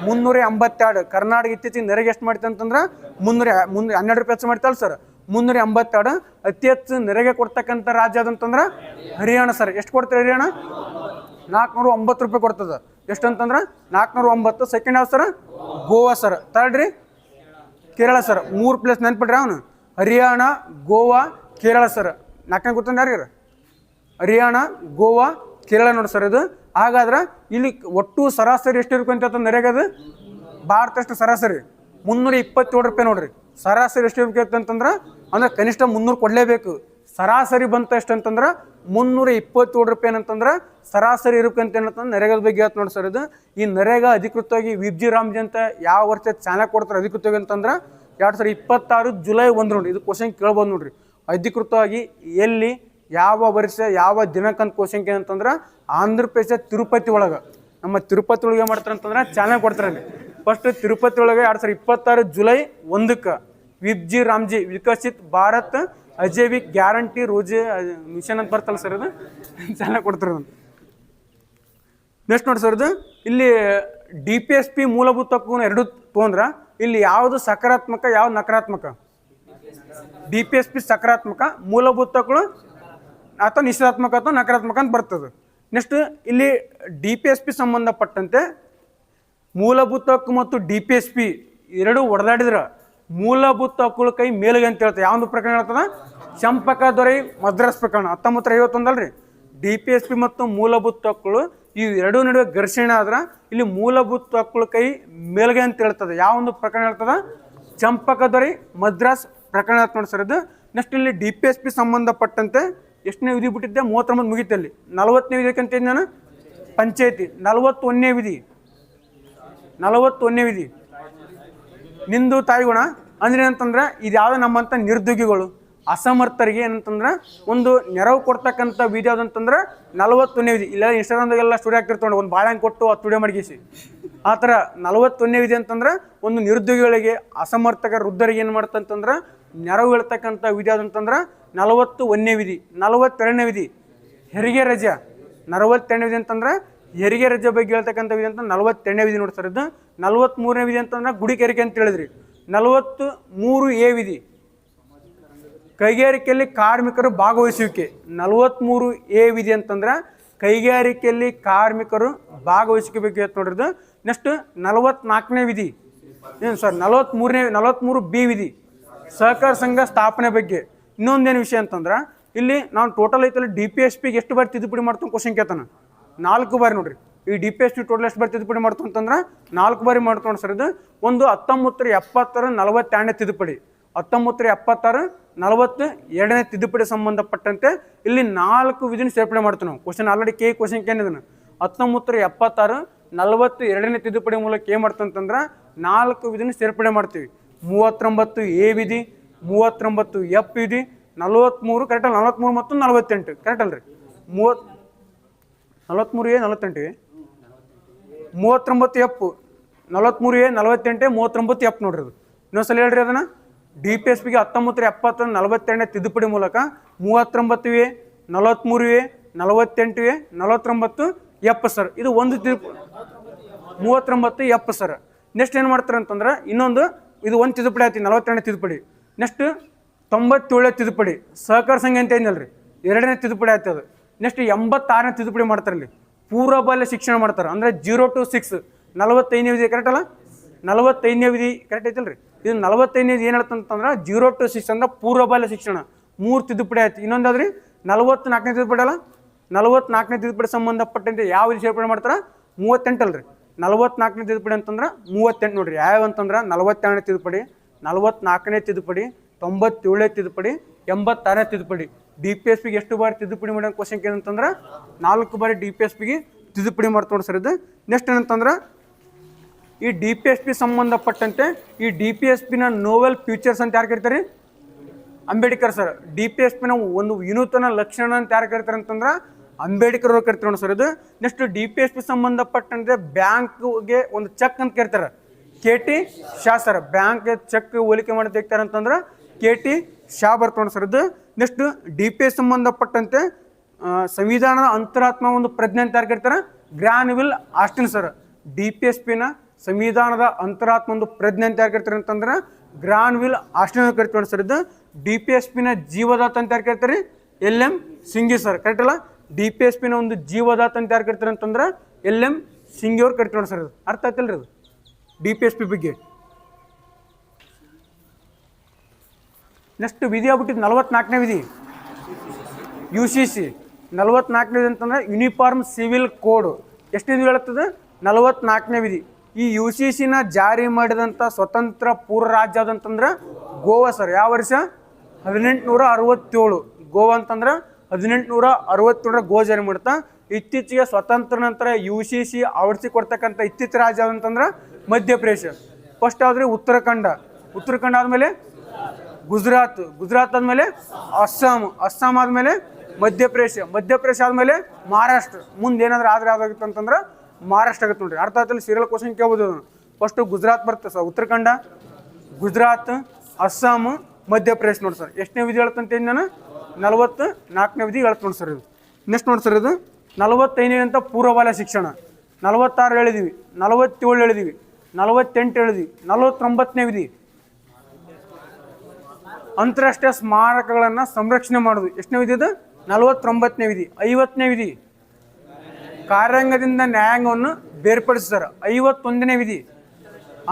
382. ಕರ್ನಾಟಕ ಇತ್ತೀಚೆಗೆ ನೆರೆಗೆ ಎಷ್ಟು ಮಾಡ್ತೀವಿ ಅಂತಂದ್ರೆ 12 ರೂಪಾಯಿ ಹೆಚ್ಚು ಮಾಡ್ತಲ್ಲ ಸರ್. 382. ಅತಿ ಹೆಚ್ಚು ನೆರೆಗೆ ಕೊಡ್ತಕ್ಕಂಥ ರಾಜ್ಯ ಅದಂತಂದ್ರೆ ಹರಿಯಾಣ ಸರ್. ಎಷ್ಟು ಕೊಡ್ತಾರೆ ಹರಿಯಾಣ? 409 ರೂಪಾಯಿ ಕೊಡ್ತದೆ. ಎಷ್ಟು ಅಂತಂದ್ರೆ 409. ಸೆಕೆಂಡ್ ಯಾವ ಸರ್? ಗೋವಾ ಸರ್. ಥರ್ಡ್ ರೀ ಕೇರಳ ಸರ್. 3 ಪ್ಲೇಸ್ ನೆನ್ಪಿಡ್ರಿ ಅವನು. ಹರಿಯಾಣ, ಗೋವಾ, ಕೇರಳ ಸರ್. 4ನೇ ಗೊತ್ತಂದ್ರೆ ಯಾರಿಗಾರ? ಹರಿಯಾಣ, ಗೋವಾ, ಕೇರಳ ನೋಡಿ ಸರ್ ಇದು. ಹಾಗಾದ್ರೆ ಇಲ್ಲಿ ಒಟ್ಟು ಸರಾಸರಿ ಎಷ್ಟು ಇರ್ಕೊಂತ ನೆರೆಗದು ಭಾರತ ಅಷ್ಟು ಸರಾಸರಿ 327 ರೂಪಾಯಿ ನೋಡ್ರಿ. ಸರಾಸರಿ ಎಷ್ಟು ಇರ್ಬೇಕು ಅಂತಂದ್ರೆ ಅಂದ್ರೆ ಕನಿಷ್ಠ 300 ಕೊಡಲೇಬೇಕು. ಸರಾಸರಿ ಬಂತ ಎಷ್ಟು ಅಂತಂದ್ರೆ 327 ರೂಪಾಯಿ ಅಂತಂದ್ರೆ ಸರಾಸರಿ ಇರ್ಬೇಕಂತ ಏನಂತಂದ್ರೆ ನರೇಗಾದ ಬಗ್ಗೆ ಹೇಳ್ತ ನೋಡಿ ಸರ್ ಇದು. ಈ ನರೇಗಾ ಅಧಿಕೃತವಾಗಿ ವಿಬ್ಜಿ ರಾಮ್ಜಿ ಅಂತ ಯಾವ ವರ್ಷ ಚಾನಲ್ ಕೊಡ್ತಾರೆ ಅಧಿಕೃತವಾಗಿ ಅಂತಂದ್ರೆ 2026 ಜುಲೈ 1 ನೋಡ್ರಿ. ಇದು ಕ್ವಶನ್ ಕೇಳ್ಬೋದು ನೋಡ್ರಿ. ಅಧಿಕೃತವಾಗಿ ಎಲ್ಲಿ ಯಾವ ವರ್ಷ ಯಾವ ದಿನಕ್ಕಂತ ಕ್ವಶನ್ ಏನಂತಂದ್ರೆ ಆಂಧ್ರ ಪ್ರದೇಶ ತಿರುಪತಿ ಒಳಗೆ ನಮ್ಮ ತಿರುಪತಿ ಒಳಗೆ ಮಾಡ್ತಾರೆ ಅಂತಂದ್ರೆ ಚಾನಲ್ ಕೊಡ್ತಾರೆ. ಫಸ್ಟ್ ತಿರುಪತಿ ಒಳಗೆ 2026 July 1 V B G RAM G Viksit Bharat Ajeevika guarantee Rozgar mission ಅಂತ ಬರ್ತಲ್ಲ ಸರ್ ಅದು ಚಾನಲ್ ಕೊಡ್ತಾರೆ. ನೆಕ್ಸ್ಟ್ ನೋಡಿ ಸರ್ ಇದು ಇಲ್ಲಿ DPSP ಮೂಲಭೂತ ಹಕ್ಕುಗಳು ಎರಡು ತೊಗೊಂಡ್ರೆ ಇಲ್ಲಿ ಯಾವುದು ಸಕಾರಾತ್ಮಕ ಯಾವ್ದು ನಕಾರಾತ್ಮಕ? DPSP ಸಕಾರಾತ್ಮಕ, ಮೂಲಭೂತ ಹಕ್ಕುಗಳು ಅಥವಾ ನಿಷೇಧಾತ್ಮಕ ಅಥವಾ ನಕಾರಾತ್ಮಕ ಅಂತ ಬರ್ತದೆ. ನೆಕ್ಸ್ಟ್ ಇಲ್ಲಿ DPSP ಸಂಬಂಧಪಟ್ಟಂತೆ ಮೂಲಭೂತ ಹಕ್ಕು ಮತ್ತು DPSP ಎರಡು ಒಡೆದಾಡಿದ್ರೆ ಮೂಲಭೂತ ಹಕ್ಕುಗಳ ಕೈ ಮೇಲುಗೆ ಅಂತ ಹೇಳ್ತದೆ. ಯಾವೊಂದು ಪ್ರಕರಣ ಹೇಳ್ತದ? ಚಂಪಕ ದೊರೆ ಮದ್ರಾಸ್ ಪ್ರಕರಣ 1951 ಅಲ್ರಿ. DPSP ಮತ್ತು ಮೂಲಭೂತ ಹಕ್ಕುಗಳು ಈ ಎರಡೂ ನಡುವೆ ಘರ್ಷಣೆ ಆದ್ರೆ ಇಲ್ಲಿ ಮೂಲಭೂತ ಹಕ್ಕುಗಳ ಕೈ ಮೇಲ್ಗೆ ಅಂತ ಹೇಳ್ತದೆ. ಯಾವೊಂದು ಪ್ರಕರಣ ಹೇಳ್ತದ? ಚಂಪಕ ದೊರೆ ಮದ್ರಾಸ್ ಪ್ರಕರಣ ಅಂತ ನೋಡಿ ಸರ್ ಇದು. ನೆಕ್ಸ್ಟ್ ಇಲ್ಲಿ DPSP ಸಂಬಂಧಪಟ್ಟಂತೆ ಎಷ್ಟನೇ ವಿಧಿ ಬಿಟ್ಟಿದ್ದೆ? 39 ಮುಗಿತಲ್ಲಿ. 40ನೇ ವಿಧಿಕಂತ ನಾನು ಪಂಚಾಯತಿ. 41ನೇ ವಿಧಿ ನಿಂದು ತಾಯಿಗುಣ ಅಂದ್ರೆ ಏನಂತಂದ್ರೆ ಇದು ಯಾವ್ದು ನಮ್ಮಂತ ನಿರ್ದುಗಿಗಳು ಅಸಮರ್ಥರಿಗೆ ಏನಂತಂದ್ರೆ ಒಂದು ನೆರವು ಕೊಡ್ತಕ್ಕಂಥ ವಿಧಿ ಯಾವ್ದಂತಂದ್ರೆ 41ನೇ ವಿಧಿ. ಇಲ್ಲ ಇನ್ಸ್ಟಾಗ್ರಾಮ್ದಾಗೆಲ್ಲ ಸ್ಟುಡಿಯೋ ಆಗ್ತಿರ್ತಾರೆ ಒಂದು ಬಾಳೆಹಣ್ಣು ಕೊಟ್ಟು ಆ ಸ್ಟುಡಿಯೋ ಮಡಗಿಸಿ ಆ ಥರ 41ನೇ ವಿಧಿ ಅಂತಂದ್ರೆ ಒಂದು ನಿರುದ್ಯೋಗಿಗಳಿಗೆ ಅಸಮರ್ಥಕ ವೃದ್ಧರಿಗೆ ಏನು ಮಾಡ್ತಂತಂದ್ರೆ ನೆರವು ಹೇಳ್ತಕ್ಕಂಥ ವಿಧಿ ಯಾವ್ದಂತಂದ್ರೆ 41ನೇ ವಿಧಿ. 42ನೇ ವಿಧಿ ಹೆರಿಗೆ ರಜೆ. 42ನೇ ವಿಧಿ ಅಂತಂದ್ರೆ ಹೆರಿಗೆ ರಜೆ ಬಗ್ಗೆ ಹೇಳ್ತಕ್ಕಂಥ ವಿಧಿ ಅಂತ 42ನೇ ವಿಧಿ ನೋಡಿ ಸರ್ ಇದು. 43ನೇ ವಿಧಿ ಅಂತಂದ್ರೆ ಗುಡಿ ಕರಿಕೆ ಅಂತ ಹೇಳಿದ್ರಿ. 43 ಎ ವಿಧಿ ಕೈಗಾರಿಕೆಯಲ್ಲಿ ಕಾರ್ಮಿಕರು ಭಾಗವಹಿಸುವಿಕೆ. 43 ಎ ವಿಧಿ ಅಂತಂದ್ರೆ ಕೈಗಾರಿಕೆಯಲ್ಲಿ ಕಾರ್ಮಿಕರು ಭಾಗವಹಿಸುವಿಕೆ ಬಗ್ಗೆ ನೋಡ್ರಿದು. ನೆಕ್ಸ್ಟ್ 44ನೇ ವಿಧಿ ಏನು ಸರ್ 43 ಬಿ ವಿಧಿ ಸಹಕಾರ ಸಂಘ ಸ್ಥಾಪನೆ ಬಗ್ಗೆ. ಇನ್ನೊಂದೇನು ವಿಷಯ ಅಂತಂದ್ರೆ ಇಲ್ಲಿ ನಾವು ಟೋಟಲ್ ಐತಲ್ಲಿ DPSPಗೆ ಎಷ್ಟು ಬಾರಿ ತಿದ್ದುಪಡಿ ಮಾಡ್ತಾನೆ ಕ್ವಶನ್ ಕೇಳ್ತಾನೆ. 4 ಬಾರಿ ನೋಡ್ರಿ. ಈ DPSP ಟೋಟಲ್ ಎಷ್ಟು ಬಾರಿ ತಿದ್ದುಪಡಿ ಮಾಡ್ತು ಅಂತಂದ್ರೆ 4 ಬಾರಿ ಮಾಡ್ಕೊಂಡು ಸರ್ ಇದು. ಒಂದು 1970 42ನೇ ತಿದ್ದುಪಡಿ, 1970 42ನೇ ತಿದ್ದುಪಡಿ ಸಂಬಂಧಪಟ್ಟಂತೆ ಇಲ್ಲಿ 4 ವಿಧಿನ ಸೇರ್ಪಡೆ ಮಾಡ್ತೀವಿ ನಾವು. ಕ್ವಶನ್ ಆಲ್ರೆಡಿ ಕ್ವಶನ್ ಏನಿದೆ 1970 42ನೇ ತಿದ್ದುಪಡಿ ಮೂಲಕ ಏನು ಮಾಡ್ತಂತಂದ್ರೆ 4 ವಿಧಿನ ಸೇರ್ಪಡೆ ಮಾಡ್ತೀವಿ. 39 ಎ ವಿಧಿ, 39 ಎಫ್ ವಿಧಿ, 43 ಕರೆಕ್ಟಲ್ಲ? 43 ಮತ್ತು 48 ಕರೆಕ್ಟ್ ಅಲ್ರಿ? 43 ಎ 48 39 ಎಫ್ 43 ಎ 48 39 ಎಫ್ ನೋಡ್ರಿ. ಅದು ಇನ್ನೊಂದ್ಸಲ ಹೇಳ್ರಿ ಅದನ್ನ. DPSPಗೆ 1970 42ನೇ ತಿದ್ದುಪಡಿ ಮೂಲಕ 39 A 43 A 48 A 49 F sir. ಇದು ಒಂದು 39 ಎಫ್ ಸರ್. ನೆಕ್ಸ್ಟ್ ಏನು ಮಾಡ್ತಾರೆ ಅಂತಂದ್ರೆ ಇನ್ನೊಂದು ಇದು ಒಂದು ತಿದ್ದುಪಡಿ ಆಯ್ತು 42ನೇ ತಿದ್ದುಪಡಿ. ನೆಕ್ಸ್ಟ್ 97ನೇ ತಿದ್ದುಪಡಿ ಸಹಕಾರ ಸಂಘ ಅಂತ ಏನಿಲ್ಲರಿ 2ನೇ ತಿದ್ದುಪಡಿ ಆಯ್ತದ. ನೆಕ್ಸ್ಟ್ 86ನೇ ತಿದ್ದುಪಡಿ ಮಾಡ್ತಾರೆ. ಇಲ್ಲಿ ಪೂರ್ವಬಾಲ್ಯ ಶಿಕ್ಷಣ ಮಾಡ್ತಾರೆ ಅಂದ್ರೆ 0 to 6 45ನೇ ವಿಧಿ ಕರೆಕ್ಟ್ ಅಲ್ಲ? 45ನೇ ವಿಧಿ ಕರೆಕ್ಟ್ ಐತಲ್ರಿ? ಇದು 45ನೇದು ಏನು ಹೇಳ್ತಂತಂದ್ರೆ 0 to 6 ಅಂದ್ರೆ ಪೂರ್ವಬಾಲ್ಯ ಶಿಕ್ಷಣ 3 ತಿದ್ದುಪಡಿ ಆಯ್ತು. ಇನ್ನೊಂದಾದ್ರಿ 44ನೇ ತಿದ್ದುಪಡಿ ಅಲ್ಲ, 44ನೇ ತಿದ್ದುಪಡಿ ಸಂಬಂಧಪಟ್ಟಂತೆ ಯಾವ ವಿಧಿ ಸೇರ್ಪಡೆ ಮಾಡ್ತಾರೆ 38 ಅಲ್ರಿ. 44ನೇ ತಿದ್ದುಪಡಿ ಅಂತಂದ್ರೆ 38 ನೋಡ್ರಿ. ಯಾವ ಅಂತಂದ್ರೆ 42ನೇ ತಿದ್ದುಪಡಿ, 44ನೇ ತಿದ್ದುಪಡಿ, 97ನೇ ತಿದ್ದುಪಡಿ, 86ನೇ ತಿದ್ದುಪಡಿ. DPSPಗೆ ಎಷ್ಟು ಬಾರಿ ತಿದ್ದುಪಡಿ ಮಾಡೋ ಕ್ವಶನ್ ಏನಂತಂದ್ರೆ 4 ಬಾರಿ DPSPಗೆ ತಿದ್ದುಪಡಿ ಮಾಡ್ತಾ ನೋಡಿ ಸರ್. ಇದು ನೆಕ್ಸ್ಟ್ ಏನಂತಂದ್ರೆ ಈ DPSP ಸಂಬಂಧಪಟ್ಟಂತೆ ಈ DPSPನ ನೋವೆಲ್ ಫ್ಯೂಚರ್ಸ್ ಅಂತ ಯಾರು ಕರಿತಾರೆ? ಅಂಬೇಡ್ಕರ್ ಸರ್. DPSPನ ಒಂದು ವಿನೂತನ ಲಕ್ಷಣ ಅಂತ ಯಾರು ಕರಿತಾರೆ ಅಂತಂದ್ರೆ ಅಂಬೇಡ್ಕರ್ ಅವ್ರು ಕರಿತಾರೆ ನೋಡಿ ಸರ್. ಇದು ನೆಕ್ಸ್ಟ್ DPSP ಸಂಬಂಧಪಟ್ಟಂತೆ ಬ್ಯಾಂಕ್ಗೆ ಒಂದು ಚೆಕ್ ಅಂತ ಕರಿತಾರೆ KT Shah sir. Bank cheque ಹೋಲಿಕೆ ಮಾಡಿ ತೆಗಿತಾರೆ ಅಂತಂದ್ರೆ KT ಶಾ ಬರ್ತಾರೆ ಸರ್. ಇದು ನೆಕ್ಸ್ಟ್ DPS ಸಂಬಂಧಪಟ್ಟಂತೆ ಸಂವಿಧಾನದ ಅಂತರಾತ್ಮ ಒಂದು ಪ್ರಜ್ಞೆ ಅಂತ ಯಾರು ಕರಿತಾರೆ? ಗ್ರಾನ್ವಿಲ್ ಆಸ್ಟಿನ್ ಸರ್. DPSPನ ಸಂವಿಧಾನದ ಅಂತರಾತ್ಮ ಒಂದು ಪ್ರಜ್ಞೆ ಅಂತ ಯಾರು ಕರಿತಾರೆ ಅಂತಂದ್ರೆ ಗ್ರಾನ್ವಿಲ್ ಆಸ್ಟಿನ್ ಕರಿತಾರೆ ಸರ್. ಇದು DPSPನ ಜೀವದಾತ ಅಂತ ಯಾರು ಕರಿತಾರೆ? LM Singhvi sir. ಕರೆಕ್ಟ್ ಅಲ್ಲ? DPSPನ ಒಂದು ಜೀವದಾತ ಅಂತ ಯಾರು ಕರಿತಾರೆ ಅಂತಂದ್ರೆ LM ಸಿಂಘಿ ಅವ್ರು ಕರಿತಾರೆ ಸರ್. ಇದು ಅರ್ಥ ಆಯ್ತಲ್ರಿ? ಅದು DPSP ಬಗ್ಗೆ. ನೆಕ್ಸ್ಟ್ ವಿಧಿ ಆಗ್ಬಿಟ್ಟಿದ್ದು 44ನೇ ವಿಧಿ UCC. 44ನೇದು ಅಂತಂದ್ರೆ ಯೂನಿಫಾರ್ಮ್ ಸಿವಿಲ್ ಕೋಡ್. ಎಷ್ಟು ವಿಧಿ ಹೇಳುತ್ತದೆ? 44ನೇ ವಿಧಿ. ಈ UCCನ ಜಾರಿ ಮಾಡಿದಂಥ ಸ್ವತಂತ್ರ ಪೂರ್ವ ರಾಜ್ಯ ಅದಂತಂದ್ರೆ ಗೋವಾ ಸರ್. ಯಾವ ವರ್ಷ? 1867. ಗೋವಾ ಅಂತಂದ್ರೆ 1867 ಗೋವಾ ಜಾರಿ ಮಾಡ್ತಾ. ಇತ್ತೀಚೆಗೆ ಸ್ವತಂತ್ರ ನಂತರ UCC ಆವರಿಸಿಕೊಡ್ತಕ್ಕಂಥ ಇತ್ತೀಚಿನ ರಾಜ್ಯ ಅಂತಂದ್ರೆ ಮಧ್ಯಪ್ರದೇಶ. ಫಸ್ಟ್ ಆದ್ರೆ ಉತ್ತರಾಖಂಡ ಆದಮೇಲೆ ಗುಜರಾತ್ ಆದಮೇಲೆ ಅಸ್ಸಾಂ ಆದಮೇಲೆ ಮಧ್ಯಪ್ರದೇಶ ಆದಮೇಲೆ ಮಹಾರಾಷ್ಟ್ರ. ಮುಂದೆ ಏನಾದ್ರೂ ಯಾವ್ದಾಗಿತ್ತು ಅಂತಂದ್ರೆ ಮಹಾರಾಷ್ಟ್ರ ಆಗುತ್ತೆ ನೋಡ್ರಿ. ಅರ್ಥ ಆಯ್ತಲ್ಲಿ? ಸೀರಿಯಲ್ ಕ್ವಶನ್ ಕೇಳ್ಬೋದು. ಫಸ್ಟು ಗುಜರಾತ್ ಬರುತ್ತೆ ಸರ್. ಉತ್ತರಾಖಂಡ, ಗುಜರಾತ್, ಅಸ್ಸಾಂ, ಮಧ್ಯಪ್ರದೇಶ ನೋಡಿ ಸರ್. ಎಷ್ಟನೇ ವಿಧಿ ಹೇಳ್ತಂತ ನಾನು? 44ನೇ ವಿಧಿ ಹೇಳ್ತು ನೋಡಿ ಸರ್. ಇದು ನೆಕ್ಸ್ಟ್ ನೋಡಿ ಸರ್. ಇದು 45ನೇ ಅಂತ ಪೂರ್ವಬಾಲ್ಯ ಶಿಕ್ಷಣ. 46 ಹೇಳಿದೀವಿ, 47 ಹೇಳಿದೀವಿ, 48 ಹೇಳಿದ್ವಿ, 49ನೇ ವಿಧಿ ಅಂತಾರಾಷ್ಟ್ರೀಯ ಸ್ಮಾರಕಗಳನ್ನು ಸಂರಕ್ಷಣೆ ಮಾಡೋದು. ಎಷ್ಟನೇ ವಿಧಿ? ಇದು 49ನೇ ವಿಧಿ. 50ನೇ ವಿಧಿ ಕಾರ್ಯಾಂಗದಿಂದ ನ್ಯಾಯಾಂಗವನ್ನು ಬೇರ್ಪಡಿಸಿ ಸರ್. 51ನೇ ವಿಧಿ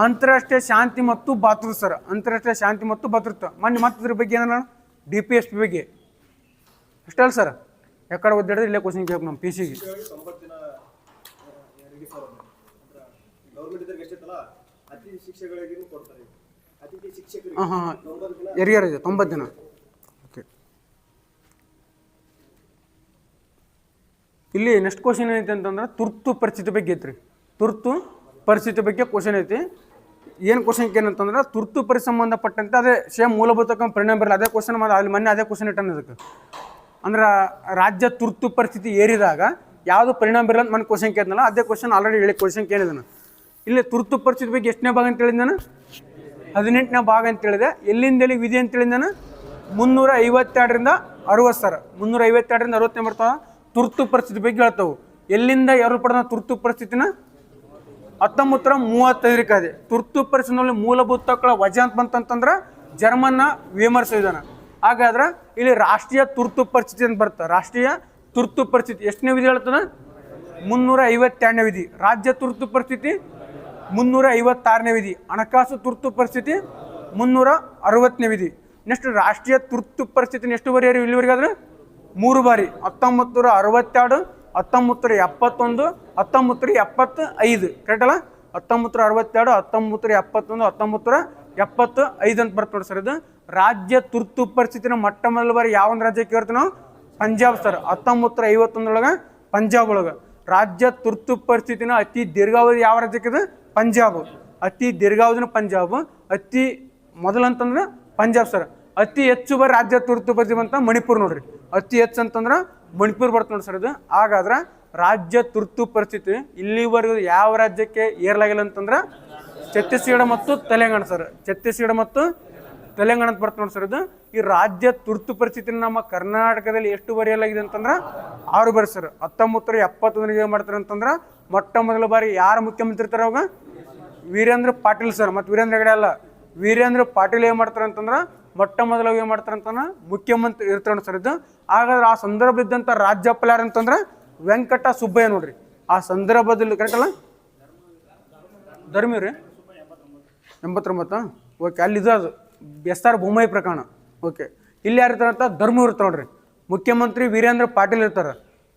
ಅಂತಾರಾಷ್ಟ್ರೀಯ ಶಾಂತಿ ಮತ್ತು ಭದ್ರತೆ ಸರ್. ಅಂತಾರಾಷ್ಟ್ರೀಯ ಶಾಂತಿ ಮತ್ತು ಭದ್ರತೆ. ಮತ್ತಿದ್ರ ಬಗ್ಗೆ ಏನ DPSP ಬಗ್ಗೆ ಅಷ್ಟಲ್ಲ ಸರ್. ಯಾಕಡೆ ಒದ್ದಾಡಿದ್ರೆ ಇಲ್ಲೇ ಕ್ವಶನ್ ಕೇಳ್ಬೇಕು ನಮ್ಮ PCಗೆ. ಯಾರಿಗಾರಿದೆ 90 ದಿನ. ಓಕೆ. ಇಲ್ಲಿ ನೆಕ್ಸ್ಟ್ ಕ್ವಶನ್ ಏನೈತೆ ಅಂತಂದ್ರೆ ತುರ್ತು ಪರಿಸ್ಥಿತಿ ಬಗ್ಗೆ ಐತ್ರಿ. ತುರ್ತು ಪರಿಸ್ಥಿತಿ ಬಗ್ಗೆ ಕ್ವಶನ್ ಐತಿ. ಏನು ಕ್ವಶನ್ ಏನಂತಂದ್ರೆ ತುರ್ತು ಪರಿಸ್ಥಿತಿ ಸಂಬಂಧಪಟ್ಟಂತೆ ಅದೇ ಸೇಮ್ ಮೂಲಭೂತ ಪರಿಣಾಮ ಬರಲ್ಲ. ಅದೇ ಕ್ವಶನ್ ಅಲ್ಲಿ ಮೊನ್ನೆ ಅದೇ ಕ್ವಶನ್ ಇಟ್ಟಾನ. ಅದಕ್ಕೆ ಅಂದ್ರೆ ರಾಜ್ಯ ತುರ್ತು ಪರಿಸ್ಥಿತಿ ಏರಿದಾಗ ಯಾವುದು ಪರಿಣಾಮ ಬರಲ್ಲ ಅಂತ ಮನೆ ಕ್ವಶನ್ ಕೇಳಿದ್ನಲ್ಲ, ಅದೇ ಕ್ವಶನ್ ಆಲ್ರೆಡಿ ಹೇಳಿ ಕ್ವಶನ್ ಕೇಳಿದಾನೆ. ಇಲ್ಲಿ ತುರ್ತು ಪರಿಸ್ಥಿತಿ ಬಗ್ಗೆ ಎಷ್ಟನೇ ಭಾಗ ಅಂತ ಹೇಳಿದ್ ನಾನು? 18ನೇ ಭಾಗ ಅಂತ ಹೇಳಿದೆ. ಎಲ್ಲಿಂದ ವಿಧಿ ಅಂತ ಹೇಳಿದ್ ನಾನು? 352ರಿಂದ 60 ಸರ್. 352ರಿಂದ 60ನೇ ಬರ್ತಾವ ತುರ್ತು ಪರಿಸ್ಥಿತಿ ಬಗ್ಗೆ ಹೇಳ್ತಾವೆ. ಎಲ್ಲಿಂದ ಯಾರು ಪಡೆದ ತುರ್ತು ಪರಿಸ್ಥಿತಿನ? 1935 ಇದೆ. ತುರ್ತು ಪರಿಸ್ಥಿತಿನಲ್ಲಿ ಮೂಲಭೂತ ಹಕ್ಕುಗಳ ವಜಾ ಅಂತ ಬಂತಂತಂದ್ರೆ ಜರ್ಮನ್ನ ವಿಮರ್ಶಿಸಿದಾನ. ಹಾಗಾದ್ರೆ ಇಲ್ಲಿ ರಾಷ್ಟ್ರೀಯ ತುರ್ತು ಪರಿಸ್ಥಿತಿ ಅಂತ ಬರುತ್ತೆ. ರಾಷ್ಟ್ರೀಯ ತುರ್ತು ಪರಿಸ್ಥಿತಿ ಎಷ್ಟನೇ ವಿಧಿ ಹೇಳ್ತಾನೆ? 352ನೇ ವಿಧಿ. ರಾಜ್ಯ ತುರ್ತು ಪರಿಸ್ಥಿತಿ 356ನೇ ವಿಧಿ. ಹಣಕಾಸು ತುರ್ತು ಪರಿಸ್ಥಿತಿ 360ನೇ ವಿಧಿ. ನೆಕ್ಸ್ಟ್ ರಾಷ್ಟ್ರೀಯ ತುರ್ತು ಪರಿಸ್ಥಿತಿ ಎಷ್ಟು ಬಾರಿ ಇಲ್ಲಿವರೆಗೆ ಆದ್ರೆ 3 ಬಾರಿ. 1962, 1971, 1975. ಕರೆಕ್ಟ್ ಅಲ್ಲ? 1962, 1971, 1975 ಅಂತ ಬರ್ತದೆ ಸರ್. ಇದು ರಾಜ್ಯ ತುರ್ತು ಪರಿಸ್ಥಿತಿನ ಮೊಟ್ಟ ಮೊದಲ ಬಾರಿ ಯಾವ ಒಂದು ರಾಜ್ಯಕ್ಕೆ ಇರ್ತೀವಿ ನಾವು? ಪಂಜಾಬ್ ಸರ್. 1951 ಪಂಜಾಬ್ ಒಳಗೆ ರಾಜ್ಯ ತುರ್ತು ಪರಿಸ್ಥಿತಿನ ಅತಿ ದೀರ್ಘಾವಧಿ ಯಾವ ರಾಜ್ಯಕ್ಕಿದೆ? ಪಂಜಾಬ್. ಅತಿ ದೀರ್ಘಾವಧಿನ ಪಂಜಾಬ್. ಅತಿ ಮೊದಲಂತಂದ್ರೆ ಪಂಜಾಬ್ ಸರ್. ಅತಿ ಹೆಚ್ಚು ಬಾರಿ ರಾಜ್ಯ ತುರ್ತು ಪರಿಸ್ಥಿತಿ ಅಂತ ಮಣಿಪುರ್ ನೋಡ್ರಿ. ಅತಿ ಹೆಚ್ಚು ಅಂತಂದ್ರೆ ಮಣಿಪುರ್ ಬರ್ತದೆ ನೋಡಿ ಸರ್. ಇದು ಹಾಗಾದ್ರೆ ರಾಜ್ಯ ತುರ್ತು ಪರಿಸ್ಥಿತಿ ಇಲ್ಲಿವರೆಗೂ ಯಾವ ರಾಜ್ಯಕ್ಕೆ ಏರ್ಲಾಗಿಲ್ಲ ಅಂತಂದ್ರೆ ಛತ್ತೀಸ್ಗಢ ಮತ್ತು ತೆಲಂಗಾಣ ಸರ್. ಛತ್ತೀಸ್ಗಢ ಮತ್ತು ತೆಲಂಗಾಣ ಅಂತ ಬರ್ತದೆ ನೋಡಿ ಸರ್. ಇದು ಈ ರಾಜ್ಯ ತುರ್ತು ಪರಿಸ್ಥಿತಿನ ನಮ್ಮ ಕರ್ನಾಟಕದಲ್ಲಿ ಎಷ್ಟು ಬಾರಿ ಏರ್ಲಾಗಿದೆ ಅಂತಂದ್ರೆ 6 ಬಾರಿ ಸರ್. 1971 ಏನು ಮಾಡ್ತಾರೆ ಅಂತಂದ್ರೆ ಮೊಟ್ಟ ಮೊದಲ ಬಾರಿ ಯಾರು ಮುಖ್ಯಮಂತ್ರಿ ಇರ್ತಾರೆ ಅವಾಗ? ವೀರೇಂದ್ರ ಪಾಟೀಲ್ ಸರ್. ಮತ್ತು ವೀರೇಂದ್ರ ಹೆಗಡೆ ಅಲ್ಲ, ವೀರೇಂದ್ರ ಪಾಟೀಲ್ ಏನು ಮಾಡ್ತಾರೆ ಅಂತಂದ್ರೆ ಮೊಟ್ಟ ಮೊದಲಾಗಿ ಏನು ಮಾಡ್ತಾರೆ ಅಂತಂದ್ರೆ ಮುಖ್ಯಮಂತ್ರಿ ಇರ್ತಾರೆ ಸರ್. ಇದು ಹಾಗಾದ್ರೆ ಆ ಸಂದರ್ಭದಿದ್ದಂಥ ರಾಜ್ಯಪಾಲ ಯಾರು ಅಂತಂದ್ರೆ ವೆಂಕಟ ಸುಬ್ಬಯ್ಯ ನೋಡ್ರಿ. ಆ ಸಂದರ್ಭದಲ್ಲಿ ಕರೆಕ್ಟ್ ಅಲ್ಲ? ಧರ್ಮೀವ್ರಿ 89 ಓಕೆ, ಅಲ್ಲಿ ಇದು ಅದು ಎಸ್.ಆರ್. ಬೊಮ್ಮಾಯಿ ಪ್ರಕರಣ. ಓಕೆ, ಇಲ್ಲಿ ಯಾರು ಇರ್ತಾರಂತ ಧರ್ಮವ್ರು ಇರ್ತಾರೆ ನೋಡ್ರಿ. ಮುಖ್ಯಮಂತ್ರಿ ವೀರೇಂದ್ರ ಪಾಟೀಲ್ ಇರ್ತಾರೆ.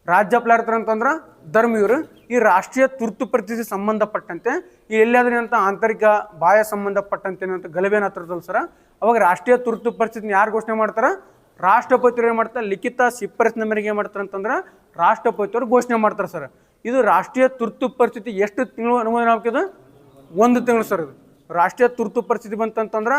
ರಾಜ್ಯಪಾಲ ಇರ್ತಾರೆ ಅಂತಂದ್ರೆ ಧರ್ಮವ್ರು. ಈ ರಾಷ್ಟ್ರೀಯ ತುರ್ತು ಪರಿಸ್ಥಿತಿ ಸಂಬಂಧಪಟ್ಟಂತೆ ಈ ಎಲ್ಲಾದ್ರೂ ಅಂತ ಆಂತರಿಕ ಬಾಹ್ಯ ಸಂಬಂಧಪಟ್ಟಂತೆ ಏನಂತ ಗಲಭೆನ ಹತ್ತಿರದಲ್ಲ ಸರ, ಅವಾಗ ರಾಷ್ಟ್ರೀಯ ತುರ್ತು ಪರಿಸ್ಥಿತಿನ ಯಾರು ಘೋಷಣೆ ಮಾಡ್ತಾರೆ? ರಾಷ್ಟ್ರಪತಿಯವರು ಏನು ಮಾಡ್ತಾರೆ? ಲಿಖಿತ ಶಿಫಾರಸಿನ ಮೇರೆಗೆ ಏನು ಮಾಡ್ತಾರೆ ಅಂತಂದ್ರೆ ರಾಷ್ಟ್ರಪತಿಯವರು ಘೋಷಣೆ ಮಾಡ್ತಾರೆ ಸರ್. ಇದು ರಾಷ್ಟ್ರೀಯ ತುರ್ತು ಪರಿಸ್ಥಿತಿ ಎಷ್ಟು ತಿಂಗಳು ಅನುಮೋದನೆ ಆಗ್ತದೆ? 1 ತಿಂಗಳು ಸರ್. ಇದು ರಾಷ್ಟ್ರೀಯ ತುರ್ತು ಪರಿಸ್ಥಿತಿ ಬಂತಂತಂದ್ರೆ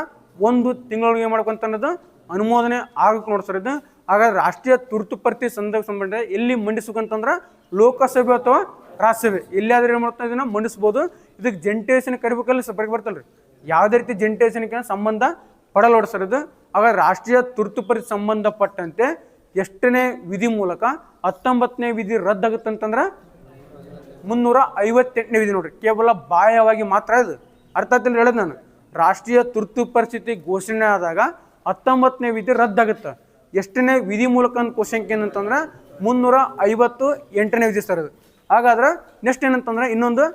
1 ತಿಂಗಳಿಗೆ ಏನು ಮಾಡ್ಕೊಂತ ಅನ್ನೋದು ಅನುಮೋದನೆ ಆಗಕ್ಕೆ ನೋಡಿ ಸರ್. ಇದು ಹಾಗಾದ್ರೆ ರಾಷ್ಟ್ರೀಯ ತುರ್ತು ಪರಿಸ್ಥಿತಿ ಸಂಬಂಧ ಎಲ್ಲಿ ಮಂಡಿಸ್ಬೇಕಂತಂದ್ರೆ ಲೋಕಸಭೆ ಅಥವಾ ರಾಜ್ಯಸಭೆ ಎಲ್ಲಿಯಾದ್ರೂ ಏನು ಮಾಡ್ತಾ ಇದನ್ನ ಮಂಡಿಸ್ಬೋದು. ಇದಕ್ಕೆ ಜಂಟಿ ಕರಿಬೇಕಲ್ಲ ಸರ್, ಬರ್ತಲ್ಲ ರೀ. ಯಾವುದೇ ರೀತಿ ಜಂಟಿ ಸಂಬಂಧ ಪಡಲ್ಲ ನೋಡಿ ಸರ್ ಇದು. ಹಾಗಾದ್ರೆ ರಾಷ್ಟ್ರೀಯ ತುರ್ತು ಪರಿಸ್ಥಿತಿ ಸಂಬಂಧಪಟ್ಟಂತೆ ಎಷ್ಟನೇ ವಿಧಿ ಮೂಲಕ 19ನೇ ವಿಧಿ ರದ್ದಾಗುತ್ತಂತಂದ್ರೆ 358ನೇ ವಿಧಿ ನೋಡ್ರಿ. ಕೇವಲ ಬಾಹ್ಯವಾಗಿ ಮಾತ್ರ ಇದು ಅರ್ಥ ಆಗ್ತಿಲ್ಲ ಹೇಳೋದು ನಾನು. ರಾಷ್ಟ್ರೀಯ ತುರ್ತು ಪರಿಸ್ಥಿತಿ ಘೋಷಣೆ ಆದಾಗ 19ನೇ ವಿಧಿ ರದ್ದಾಗುತ್ತೆ. ಎಷ್ಟನೇ ವಿಧಿ ಮೂಲಕ ಅಂತ ಕ್ವಶನ್ ಏನಂತಂದ್ರೆ 358ನೇ ವಿಧಿ ಸರ್ ಅದು. ಹಾಗಾದ್ರೆ ನೆಕ್ಸ್ಟ್ ಏನಂತಂದ್ರೆ ಇನ್ನೊಂದು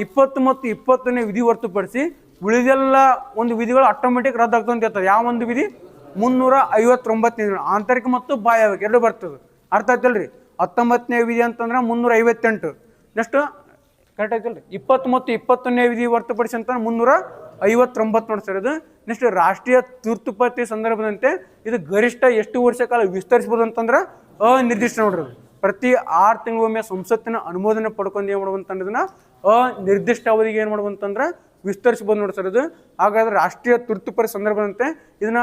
20 ಮತ್ತು 20ನೇ ವಿಧಿ ಹೊರತುಪಡಿಸಿ ಉಳಿದೆಲ್ಲ ಒಂದು ವಿಧಿಗಳು ಆಟೋಮೆಟಿಕ್ ರದ್ದಾಗ್ತದೆ ಅಂತ ಹೇಳ್ತಾರೆ. ಯಾವ ಒಂದು ವಿಧಿ? 359 ಆಂತರಿಕ ಮತ್ತು ಬಾಹ್ಯವಾಗಿ ಎರಡು ಬರ್ತದೆ. ಅರ್ಥ ಆಯ್ತಲ್ರಿ? 19ನೇ ವಿಧಿ ಅಂತಂದ್ರೆ 358. Next correct ಆಯ್ತಲ್ರಿ? 20 ಮತ್ತು 21ನೇ ವಿಧಿ ಹೊರತುಪಡಿಸಿ ಅಂತ 359 ನೋಡಿ ಸರ್ ಇದು. ನೆಕ್ಸ್ಟ್ ರಾಷ್ಟ್ರೀಯ ತುರ್ತು ಪರಿಸ್ಥಿತಿ ಸಂದರ್ಭದಂತೆ ಇದು ಗರಿಷ್ಠ ಎಷ್ಟು ವರ್ಷ ಕಾಲ ವಿಸ್ತರಿಸಬಹುದು ಅಂತಂದ್ರೆ ಅನಿರ್ದಿಷ್ಟ ನೋಡ್ರಿ. ಪ್ರತಿ 6 ತಿಂಗಳಿಗೊಮ್ಮೆ ಸಂಸತ್ತಿನ ಅನುಮೋದನೆ ಪಡ್ಕೊಂಡು ಏನು ಮಾಡುವಂತಂದ್ರೆ ಅನಿರ್ದಿಷ್ಟ ಅವಧಿಗೆ ಏನು ಮಾಡುವಂತಂದ್ರೆ ವಿಸ್ತರಿಸಬಹುದು ನೋಡಿ ಸರ್ ಇದು. ಹಾಗಾದ್ರೆ ರಾಷ್ಟ್ರೀಯ ತುರ್ತು ಪರಿಸ್ಥಿತಿ ಸಂದರ್ಭದಂತೆ ಇದನ್ನ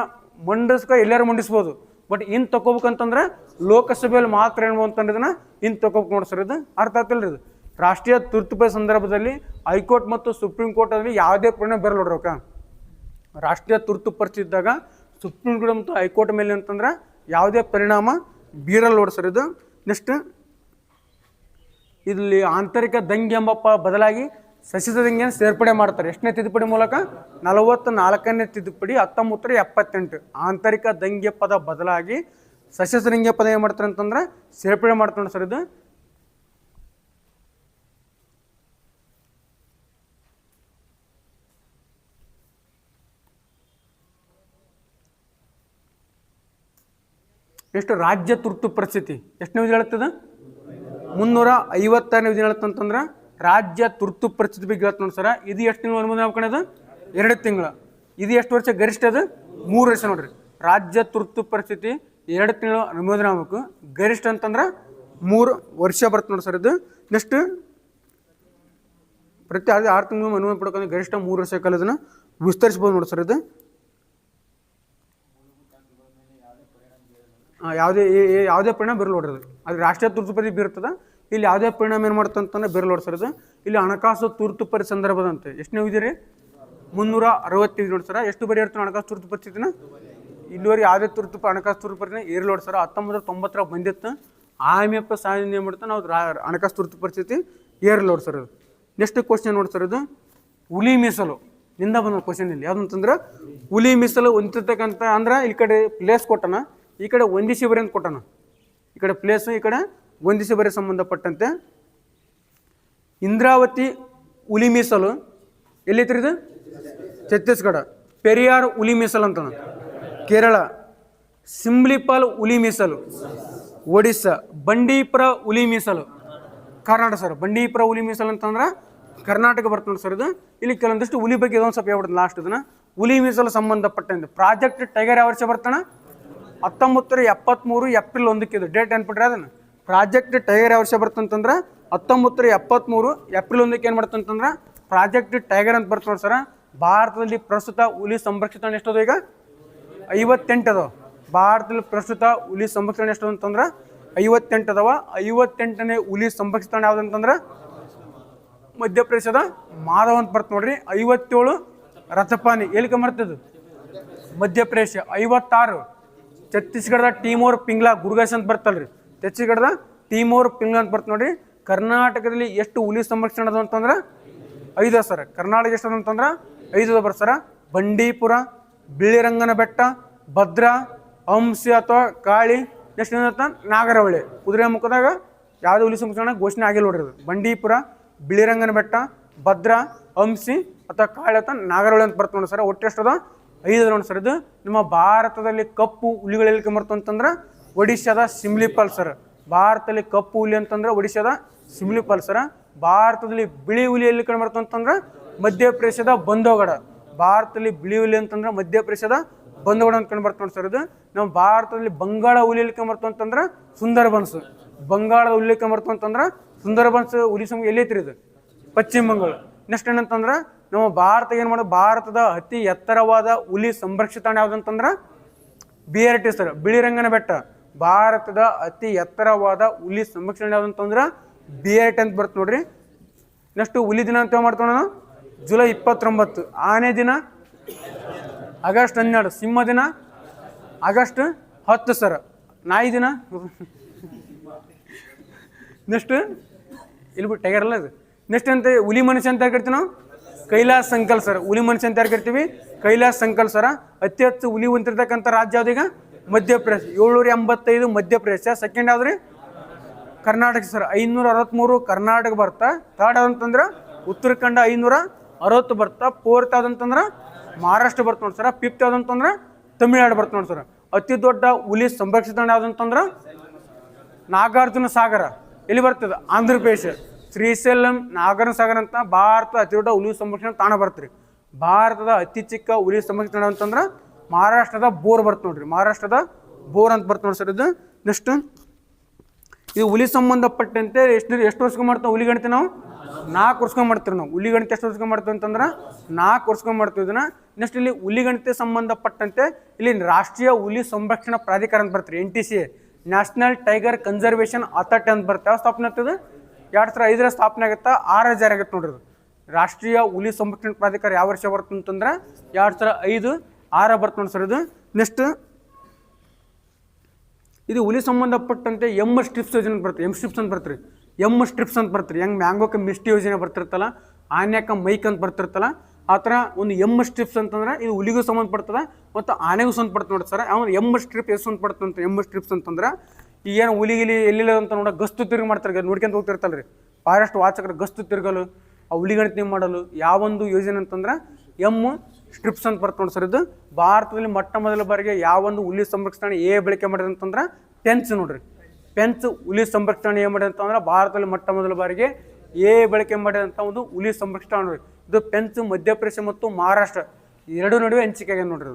ಎಲ್ಲರೂ ಮಂಡಿಸ್ಬೋದು. ಬಟ್ ಇನ್ ತಗೋಬೇಕಂತಂದ್ರೆ ಲೋಕಸಭೆಯಲ್ಲಿ ಮಾತ್ರ ಏನ್ಬೋದಂತಂದ್ರೆ ಇದನ್ನ ಇನ್ ತಗೋಬೇಕು ನೋಡಿ ಸರ್ ಇದು. ಅರ್ಥ ಆಗ್ತಿಲ್ರಿ? ಇದು ರಾಷ್ಟ್ರೀಯ ತುರ್ತು ಪರಿಸ್ಥಿತಿ ಸಂದರ್ಭದಲ್ಲಿ ಹೈಕೋರ್ಟ್ ಮತ್ತು ಸುಪ್ರೀಂ ಕೋರ್ಟಲ್ಲಿ ಯಾವುದೇ ಪರಿಣಾಮ ಬರಲ್ಲ ನೋಡ್ರಿ. ಓಕೆ, ರಾಷ್ಟ್ರೀಯ ತುರ್ತು ಪರಿಸ್ಥಿತಿ ಇದ್ದಾಗ ಸುಪ್ರೀಂ ಕೋರ್ಟ್ ಮತ್ತು ಹೈಕೋರ್ಟ್ ಮೇಲೆ ಅಂತಂದ್ರೆ ಯಾವುದೇ ಪರಿಣಾಮ ಬೀರಲ್ಲ ನೋಡಿ ಸರ್ ಇದು. ನೆಕ್ಸ್ಟ್ ಇಲ್ಲಿ ಆಂತರಿಕ ದಂಗೆ ಎಂಬ ಬದಲಾಗಿ ಸಶಸ್ತ್ರ ದಂಗೆಯನ್ನು ಸೇರ್ಪಡೆ ಮಾಡ್ತಾರೆ. ಎಷ್ಟನೇ ತಿದ್ದುಪಡಿ ಮೂಲಕ? 44ನೇ ತಿದ್ದುಪಡಿ 1978. ಆಂತರಿಕ ದಂಗೆ ಪದ ಬದಲಾಗಿ ಸಶಸ್ತ್ರ ದಂಗೆ ಪದ ಏನು ಮಾಡ್ತಾರೆ ಅಂತಂದ್ರೆ ಸೇರ್ಪಡೆ ಮಾಡ್ತಾರೆ ಸರ್ ಇದು. ಎಷ್ಟು ರಾಜ್ಯ ತುರ್ತು ಪರಿಸ್ಥಿತಿ ಎಷ್ಟನೇ ವಿಧಿ ಹೇಳುತ್ತದೆ? 356ನೇ ವಿಧಿ ಹೇಳುತ್ತಂತಂದ್ರೆ ರಾಜ್ಯ ತುರ್ತು ಪರಿಸ್ಥಿತಿ ಬಗ್ಗೆ ಹೇಳ್ತ ನೋಡಿ ಸರ. ಇದು ಎಷ್ಟು ತಿಂಗಳು ಅನುಮೋದನೆ ಆಗ್ಕೊಳ್ಳೋದು? 2 ತಿಂಗಳು. ಇದು ಎಷ್ಟು ವರ್ಷ ಗರಿಷ್ಠ? ಅದು 3 ವರ್ಷ ನೋಡ್ರಿ. ರಾಜ್ಯ ತುರ್ತು ಪರಿಸ್ಥಿತಿ 2 ತಿಂಗಳು ಅನುಮೋದನೆ ಆಗಬೇಕು. ಗರಿಷ್ಠ ಅಂತಂದ್ರೆ 3 ವರ್ಷ ಬರುತ್ತೆ ನೋಡಿ ಸರ್ ಇದು. ನೆಕ್ಸ್ಟ್ ಪ್ರತಿ 6 ತಿಂಗಳು ಅನುಮೋದನೆ ಪಡ್ಕೊಂಡು ಗರಿಷ್ಠ 3 ವರ್ಷ ಕಾಲ ಇದನ್ನು ವಿಸ್ತರಿಸ್ಬೋದು ನೋಡಿ ಸರ್ ಇದು. ಯಾವುದೇ ಪರಿಣಾಮ ಬೀರಲ್ಲ ನೋಡ್ರಿ. ಅದು ರಾಷ್ಟ್ರೀಯ ತುರ್ತು ಪರಿಸ್ಥಿತಿ ಬೀರ್ತದೆ. ಇಲ್ಲಿ ಯಾವುದೇ ಪರಿಣಾಮ ಏನು ಮಾಡ್ತಂತಂದ್ರೆ ಬೀರಲ್ಲ ನೋಡಿ ಸರ್ ಇದು. ಇಲ್ಲಿ ಹಣಕಾಸು ತುರ್ತು ಪರಿಸ್ಥಿತಿ ಸಂದರ್ಭದಂತೆ ಎಷ್ಟನೇ ವಿಧಿ ರೀ? 360 ನೋಡಿ ಸರ. ಎಷ್ಟು ಬರೀ ಇರ್ತಾನೆ ಹಣಕಾಸು ತುರ್ತು ಪರಿಸ್ಥಿತಿನ? ಇಲ್ಲಿವರೆಗೆ ಯಾವುದೇ ಹಣಕಾಸು ತುರ್ತು ಪರಿಸ್ಥಿತಿ ಇರಲಿ ನೋಡಿ ಸರ್. 1990 ಬಂದಿತ್ತು. IMF ಸಾಧನೆ ಏನು ಮಾಡ್ತಾನೆ ನಾವು ಹಣಕಾಸು ತುರ್ತು ಪರಿಸ್ಥಿತಿ ಏರಲ್ಲ ನೋಡಿ ಸರ್ ಇದು. ನೆಕ್ಸ್ಟ್ ಕ್ವಶನ್ ನೋಡಿ ಸರ್ ಇದು ಹುಲಿ ಮೀಸಲು ನಿಂದ ಬಂದ ಕ್ವಶನ್. ಇಲ್ಲಿ ಯಾವುದಂತಂದ್ರೆ ಹುಲಿ ಮೀಸಲು ಹೊಂದಿರ್ತಕ್ಕಂಥ ಅಂದ್ರೆ ಈ ಕಡೆ ಪ್ಲೇಸ್ ಕೊಟ್ಟನ, ಈ ಕಡೆ ಹೊಂದಿಸಿ ಬರಿ ಅಂತ ಕೊಟ್ಟನ. ಈ ಕಡೆ ಪ್ಲೇಸು, ಈ ಕಡೆ ಹೊಂದಿಸಿ ಬರಿ ಸಂಬಂಧಪಟ್ಟಂತೆ ಇಂದ್ರಾವತಿ ಹುಲಿ ಮೀಸಲು ಎಲ್ಲಿತ್ರಿ? ಇದು ಛತ್ತೀಸ್ಗಢ. ಪೆರಿಯಾರ್ ಹುಲಿ ಮೀಸಲು ಅಂತ ಕೇರಳ. ಸಿಂಬ್ಲಿಪಾಲ್ ಹುಲಿ ಮೀಸಲು ಒಡಿಸ್ಸಾ. ಬಂಡೀಪುರ ಹುಲಿ ಮೀಸಲು ಕರ್ನಾಟಕ ಸರ್. ಬಂಡೀಪುರ ಹುಲಿ ಮೀಸಲು ಅಂತಂದ್ರೆ ಕರ್ನಾಟಕ ಬರ್ತದೆ ನೋಡಿ ಸರ್ ಇದು. ಇಲ್ಲಿ ಕೆಲವೊಂದಿಷ್ಟು ಹುಲಿ ಬಗ್ಗೆ ಇದೊಂದು ಸ್ವಲ್ಪ ಹೇಳ್ಬಿಡ್ತು ಲಾಸ್ಟ್ ಇದನ್ನ. ಹುಲಿ ಮೀಸಲು ಸಂಬಂಧಪಟ್ಟಂತೆ ಪ್ರಾಜೆಕ್ಟ್ ಟೈಗರ್ ಯಾವ ವರ್ಷ ಬರ್ತಾನೆ? 1973 ಏಪ್ರಿಲ್ 1 ಇದು ಡೇಟ್ ಏನ್ಬಿಟ್ರೆ ಅದನ್ನು. ಪ್ರಾಜೆಕ್ಟ್ ಟೈಗರ್ ಯಾವ ವರ್ಷ ಬರ್ತಂತಂದ್ರೆ 1973 ಏಪ್ರಿಲ್ 1 ಏನು ಮಾಡ್ತಂತಂದ್ರೆ ಪ್ರಾಜೆಕ್ಟ್ ಟೈಗರ್ ಅಂತ ಬರ್ತದೆ ನೋಡಿ ಸರ. ಭಾರತದಲ್ಲಿ ಪ್ರಸ್ತುತ ಹುಲಿ ಸಂರಕ್ಷಿತ ಎಷ್ಟದು? ಈಗ 58 ಅದಾವ. ಭಾರತದಲ್ಲಿ ಪ್ರಸ್ತುತ ಹುಲಿ ಸಂರಕ್ಷಣೆ ಎಷ್ಟು ಅಂತಂದ್ರೆ 58 ಅದಾವ. 58ನೇ ಹುಲಿ ಸಂರಕ್ಷಿತ ಯಾವುದಂತಂದ್ರೆ ಮಧ್ಯಪ್ರದೇಶದ ಮಾಧವ್ ಅಂತ ಬರ್ತ ನೋಡ್ರಿ. 57 ರಥಪಾನಿ ಎಲ್ಲಿಗೆ ಬರ್ತದೆ? ಮಧ್ಯಪ್ರದೇಶ. 56 ಛತ್ತೀಸ್ಗಢದ ಟೀಮೋರ್ ಪಿಂಗ್ಲಾ ಗುರ್ಗಾಸ್ ಅಂತ ಬರ್ತಲ್ರಿ. ಛತ್ತೀಸ್ಗಢದ ಟೀಮೋರ್ ಪಿಂಗ್ಲಾ ಅಂತ ಬರ್ತ ನೋಡ್ರಿ. ಕರ್ನಾಟಕದಲ್ಲಿ ಎಷ್ಟು ಹುಲಿ ಸಂರಕ್ಷಣೆ ಅದ ಅಂತಂದ್ರೆ 5 ಸರ್. ಕರ್ನಾಟಕ ಎಷ್ಟು ಅಂತಂದ್ರೆ 5 ಬರ್ಸರ. ಬಂಡೀಪುರ, ಬಿಳಿರಂಗನ ಬೆಟ್ಟ, ಭದ್ರಾ, ಹಂಸಿ ಅಥವಾ ಕಾಳಿ, ನೆಕ್ಸ್ಟ್ ಏನಂತ ನಾಗರಹೊಳೆ. ಕುದುರೆ ಮುಖದಾಗ ಯಾವುದೇ ಹುಲಿ ಸಂರಕ್ಷಣೆ ಘೋಷಣೆ ಆಗಿಲ್ಲ ನೋಡ್ರಿ. ಬಂಡೀಪುರ, ಬಿಳಿರಂಗನ ಬೆಟ್ಟ, ಭದ್ರಾ, ಹಂಸಿ, ಅಥವಾ ಕಾಳಿ ಅಥವಾ ನಾಗರಹೊಳೆ ಅಂತ ಬರ್ತದೆ ನೋಡಿ ಸರ್. ಒಟ್ಟು ಎಷ್ಟದ 5 ನೋಡಿ ಸರ್. ಇದು ನಿಮ್ಮ ಭಾರತದಲ್ಲಿ ಕಪ್ಪು ಹುಲಿಗಳು ಎಲ್ಲಿ ಕಂಬರ್ತವೆ ಅಂತಂದ್ರೆ ಒಡಿಶಾದ ಸಿಮ್ಲಿಪಾಲ್ ಸರ್. ಭಾರತದಲ್ಲಿ ಕಪ್ಪು ಹುಲಿ ಅಂತಂದ್ರೆ ಒಡಿಶಾದ ಸಿಮ್ಲಿಪಾಲ್ ಸರ್. ಭಾರತದಲ್ಲಿ ಬಿಳಿ ಹುಲಿ ಎಲ್ಲಿ ಕಂಡುಬರ್ತವೆ ಅಂತಂದ್ರೆ ಮಧ್ಯಪ್ರದೇಶದ ಬಂಧೋಗಡ. ಭಾರತದಲ್ಲಿ ಬಿಳಿ ಹುಲಿ ಅಂತಂದ್ರೆ ಮಧ್ಯಪ್ರದೇಶದ ಬಂಧೋಗಡ ಅಂತ ಕಂಡುಬರ್ತವೆ ನೋಡಿ ಸರ್. ಇದು ನಮ್ಮ ಭಾರತದಲ್ಲಿ ಬಂಗಾಳ ಹುಲಿ ಎಲ್ಲಿ ಕಂಡುಬರ್ತವೆ ಅಂತಂದ್ರೆ ಸುಂದರಬನ್ಸ್. ಬಂಗಾಳದ ಹುಲಿ ಕಂಡುಬರ್ತವೆ ಅಂತಂದ್ರೆ ಸುಂದರಬನ್ಸ್ ಹುಲಿ ಸಂಘ ಎಲ್ಲಿ ಐತ್ರಿ? ಇದು ಪಶ್ಚಿಮ ಬಂಗಾಳ. ನೆಕ್ಸ್ಟ್ ಏನಂತಂದ್ರೆ ನಮ್ಮ ಭಾರತ ಏನು ಮಾಡೋದು, ಭಾರತದ ಅತಿ ಎತ್ತರವಾದ ಹುಲಿ ಸಂರಕ್ಷಿತ ತಾಣ ಯಾವ್ದಂತಂದ್ರೆ BRT ಸರ್, ಬಿಳಿರಂಗನ ಬೆಟ್ಟ. ಭಾರತದ ಅತಿ ಎತ್ತರವಾದ ಹುಲಿ ಸಂರಕ್ಷಣೆ ಯಾವ್ದಂತಂದ್ರೆ BRT ಅಂತ ಬರ್ತದೆ ನೋಡ್ರಿ. ನೆಕ್ಸ್ಟ್ ಹುಲಿ ದಿನ ಅಂತ ಮಾಡ್ತೋಣ ನಾವು ಜುಲೈ 29, ಆನೆ ದಿನ ಆಗಸ್ಟ್ 12, ಸಿಂಹ ದಿನ ಆಗಸ್ಟ್ 10 ಸರ್, ನಾಯಿ ದಿನ ನೆಕ್ಸ್ಟ್ ಇಲ್ಲಿ ಬಿಟ್ಟು ಟೈಗರ್ ಅಲ್ಲ ಅದು. ನೆಕ್ಸ್ಟ್ ಅಂತ ಹುಲಿ ಮನುಷ್ಯ ಅಂತ ಕರಿತೀವಿ ನಾವು ಕೈಲಾಸ್ ಸಂಕಲ್ ಸರ್. ಹುಲಿ ಮನುಷ್ಯ ಅಂತ ಕರಿತೀವಿ ಕೈಲಾಸ್ ಸಂಕಲ್ ಸರ. ಅತಿ ಹೆಚ್ಚು ಹುಲಿ ಹೊಂದಿರ್ತಕ್ಕಂಥ ರಾಜ್ಯ ಯಾವ್ದೀಗ? ಮಧ್ಯಪ್ರದೇಶ 785 ಮಧ್ಯಪ್ರದೇಶ. ಸೆಕೆಂಡ್ ಯಾವ್ದ್ರಿ? ಕರ್ನಾಟಕ ಸರ್ 563 ಕರ್ನಾಟಕ ಬರ್ತಾ. ಥರ್ಡ್ ಯಾವ್ದಂತಂದ್ರೆ ಉತ್ತರಾಖಂಡ 560 ಬರ್ತಾ. ಫೋರ್ತ್ ಯಾವ್ದಂತಂದ್ರೆ ಮಹಾರಾಷ್ಟ್ರ ಬರ್ತ ನೋಡಿ ಸರ್. ಫಿಫ್ತ್ ಯಾವ್ದಂತಂದ್ರೆ ತಮಿಳ್ನಾಡು ಬರ್ತ ನೋಡಿ ಸರ್. ಅತಿ ದೊಡ್ಡ ಹುಲಿ ಸಂರಕ್ಷಿತ ಯಾವ್ದಂತಂದ್ರೆ ನಾಗಾರ್ಜುನ ಸಾಗರ ಎಲ್ಲಿ ಬರ್ತದೆ? ಆಂಧ್ರ ಪ್ರದೇಶ. ಶ್ರೀಶೈಲಂ ನಾಗಾರ್ಜುನ ಸಾಗರ ಅಂತ ಭಾರತದ ಅತಿ ದೊಡ್ಡ ಹುಲಿ ಸಂರಕ್ಷಣೆ ತಾಣ ಬರ್ತೀರಿ. ಭಾರತದ ಅತಿ ಚಿಕ್ಕ ಹುಲಿ ಸಂರಕ್ಷಣೆ ಅಂತಂದ್ರೆ ಮಹಾರಾಷ್ಟ್ರದ ಬೋರ್ ಬರ್ತ ನೋಡ್ರಿ. ಮಹಾರಾಷ್ಟ್ರದ ಬೋರ್ ಅಂತ ಬರ್ತ ನೋಡಿ ಸರ್. ಇದು ನೆಕ್ಸ್ಟ್ ಇದು ಹುಲಿ ಸಂಬಂಧಪಟ್ಟಂತೆ ಎಷ್ಟು ವರ್ಷಕ್ಕೆ ಮಾಡ್ತಾವೆ ಹುಲಿ ಗಣಿತ? ನಾವು 4 ವರ್ಷಕ್ಕೆ ಮಾಡ್ತೀವಿ. ನಾವು ಹುಲಿ ಗಣಿತ ಎಷ್ಟು ವರ್ಷಕ್ಕೆ ಮಾಡ್ತೀವಿ ಅಂತಂದ್ರೆ 4 ವರ್ಷಕ್ಕೆ ಮಾಡ್ತೀವಿ ಇದನ್ನ. ನೆಕ್ಸ್ಟ್ ಇಲ್ಲಿ ಹುಲಿ ಗಣಿತ ಸಂಬಂಧಪಟ್ಟಂತೆ ಇಲ್ಲಿ ರಾಷ್ಟ್ರೀಯ ಹುಲಿ ಸಂರಕ್ಷಣಾ ಪ್ರಾಧಿಕಾರ ಅಂತ ಬರ್ತೀರಿ, NTCA, national tiger conservation authority ಅಂತ ಬರುತ್ತೆ. ಯಾವ ಸ್ಥಾಪನೆ ಆಗ್ತದೆ? 2005 ಸ್ಥಾಪನೆ ಆಗುತ್ತಾ, 6 ಜಾರಿ ಆಗುತ್ತೆ ನೋಡ್ರಿ. ರಾಷ್ಟ್ರೀಯ ಹುಲಿ ಸಂರಕ್ಷಣಾ ಪ್ರಾಧಿಕಾರ ಯಾವ ವರ್ಷ ಬರುತ್ತೆ ಅಂತಂದ್ರೆ 2005, 6 ಬರ್ತದೆ ನೋಡಿ ಸರ್. ಇದು ನೆಕ್ಸ್ಟ್ ಇದು ಹುಲಿ ಸಂಬಂಧಪಟ್ಟಂತೆ ಸ್ಟ್ರಿಪ್ಸ್ ಯೋಜನೆ ಅಂತ ಬರ್ತದೆ. ಸ್ಟ್ರಿಪ್ಸ್ ಅಂತ ಬರ್ತೀರಿ. ಸ್ಟ್ರಿಪ್ಸ್ ಅಂತ ಬರ್ತೀರಿ. ಹೆಂಗೆ ಮ್ಯಾಂಗೋಕ್ಕೆ ಮಿಸ್ಟಿ ಯೋಜನೆ ಬರ್ತಿರ್ತಲ್ಲ, ಆನೆಕ ಮೈಕ್ ಅಂತ ಬರ್ತಿರ್ತಲ್ಲ, ಆ ಥರ ಒಂದು ಸ್ಟ್ರಿಪ್ಸ್ ಅಂತಂದ್ರೆ ಇದು ಹುಲಿಗೂ ಸಂಬಂಧಪಡ್ತದೆ ಮತ್ತು ಆನೆಗೂ ಸಂಬಂಧಪಡ್ತದೆ ನೋಡಿ ಸರ್. ಅವ್ನು ಸ್ಟ್ರಿಪ್ ಎಷ್ಟು ಸಂಬಂಧಪಡ್ತದೆ ಅಂತ ಸ್ಟ್ರಿಪ್ಸ್ ಅಂತಂದ್ರೆ ಈಗೇನು ಹುಲಿಗಿಲಿ ಎಲ್ಲಿಲ್ಲ ಅಂತ ನೋಡ ಗಸ್ತು ತಿರುಗಿ ಮಾಡ್ತಾರೆ, ನೋಡ್ಕೊಂತ ಹೋಗ್ತಿರ್ತಲ್ಲ ರೀ. ಫಾರೆಸ್ಟ್ ವಾಚಕರು ಗಸ್ತು ತಿರುಗಲು, ಆ ಹುಲಿಗಣತಿ ಮಾಡಲು ಯಾವೊಂದು ಯೋಜನೆ ಅಂತಂದ್ರೆ ಸ್ಟ್ರಿಪ್ಸ್ ಅಂತ ಬರ್ತದೆ ನೋಡಿ ಸರ್. ಇದು ಭಾರತದಲ್ಲಿ ಮೊಟ್ಟ ಮೊದಲ ಬಾರಿಗೆ ಯಾವೊಂದು ಹುಲಿ ಸಂರಕ್ಷಣೆ ಬಳಕೆ ಮಾಡಿದೆ ಅಂತಂದ್ರೆ ಪೆನ್ಸ್ ನೋಡ್ರಿ. ಪೆನ್ಸ್ ಹುಲಿ ಸಂರಕ್ಷಣೆ ಮಾಡಿದೆ ಅಂತಂದ್ರೆ ಭಾರತದಲ್ಲಿ ಮೊಟ್ಟ ಮೊದಲ ಬಾರಿಗೆ ಬಳಕೆ ಮಾಡಿದಂಥ ಒಂದು ಹುಲಿ ಸಂರಕ್ಷಣೆ ನೋಡ್ರಿ. ಇದು ಪೆನ್ಸ್ ಮಧ್ಯಪ್ರದೇಶ ಮತ್ತು ಮಹಾರಾಷ್ಟ್ರ ಎರಡೂ ನಡುವೆ ಹಂಚಿಕೆ ಆಗಿದೆ ನೋಡ್ರಿ.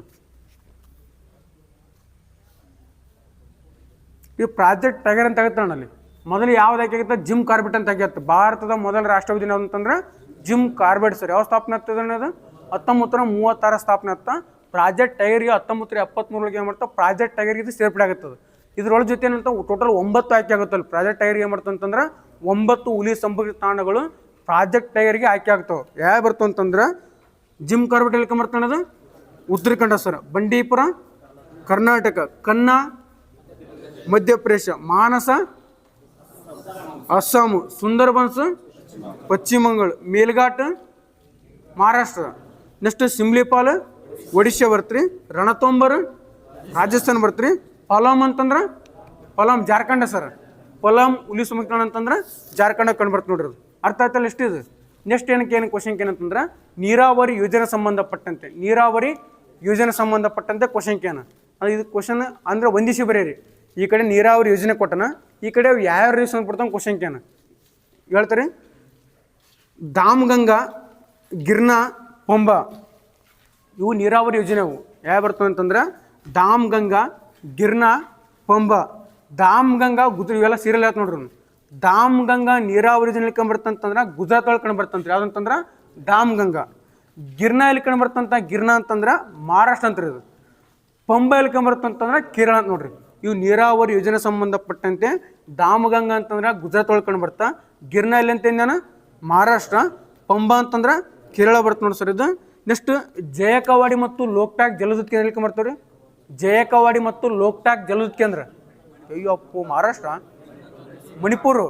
ಇದು ಪ್ರಾಜೆಕ್ಟ್ ಟೈಗರ್ ಅಂತ ಆಗುತ್ತೆ ಅಲ್ಲಿ. ಮೊದಲು ಯಾವ್ದು ಆಗುತ್ತೆ? ಜಿಮ್ ಕಾರ್ಬೆಟ್ ಅಂತ ಆಗಿರುತ್ತೆ. ಭಾರತದ ಮೊದಲ ರಾಷ್ಟ್ರಪತಿ ಅಂತಂದ್ರೆ ಜಿಮ್ ಕಾರ್ಬೆಟ್ ಸರ್. ಯಾವ ಸ್ಥಾಪನೆ ಆಗ್ತದೆ ಅನ್ನೋದು 1936 ಸ್ಥಾಪನೆ ಆಗ್ತಾ. ಪ್ರಾಜೆಕ್ಟ್ ಟೈಗರ್ಗೆ 1973 ಏನು ಮಾಡ್ತಾ ಪ್ರಾಜೆಕ್ಟ್ ಟೈಗರ್ಗೆ ಇದು ಸೇರ್ಪಡೆ ಆಗುತ್ತದೆ. ಇದ್ರೊಳ ಜೊತೆ ಏನಂತ ಟೋಟಲ್ 9 ಆಯ್ಕೆ ಆಗುತ್ತಲ್ಲ. ಪ್ರಾಜೆಕ್ಟ್ ಟೈಗರ್ಗೆ ಏನು ಮಾಡ್ತಾರೆ ಅಂತಂದ್ರೆ 9 ಹುಲಿ ಸಂರಕ್ಷಿತ ತಾಣಗಳು ಪ್ರಾಜೆಕ್ಟ್ ಟೈಗರ್ಗೆ ಆಯ್ಕೆ ಆಗ್ತಾವೆ. ಯಾವ ಬರ್ತವೆ ಅಂತಂದ್ರೆ ಜಿಮ್ ಕಾರ್ಬೆಟ್ ಎಲ್ಲಿ ಕಂಬರ್ತದೆ ಅನ್ನೋದು ಉತ್ತರಾಖಂಡ ಸರ್, ಬಂಡೀಪುರ ಕರ್ನಾಟಕ, ಕನ್ನಾ ಮಧ್ಯಪ್ರದೇಶ, ಮಾನಸ ಅಸ್ಸಾಂ, ಸುಂದರ್ಬನ್ಸ್ ಪಶ್ಚಿಮ ಬಂಗಾಳ, ಮೇಲ್ಘಾಟ್ ಮಹಾರಾಷ್ಟ್ರ. ನೆಕ್ಸ್ಟ್ ಸಿಮ್ಲಿಪಾಲ್ ಒಡಿಶಾ ಬರ್ತ್ರಿ, ರಣತಂಬರ್ ರಾಜಸ್ಥಾನ ಬರ್ತ್ರಿ, ಪಲಾಮ್ ಅಂತಂದ್ರೆ ಪಲಾಮ್ ಜಾರ್ಖಂಡ ಸರ್. ಪಲಾಮ್ ಹುಲಿ ಸಂರಕ್ಷಣೆ ಅಂತಂದ್ರೆ ಜಾರ್ಖಂಡ ಕಂಡು ಬರ್ತದೆ ನೋಡ್ರಿ. ಅರ್ಥ ಆಯ್ತಲ್ಲ ಎಷ್ಟು ಇದು. ನೆಕ್ಸ್ಟ್ ಏನು ಕ್ವಶನ್ ಏನಂತಂದ್ರೆ ನೀರಾವರಿ ಯೋಜನೆ ಸಂಬಂಧಪಟ್ಟಂತೆ, ನೀರಾವರಿ ಯೋಜನೆ ಸಂಬಂಧಪಟ್ಟಂತೆ ಕ್ವಶನ್ ಕೇನ. ಅದು ಇದು ಕ್ವಶನ್ ಅಂದ್ರೆ ಒಂದಿಸಿ ಬರೀರಿ. ಈ ಕಡೆ ನೀರಾವರಿ ಯೋಜನೆ ಕೊಟ್ಟನ, ಈ ಕಡೆ ಯಾವ ರೀತಿ ಸಂಬಂಧಪಡ್ತಾನೆ ಕ್ವಶನ್ ಕೇನ ಹೇಳ್ತಾರೆ. ದಾಮ್ಗಂಗಾ, ಗಿರ್ನಾ, ಪಂಬಾ ಇವು ನೀರಾವರಿ ಯೋಜನೆ. ಅವು ಯಾವ ಬರ್ತವೆ ಅಂತಂದ್ರೆ ದಾಮ್ಗಂಗಾ, ಗಿರ್ನಾ, ಪಂಬಾ. ದಾಮ್ಗಂಗಾ ಇವೆಲ್ಲ ಸೀರಿಯಲ್ ಆಯ್ತು ನೋಡ್ರಿ. ದಾಮ್ಗಂಗಾ ನೀರಾವರಿ ಯೋಜನೆ ಕಂಬರ್ತಂತಂದ್ರೆ ಗುಜರಾತ್ ಒಳಗೆ ಕಂಡುಬರ್ತಂತ್ರಿ. ಯಾವ್ದಂತಂದ್ರೆ ದಾಮ್ಗಂಗಾ. ಗಿರ್ನಾ ಎಲ್ಲಿ ಕಂಡುಬರ್ತಂತ? ಗಿರ್ನಾ ಅಂತಂದ್ರೆ ಮಹಾರಾಷ್ಟ್ರ ಅಂತ್ರಿ. ಇದು ಪಂಬಾ ಎಲ್ಲಿ ಕಂಡುಬರ್ತಂತಂದ್ರೆ ಕೇರಳ ಅಂತ ನೋಡ್ರಿ. ಇವು ನೀರಾವರಿ ಯೋಜನೆ ಸಂಬಂಧಪಟ್ಟಂತೆ ದಾಮಗಂಗಾ ಅಂತಂದ್ರೆ ಗುಜರಾತ್ ಒಳಗೆ ಕಂಡು ಬರ್ತಾ, ಗಿರ್ನಾ ಎಲ್ಲಿ ಅಂತ ಮಹಾರಾಷ್ಟ್ರ, ಪಂಬಾ ಅಂತಂದ್ರೆ ಕೇರಳ ಬರ್ತ ನೋಡಿ ಸರ್. ಇದು ನೆಕ್ಸ್ಟ್ ಜಯಕವಾಡಿ ಮತ್ತು ಲೋಕ್ಟಾಕ್ ಜಲವಿದ್ಯುತ್ ಕೇಂದ್ರ ಎಲ್ಲಿ ಬರ್ತಾವ್ರಿ? ಜಯಕವಾಡಿ ಮತ್ತು ಲೋಕ್ಟಾಕ್ ಜಲವಿದ್ಯುತ್ ಕೇಂದ್ರ ಅಯ್ಯಪ್ಪು ಮಹಾರಾಷ್ಟ್ರ, ಮಣಿಪುರ.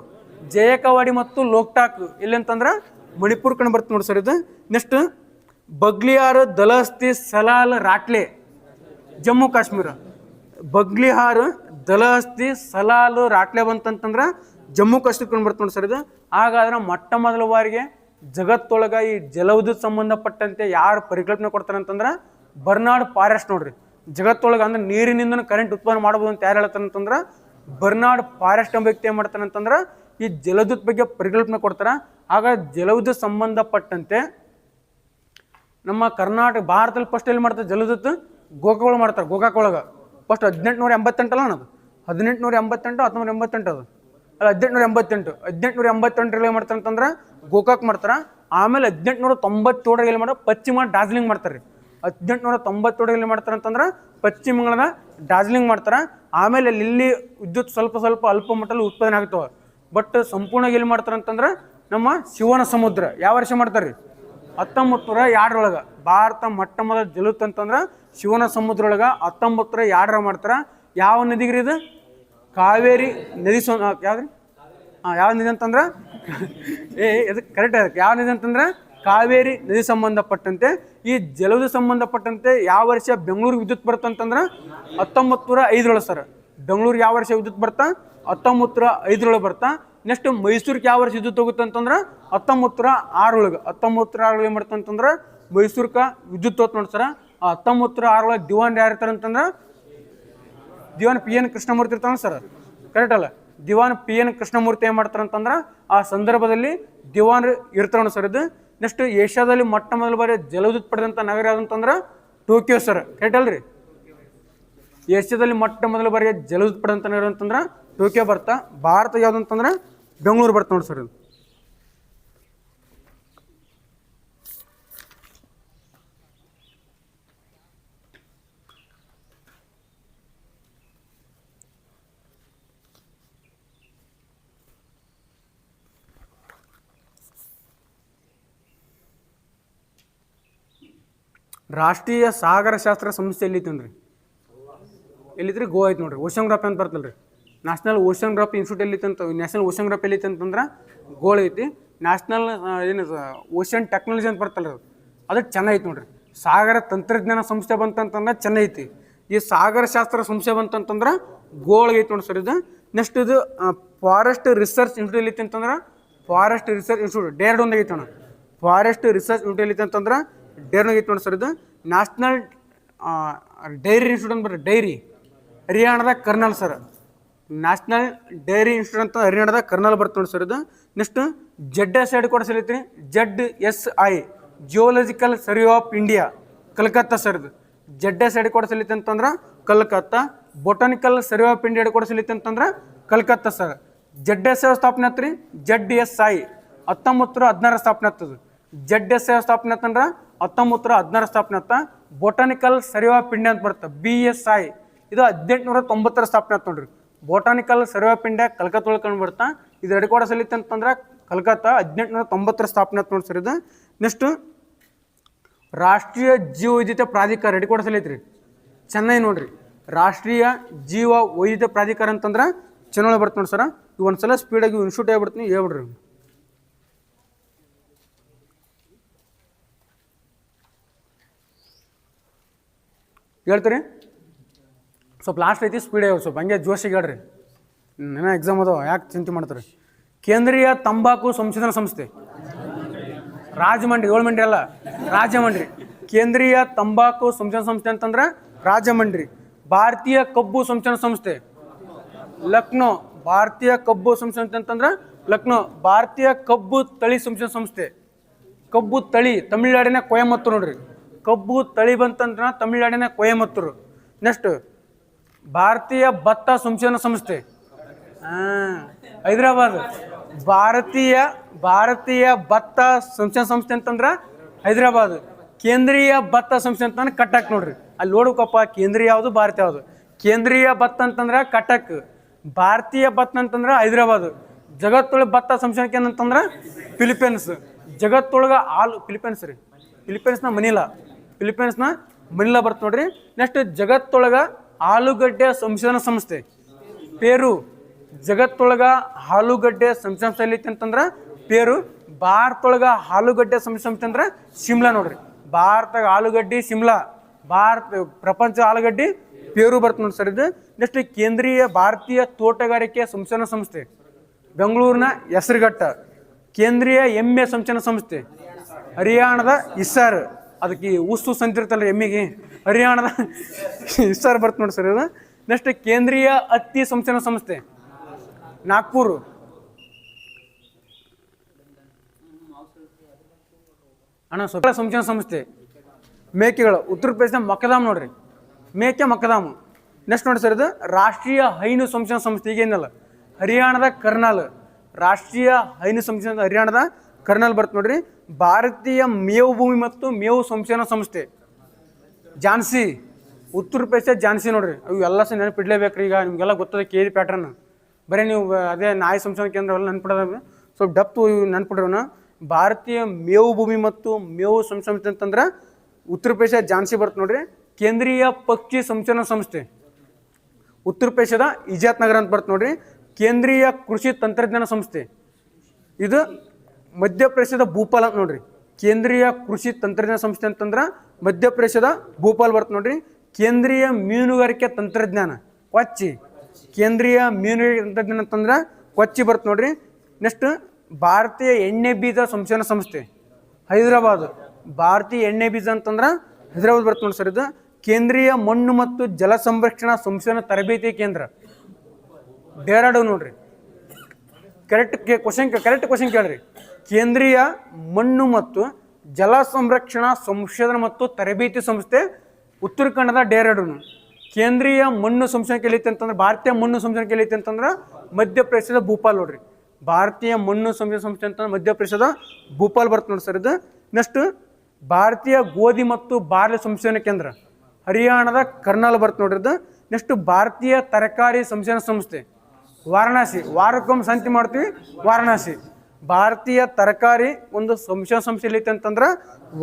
ಜಯಕವಾಡಿ ಮತ್ತು ಲೋಕ್ಟಾಕ್ ಎಲ್ಲಿ ಅಂತಂದ್ರೆ ಮಣಿಪುರ ಕಂಡು ಬರ್ತ ನೋಡಿ ಸರ್. ಇದು ನೆಕ್ಸ್ಟ್ ಬಗ್ಲಿಯಾರ್, ದಲಹಸ್ತಿ, ಸಲಾಲ್, ರಾಟ್ಲೆ ಜಮ್ಮು ಕಾಶ್ಮೀರ. ಬಗ್ಲಿಹಾರ್, ದಲಹಸ್ತಿ, ಸಲಾಲ್, ರಾಟ್ಲೆ ಬಂತಂತಂದ್ರೆ ಜಮ್ಮು ಕಾಶ್ಮೀರ ಕಂಡು ಬರ್ತ ನೋಡಿ ಸರ್. ಇದು ಹಾಗಾದ್ರೆ ಮೊಟ್ಟ ಮೊದಲ ಬಾರಿಗೆ ಜಗತ್ತೊಳಗೆ ಈ ಜಲವಿದ್ಯುತ್ ಸಂಬಂಧಪಟ್ಟಂತೆ ಯಾರು ಪರಿಕಲ್ಪನೆ ಕೊಡ್ತಾರೆ ಅಂತಂದ್ರೆ ಬರ್ನಾರ್ಡ್ ಫಾರೆಸ್ಟ್ ನೋಡ್ರಿ. ಜಗತ್ತೊಳಗೆ ಅಂದ್ರೆ ನೀರಿನಿಂದ ಕರೆಂಟ್ ಉತ್ಪನ್ನ ಮಾಡ್ಬೋದು ಅಂತ ಯಾರು ಹೇಳ್ತಾರೆ ಅಂತಂದ್ರೆ ಬರ್ನಾರ್ಡ್ ಫಾರೆಸ್ಟ್ ಎಂಬ ವ್ಯಕ್ತಿ ಏನು ಮಾಡ್ತಾನೆ ಅಂತಂದ್ರೆ ಈ ಜಲವಿದ್ಯುತ್ ಬಗ್ಗೆ ಪರಿಕಲ್ಪನೆ ಕೊಡ್ತಾರೆ. ಆಗ ಜಲವಿದ್ಯುತ್ ಸಂಬಂಧಪಟ್ಟಂತೆ ನಮ್ಮ ಕರ್ನಾಟಕ ಭಾರತದಲ್ಲಿ ಫಸ್ಟ್ ಎಲ್ಲಿ ಮಾಡ್ತಾರೆ ಜಲವಿದ್ಯುತ್ ಗೋಕಾಗಳು ಮಾಡ್ತಾರೆ. ಗೋಕಾಕ್ ಒಳಗೆ ಫಸ್ಟ್ 1888 ಅಲ್ಲ ಅದು 1888 1988 ಅದು ಅಲ್ಲ 1888 ಏನು ಮಾಡ್ತಾರೆ ಅಂತಂದ್ರೆ ಗೋಕಾಕ್ ಮಾಡ್ತಾರೆ. ಆಮೇಲೆ 1897 ಎಲ್ಲಿ ಮಾಡ್ತಾರೆ ಪಶ್ಚಿಮ ಡಾರ್ಜಿಲಿಂಗ್ ಮಾಡ್ತಾರೆ. 1897 ಎಲ್ಲಿ ಮಾಡ್ತಾರೆ ಅಂತಂದ್ರೆ ಪಶ್ಚಿಮ ಬಂಗಾಳದ ಡಾರ್ಜಿಲಿಂಗ್ ಮಾಡ್ತಾರೆ. ಆಮೇಲೆ ಇಲ್ಲಿ ವಿದ್ಯುತ್ ಸ್ವಲ್ಪ ಅಲ್ಪ ಮಟ್ಟದಲ್ಲಿ ಉತ್ಪಾದನೆ ಆಗ್ತವೆ. ಬಟ್ ಸಂಪೂರ್ಣ ಎಲ್ಲಿ ಮಾಡ್ತಾರೆ ಅಂತಂದ್ರೆ ನಮ್ಮ ಶಿವನ ಸಮುದ್ರ ಯಾವ ವರ್ಷ ಮಾಡ್ತಾರೆ ರೀ 1902 ಭಾರತ ಮೊಟ್ಟ ಮೊದಲ ಜಲವಿದ್ಯುತ್ ಅಂತಂದ್ರೆ ಶಿವನ ಸಮುದ್ರ ಒಳಗೆ 1902 ಮಾಡ್ತಾರೆ. ಯಾವ ನದಿಗೆ ರೀ ಇದು ಕಾವೇರಿ ನದಿ ಯಾವ್ದ್ರಿ ಯಾವ ನದಿ ಅಂತಂದ್ರೆ ಇದು ಕರೆಕ್ಟ್ ಅದಕ್ಕೆ ಯಾವ ನದಿ ಅಂತಂದ್ರೆ ಕಾವೇರಿ ನದಿ ಸಂಬಂಧಪಟ್ಟಂತೆ ಈ ಜಲವಿದ್ಯುತ್ ಸಂಬಂಧಪಟ್ಟಂತೆ ಯಾವ ವರ್ಷ ಬೆಂಗಳೂರಿಗೆ ವಿದ್ಯುತ್ ಬರುತ್ತಂತಂದ್ರೆ 1905 ಸರ್. ಬೆಂಗಳೂರಿಗೆ ಯಾವ ವರ್ಷ ವಿದ್ಯುತ್ ಬರ್ತಾ 1905 ಬರ್ತಾ. ನೆಕ್ಸ್ಟ್ ಮೈಸೂರಿಗೆ ಯಾವ ವರ್ಷ ವಿದ್ಯುತ್ ಹೋಗುತ್ತೆ ಅಂತಂದ್ರೆ 1906 1906 ಏನು ಮಾಡ್ತಾ ಅಂತಂದ್ರೆ ಮೈಸೂರ್ಗೆ ವಿದ್ಯುತ್ ಹೋತ್ ನೋಡಿ ಸರ. 1906 ದಿವಾನ್ ಯಾರು ಇರ್ತಾರೆ ಅಂತಂದ್ರೆ ದಿವಾನ್ PN ಕೃಷ್ಣಮೂರ್ತಿ ಇರ್ತಾನೆ ಸರ್. ಕರೆಕ್ಟ್ ಅಲ್ಲ ದಿವಾನ್ PN ಕೃಷ್ಣಮೂರ್ತಿ ಏನು ಮಾಡ್ತಾರೆ ಅಂತಂದ್ರೆ ಆ ಸಂದರ್ಭದಲ್ಲಿ ದಿವಾನ್ ಇರ್ತಾನೆ ಸರ್. ಇದು ನೆಕ್ಸ್ಟ್ ಏಷ್ಯಾದಲ್ಲಿ ಮೊಟ್ಟ ಮೊದಲ ಬಾರಿ ಜಲವಿದ್ಯುತ್ ಪಡೆದಂಥ ನಗರ ಯಾವ್ದಂತಂದ್ರೆ ಟೋಕಿಯೋ ಸರ್. ಕರೆಕ್ಟ್ ಅಲ್ರಿ ಏಷ್ಯಾದಲ್ಲಿ ಮೊಟ್ಟ ಮೊದಲ ಬಾರಿಗೆ ಜಲವಿದ್ಯುತ್ ಪಡೆದಂಥ ನಗರ ಅಂತಂದ್ರೆ ಟೋಕಿಯೋ ಬರ್ತಾ. ಭಾರತ ಯಾವ್ದಂತಂದ್ರೆ ಬೆಂಗಳೂರು ಬರ್ತಾ ನೋಡಿ ಸರ್. ಇದು ರಾಷ್ಟ್ರೀಯ ಸಾಗರಶಾಸ್ತ್ರ ಸಂಸ್ಥೆ ಎಲ್ಲಿತ್ತನ್ರಿ ಎಲ್ಲಿತ್ರಿ ಗೋವಾ ಐತೆ ನೋಡ್ರಿ. ಓಷನ್ಗ್ರಾಫಿ ಅಂತ ಬರ್ತಲ್ರಿ ನ್ಯಾಷನಲ್ ಓಷನ್ಗ್ರಾಫಿ ಇನ್ಸ್ಟಿಟ್ಯೂಟ್ ಎಲ್ಲಿತ್ತಂತ ನ್ಯಾಷನಲ್ ಓಷನ್ಗ್ರಾಫಿ ಎಲ್ಲಿತ್ತಂತಂದ್ರೆ ಗೋಳ ಐತಿ. ನ್ಯಾಷನಲ್ ಏನು ಓಷನ್ ಟೆಕ್ನಾಲಜಿ ಅಂತ ಬರ್ತಲ್ರಿ ಅದು ಚೆನ್ನೈ ಐತಿ ನೋಡ್ರಿ. ಸಾಗರ ತಂತ್ರಜ್ಞಾನ ಸಂಸ್ಥೆ ಬಂತಂತಂದ್ರೆ ಚೆನ್ನೈ ಐತಿ. ಈ ಸಾಗರಶಾಸ್ತ್ರ ಸಂಸ್ಥೆ ಬಂತಂತಂದ್ರೆ ಗೋಳಿಗೆ ಐತಿ ನೋಡಿ ಸರ್. ಇದು ನೆಕ್ಸ್ಟ್ ಇದು ಫಾರೆಸ್ಟ್ ರಿಸರ್ಚ್ ಇನ್ಸ್ಟಿಟ್ಯೂಟ್ ಎಲ್ಲಿತ್ತು ಅಂತಂದ್ರೆ ಫಾರೆಸ್ಟ್ ರಿಸರ್ಚ್ ಇನ್ಸ್ಟಿಟ್ಯೂಟ್ ಡೇರ್ಡೂನ್ದಾಗ ಐತಿ ನೋಡಿ. ಫಾರೆಸ್ಟ್ ರಿಸರ್ಚ್ ಇನ್ಸ್ಟಿಟ್ಯೂಟ್ ಎಲ್ಲಿತ್ತು ಅಂತಂದ್ರೆ ಡೇರ್ನಾಗ ಐತಿ ನೋಡಿ ಸರ್. ಇದು ನ್ಯಾಷನಲ್ ಡೈರಿ ಇನ್ಸ್ಟಿಟ್ಯೂಟ್ ಅಂತ ಬರ್ರಿ ಡೈರಿ ಹರಿಯಾಣದ Karnal sir. National dairy institute ಅಂತ ಹರಿಯಾಣದ ಕರ್ನಲ್ ಬರ್ತ ನೋಡಿ ಸರ್. ಇದು ನೆಕ್ಸ್ಟ್ ZS ಹೆಡ್ ಕ್ವಾರ್ಟರ್ಸ್ ಎಲ್ಲಿತ್ರಿ ZSI geological survey of India Calcutta sir. ಇದು ZS ಹೆಡ್ ಕ್ವಾರ್ಟರ್ಸ್ ಎಲ್ಲಿತ್ತು ಅಂತಂದ್ರೆ Calcutta. Botanical survey of India headquarters ಎಲ್ಲಿತ್ತು ಅಂತಂದ್ರೆ ಕಲ್ಕತ್ತಾ ಸರ್. ZSI ಸ್ಥಾಪನೆ ಆತ್ರಿ ZSI 1916 ಸ್ಥಾಪನೆ ಆಗ್ತದೆ. ZSI ಸ್ಥಾಪನೆ ಆತಂದ್ರೆ 1916 ಸ್ಥಾಪನೆ ಆತ. ಬೊಟಾನಿಕಲ್ ಸರ್ವೆ ಆಫ್ ಇಂಡಿಯಾ ಅಂತ ಬರುತ್ತೆ BSI ಇದು 1890 ಸ್ಥಾಪನೆ ಆಯ್ತು ನೋಡ್ರಿ. Botanical survey of India Calcutta ಒಳಗೆ ಕಂಡು ಬರ್ತಾ. ಇದು ಹೆಡ್ ಕ್ವಾರ್ಟರ್ಸ್ ಎಲ್ಲಿತ್ತು ಅಂತಂದ್ರೆ ಕಲ್ಕತ್ತಾ 1890 ಸ್ಥಾಪನೆ ಆಯ್ತು ನೋಡಿ ಸರ್. ಇದು ನೆಕ್ಸ್ಟ್ ರಾಷ್ಟ್ರೀಯ ಜೀವ ವೈವಿಧ್ಯತೆ ಪ್ರಾಧಿಕಾರ ಹೆಡ್ ಕ್ವಾರ್ಟರ್ಸ್ ಎಲ್ಲಿ ಐತ್ರಿ ಚೆನ್ನೈ ನೋಡ್ರಿ. ರಾಷ್ಟ್ರೀಯ ಜೀವ ವೈವಿಧ್ಯ ಪ್ರಾಧಿಕಾರ ಅಂತಂದ್ರೆ ಚೆನ್ನೈ ಬರ್ತ ನೋಡಿ ಸರ್. ಇವು ಒಂದ್ಸಲ ಸ್ಪೀಡಾಗಿ ಇನ್ಸ್ಟಿಟ್ಯೂಟ್ ಆಗ್ಬಿಡ್ತೀನಿ ಹೇಳ್ಬಿಡ್ರಿ. ಹೇಳ್ತೀರಿ ಸ್ವಲ್ಪ ಲಾಸ್ಟ್ ಐತಿ ಸ್ಪೀಡ್ ಆಗ್ಯಾವ ಸ್ವಲ್ಪ ಹಂಗೆ ಜೋಶಿಗೆ ಹೇಳ್ರಿ. ಏನೋ ಎಕ್ಸಾಮ್ ಅದಾವ ಯಾಕೆ ಚಿಂತೆ ಮಾಡ್ತಾರೆ. ಕೇಂದ್ರೀಯ ತಂಬಾಕು ಸಂಶೋಧನಾ ಸಂಸ್ಥೆ ರಾಜಮಂಡ್ರಿ 7 ಮಂಡ್ರಿ ಅಲ್ಲ ರಾಜಮಂಡ್ರಿ. ಕೇಂದ್ರೀಯ ತಂಬಾಕು ಸಂಶೋಧನಾ ಸಂಸ್ಥೆ ಅಂತಂದ್ರೆ ರಾಜಮಂಡ್ರಿ. ಭಾರತೀಯ ಕಬ್ಬು ಸಂಶೋಧನಾ ಸಂಸ್ಥೆ ಲಕ್ನೋ. ಭಾರತೀಯ ಕಬ್ಬು ಸಂಶೋಧನಾ ಅಂತಂದ್ರೆ ಲಕ್ನೋ. ಭಾರತೀಯ ಕಬ್ಬು ತಳಿ ಸಂಶೋಧನಾ ಸಂಸ್ಥೆ ಕಬ್ಬು ತಳಿ ತಮಿಳುನಾಡಿನ ಕೊಯಮತ್ತೂರು ನೋಡ್ರಿ. ಕಬ್ಬು ತಳಿ ಬಂತಂದ್ರೆ ತಮಿಳುನಾಡಿನ ಕೊಯಮತ್ತೂರು. ನೆಕ್ಸ್ಟ್ ಭಾರತೀಯ ಭತ್ತ ಸಂಶೋಧನಾ ಸಂಸ್ಥೆ ಹೈದರಾಬಾದ್. ಭಾರತೀಯ ಭತ್ತ ಸಂಶೋಧನಾ ಸಂಸ್ಥೆ ಅಂತಂದ್ರೆ ಹೈದರಾಬಾದ್. ಕೇಂದ್ರೀಯ ಭತ್ತ ಸಂಸ್ಥೆ ಅಂತಂದ್ರೆ ಕಟಕ್ ನೋಡ್ರಿ. ಅಲ್ಲಿ ನೋಡ್ಬೇಕಪ್ಪ ಕೇಂದ್ರೀಯ ಯಾವುದು ಭಾರತೀಯ ಯಾವುದು. ಕೇಂದ್ರೀಯ ಭತ್ತ ಅಂತಂದ್ರೆ ಕಟಕ್. ಭಾರತೀಯ ಭತ್ತ ಅಂತಂದ್ರೆ ಹೈದರಾಬಾದ್. ಜಗತ್ತೊಳಗೆ ಭತ್ತ ಸಂಶೋಧನೆ ಏನಂತಂದ್ರೆ ಫಿಲಿಪೈನ್ಸ್. ಜಗತ್ತೊಳಗೆ ಫಿಲಿಪೈನ್ಸ್ ರೀ. ಫಿಲಿಪೈನ್ಸ್ನ ಮನಿಲಾ ಬರ್ತ ನೋಡ್ರಿ. ನೆಕ್ಸ್ಟ್ ಜಗತ್ತೊಳಗೆ ಆಲೂಗಡ್ಡೆ ಸಂಶೋಧನಾ ಸಂಸ್ಥೆ ಪೇರು. ಜಗತ್ತೊಳಗೆ ಆಲೂಗಡ್ಡೆ ಸಂಶೋಧನಾ ಸಂಸ್ಥೆ ಎಲ್ಲಿತ್ತು ಅಂತಂದ್ರೆ ಪೇರು. ಭಾರತೊಳಗೆ ಆಲೂಗಡ್ಡೆ ಸಂಶೋಧನಾ ಸಂಸ್ಥೆ ಅಂದ್ರೆ ಶಿಮ್ಲಾ ನೋಡ್ರಿ. ಭಾರತದಾಗ ಆಲೂಗಡ್ಡೆ ಶಿಮ್ಲಾ. ಪ್ರಪಂಚ ಆಲೂಗಡ್ಡೆ ಪೇರು ಬರ್ತ ನೋಡಿ ಸರ್. ಇದು ನೆಕ್ಸ್ಟ್ ಕೇಂದ್ರೀಯ ಭಾರತೀಯ ತೋಟಗಾರಿಕೆ ಸಂಶೋಧನಾ ಸಂಸ್ಥೆ ಬೆಂಗಳೂರಿನ ಹೆಸರುಘಟ್ಟ. ಕೇಂದ್ರೀಯ ಎಮ್ಮೆ ಸಂಚಲನ ಸಂಸ್ಥೆ ಹರಿಯಾಣದ ಇಸ್ಸಾರ್. ಅದಕ್ಕೆ ಉಸ್ಸು ಸಂತಿರ್ತಲ್ಲ ಎಮ್ಮಿಗೆ, ಹರಿಯಾಣದ ಇಸ್ಸಾರ್ ಬರ್ತು ನೋಡಿ ಸರ್ ಇದು. ನೆಕ್ಸ್ಟ್ ಕೇಂದ್ರೀಯ ಹತ್ತಿ ಸಂಚಲನ ಸಂಸ್ಥೆ ನಾಗ್ಪುರ್. ಸಂಚಲನ ಸಂಸ್ಥೆ ಮೇಕೆಗಳು ಉತ್ತರ ಪ್ರದೇಶದ ಮಕದಾಮ್ ನೋಡ್ರಿ, ಮೇಕೆ ಮಕದಾಮ್. ನೆಕ್ಸ್ಟ್ ನೋಡಿ ಸರ್ ಇದು ರಾಷ್ಟ್ರೀಯ ಹೈನು ಸಂಶೋಧನಾ ಸಂಸ್ಥೆ. ಈಗೇನಲ್ಲ ಹರಿಯಾಣದ ಕರ್ನಾಲ್, ರಾಷ್ಟ್ರೀಯ ಹೈನು ಸಂಶೋಧನಾ ಹರಿಯಾಣದ ಕರ್ನಾಲ್ ಬರ್ತು ನೋಡ್ರಿ. ಭಾರತೀಯ ಮೇವು ಭೂಮಿ ಮತ್ತು ಮೇವು ಸಂಶೋಧನಾ ಸಂಸ್ಥೆ ಝಾನ್ಸಿ, ಉತ್ತರ ಪ್ರದೇಶ ಝಾನ್ಸಿ ನೋಡ್ರಿ. ಅವು ಎಲ್ಲ ಸಹ ನೆನಪಿಡ್ಲೇಬೇಕ್ರಿ. ಈಗ ನಿಮಗೆಲ್ಲ ಗೊತ್ತದ ಕೇರಿ ಪ್ಯಾಟ್ರನ್, ಬರೀ ನೀವು ಅದೇ ನಾಯಿ ಸಂಶೋಧನಾ ಕೇಂದ್ರ ಎಲ್ಲ ನೆನ್ಪಿಡೋದು ಸ್ವಲ್ಪ ಡಪ್ತು ನೆನ್ಪಿಡ್ರವನ. ಭಾರತೀಯ ಮೇವು ಭೂಮಿ ಮತ್ತು ಮೇವು ಸಂಸ್ಥೆ ಅಂತಂದ್ರೆ ಉತ್ತರ ಪ್ರದೇಶ ಝಾನ್ಸಿ ಬರ್ತು ನೋಡ್ರಿ. ಕೇಂದ್ರೀಯ ಪಕ್ಷಿ ಸಂಶೋಧನಾ ಸಂಸ್ಥೆ ಉತ್ತರ ಪ್ರದೇಶದ ಇಜಾತ್ ನಗರ ಅಂತ ಬರ್ತು ನೋಡ್ರಿ. ಕೇಂದ್ರೀಯ ಕೃಷಿ ತಂತ್ರಜ್ಞಾನ ಸಂಸ್ಥೆ ಇದು ಮಧ್ಯಪ್ರದೇಶದ ಭೂಪಾಲ್ ಅಂತ ನೋಡ್ರಿ. ಕೇಂದ್ರೀಯ ಕೃಷಿ ತಂತ್ರಜ್ಞಾನ ಸಂಸ್ಥೆ ಅಂತಂದ್ರೆ ಮಧ್ಯಪ್ರದೇಶದ ಭೂಪಾಲ್ ಬರ್ತು ನೋಡ್ರಿ. ಕೇಂದ್ರೀಯ ಮೀನುಗಾರಿಕೆ ತಂತ್ರಜ್ಞಾನ ಕೊಚ್ಚಿ, ಕೇಂದ್ರೀಯ ಮೀನುಗಾರಿಕೆ ತಂತ್ರಜ್ಞಾನ ಅಂತಂದ್ರೆ ಕೊಚ್ಚಿ ಬರ್ತು ನೋಡ್ರಿ. ನೆಕ್ಸ್ಟ್ ಭಾರತೀಯ ಎಣ್ಣೆ ಬೀಜ ಸಂಶೋಧನಾ ಸಂಸ್ಥೆ ಹೈದರಾಬಾದ್. ಭಾರತೀಯ ಎಣ್ಣೆ ಬೀಜ ಅಂತಂದ್ರೆ ಹೈದರಾಬಾದ್ ಬರ್ತು ನೋಡಿ ಸರ್ ಇದು. ಕೇಂದ್ರೀಯ ಮಣ್ಣು ಮತ್ತು ಜಲ ಸಂರಕ್ಷಣಾ ಸಂಶೋಧನಾ ತರಬೇತಿ ಕೇಂದ್ರ ಡೆಹ್ರಾಡೂನ್ ನೋಡ್ರಿ. ಕರೆಕ್ಟ್ ಕ್ವಶನ್ ಕೇಳ್ರಿ. ಕೇಂದ್ರೀಯ ಮಣ್ಣು ಮತ್ತು ಜಲ ಸಂರಕ್ಷಣಾ ಸಂಶೋಧನಾ ಮತ್ತು ತರಬೇತಿ ಸಂಸ್ಥೆ ಉತ್ತರಾಖಂಡದ ಡೆಹ್ರಾಡೂನ್. ಕೇಂದ್ರೀಯ ಮಣ್ಣು ಸಂಶೋಧನೆ ಕೇಳೈತೆ ಅಂತಂದ್ರೆ, ಭಾರತೀಯ ಮಣ್ಣು ಸಂಶೋಧನೆ ಕೇಳೈತೆ ಅಂತಂದ್ರೆ ಮಧ್ಯಪ್ರದೇಶದ ಭೂಪಾಲ್ ನೋಡ್ರಿ. ಭಾರತೀಯ ಮಣ್ಣು ಸಂಶೋಧನಾ ಸಂಸ್ಥೆ ಅಂತಂದ್ರೆ ಮಧ್ಯಪ್ರದೇಶದ ಭೂಪಾಲ್ ಬರ್ತು ನೋಡಿ ಸರ್ ಇದು. ನೆಕ್ಸ್ಟ್ ಭಾರತೀಯ ಗೋಧಿ ಮತ್ತು ಬಾರ್ಲಿ ಸಂಶೋಧನಾ ಕೇಂದ್ರ ಹರಿಯಾಣದ ಕರ್ನಾಲ್ ಬರ್ತು ನೋಡ್ರಿ ಇದು. ನೆಕ್ಸ್ಟ್ ಭಾರತೀಯ ತರಕಾರಿ ಸಂಶೋಧನಾ ಸಂಸ್ಥೆ ವಾರಣಾಸಿ, ವಾರಕ್ಕೊಮ್ಮೆ ಸಂತೆ ಮಾಡ್ತೀವಿ ವಾರಣಾಸಿ. ಭಾರತೀಯ ತರಕಾರಿ ಒಂದು ಸಂಶೋಧನಾ ಸಂಸ್ಥೆ ಐತೆ ಅಂತಂದ್ರೆ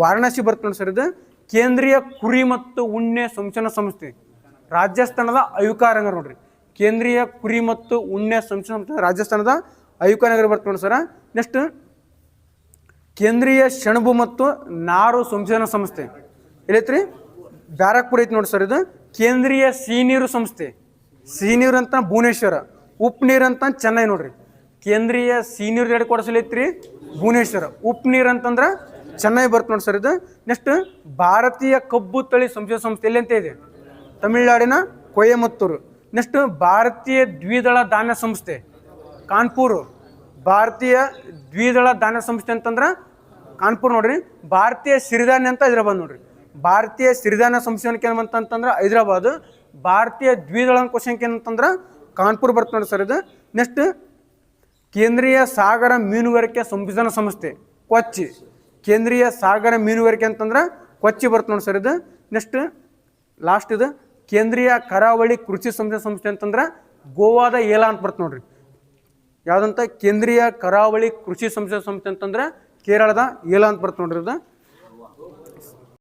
ವಾರಣಾಸಿ ಬರ್ತು ನೋಡಿ ಸರ್ ಇದು. ಕೇಂದ್ರೀಯ ಕುರಿ ಮತ್ತು ಉಣ್ಣೆ ಸಂಶೋಧನಾ ಸಂಸ್ಥೆ ರಾಜಸ್ಥಾನದ ಅಯುಕಾನಗರ್ ನೋಡ್ರಿ. ಕೇಂದ್ರೀಯ ಕುರಿ ಮತ್ತು ಉಣ್ಣೆ ಸಂಶೋಧನಾ ಸಂಸ್ಥೆ ರಾಜಸ್ಥಾನದ ಅಯುಕಾನಗರ್ ಬರ್ತು ನೋಡಿ ಸರ. ನೆಕ್ಸ್ಟ್ ಕೇಂದ್ರೀಯ ಸೆಣಬು ಮತ್ತು ನಾರು ಸಂಶೋಧನಾ ಸಂಸ್ಥೆ ಎಲ್ಲೈತ್ರಿ ಬ್ಯಾರಕ್ಪುರ್ ಐತಿ ನೋಡಿ ಸರ್ ಇದು. ಕೇಂದ್ರೀಯ ಸಿಹಿನೀರು ಸಂಸ್ಥೆ, ಸಿಹಿನೀರು ಅಂತ ಭುವನೇಶ್ವರ, ಉಪ್ಪು ನೀರು ಅಂತ ಚೆನ್ನೈ ನೋಡ್ರಿ. ಕೇಂದ್ರೀಯ ಸಿಹಿನೀರು ಎರಡು ಕೊಡಿಸಲೈತ್ರಿ ಭುವನೇಶ್ವರ, ಉಪ್ಪು ನೀರು ಅಂತಂದ್ರೆ ಚೆನ್ನೈ ಬರ್ತು ನೋಡಿ ಸರ್ ಇದು. ನೆಕ್ಸ್ಟ್ ಭಾರತೀಯ ಕಬ್ಬು ತಳಿ ಸಂಶೋಧನಾ ಸಂಸ್ಥೆ ಎಲ್ಲಿ ಅಂತ ಇದೆ ತಮಿಳುನಾಡಿನ ಕೊಯಮತ್ತೂರು. ನೆಕ್ಸ್ಟ್ ಭಾರತೀಯ ದ್ವಿದಳ ಧಾನ್ಯ ಸಂಸ್ಥೆ ಕಾನ್ಪುರ್. ಭಾರತೀಯ ದ್ವಿದಳ ಧಾನ್ಯ ಸಂಸ್ಥೆ ಅಂತಂದ್ರೆ ಕಾನ್ಪುರ್ ನೋಡ್ರಿ. ಭಾರತೀಯ ಸಿರಿಧಾನ್ಯ ಅಂತ ಹೈದರಾಬಾದ್ ನೋಡ್ರಿ. ಭಾರತೀಯ ಸಿರಿಧಾನ್ಯ ಸಂಶೋಧನಾ ಕೇಂದ್ರ ಅಂತಂದ್ರೆ ಹೈದರಾಬಾದ್. ಭಾರತೀಯ ದ್ವಿದಳ ಕ್ವಶನ್ ಏನಂತಂದ್ರೆ ಕಾನ್ಪುರ್ ಬರ್ತು ನೋಡಿ ಸರ್ ಇದು. ನೆಕ್ಸ್ಟ್ ಕೇಂದ್ರೀಯ ಸಾಗರ ಮೀನುಗಾರಿಕೆ ಸಂಶೋಧನಾ ಸಂಸ್ಥೆ ಕೊಚ್ಚಿ. ಕೇಂದ್ರೀಯ ಸಾಗರ ಮೀನುಗಾರಿಕೆ ಅಂತಂದ್ರೆ ಕೊಚ್ಚಿ ಬರ್ತು ನೋಡಿ ಸರ್ ಇದು. ನೆಕ್ಸ್ಟ್ ಲಾಸ್ಟ್ ಇದು ಕೇಂದ್ರೀಯ ಕರಾವಳಿ ಕೃಷಿ ಸಂಶೋಧನಾ ಸಂಸ್ಥೆ ಅಂತಂದ್ರೆ ಗೋವಾದ ಏಲಾ ಅಂತ ಬರ್ತು ನೋಡ್ರಿ. ಯಾವುದಂತ ಕೇಂದ್ರೀಯ ಕರಾವಳಿ ಕೃಷಿ ಸಂಶೋಧನಾ ಸಂಸ್ಥೆ ಅಂತಂದ್ರೆ ಕೇರಳದ ಏಲಾ ಅಂತ ಬರ್ತು ನೋಡ್ರಿ ಇದು.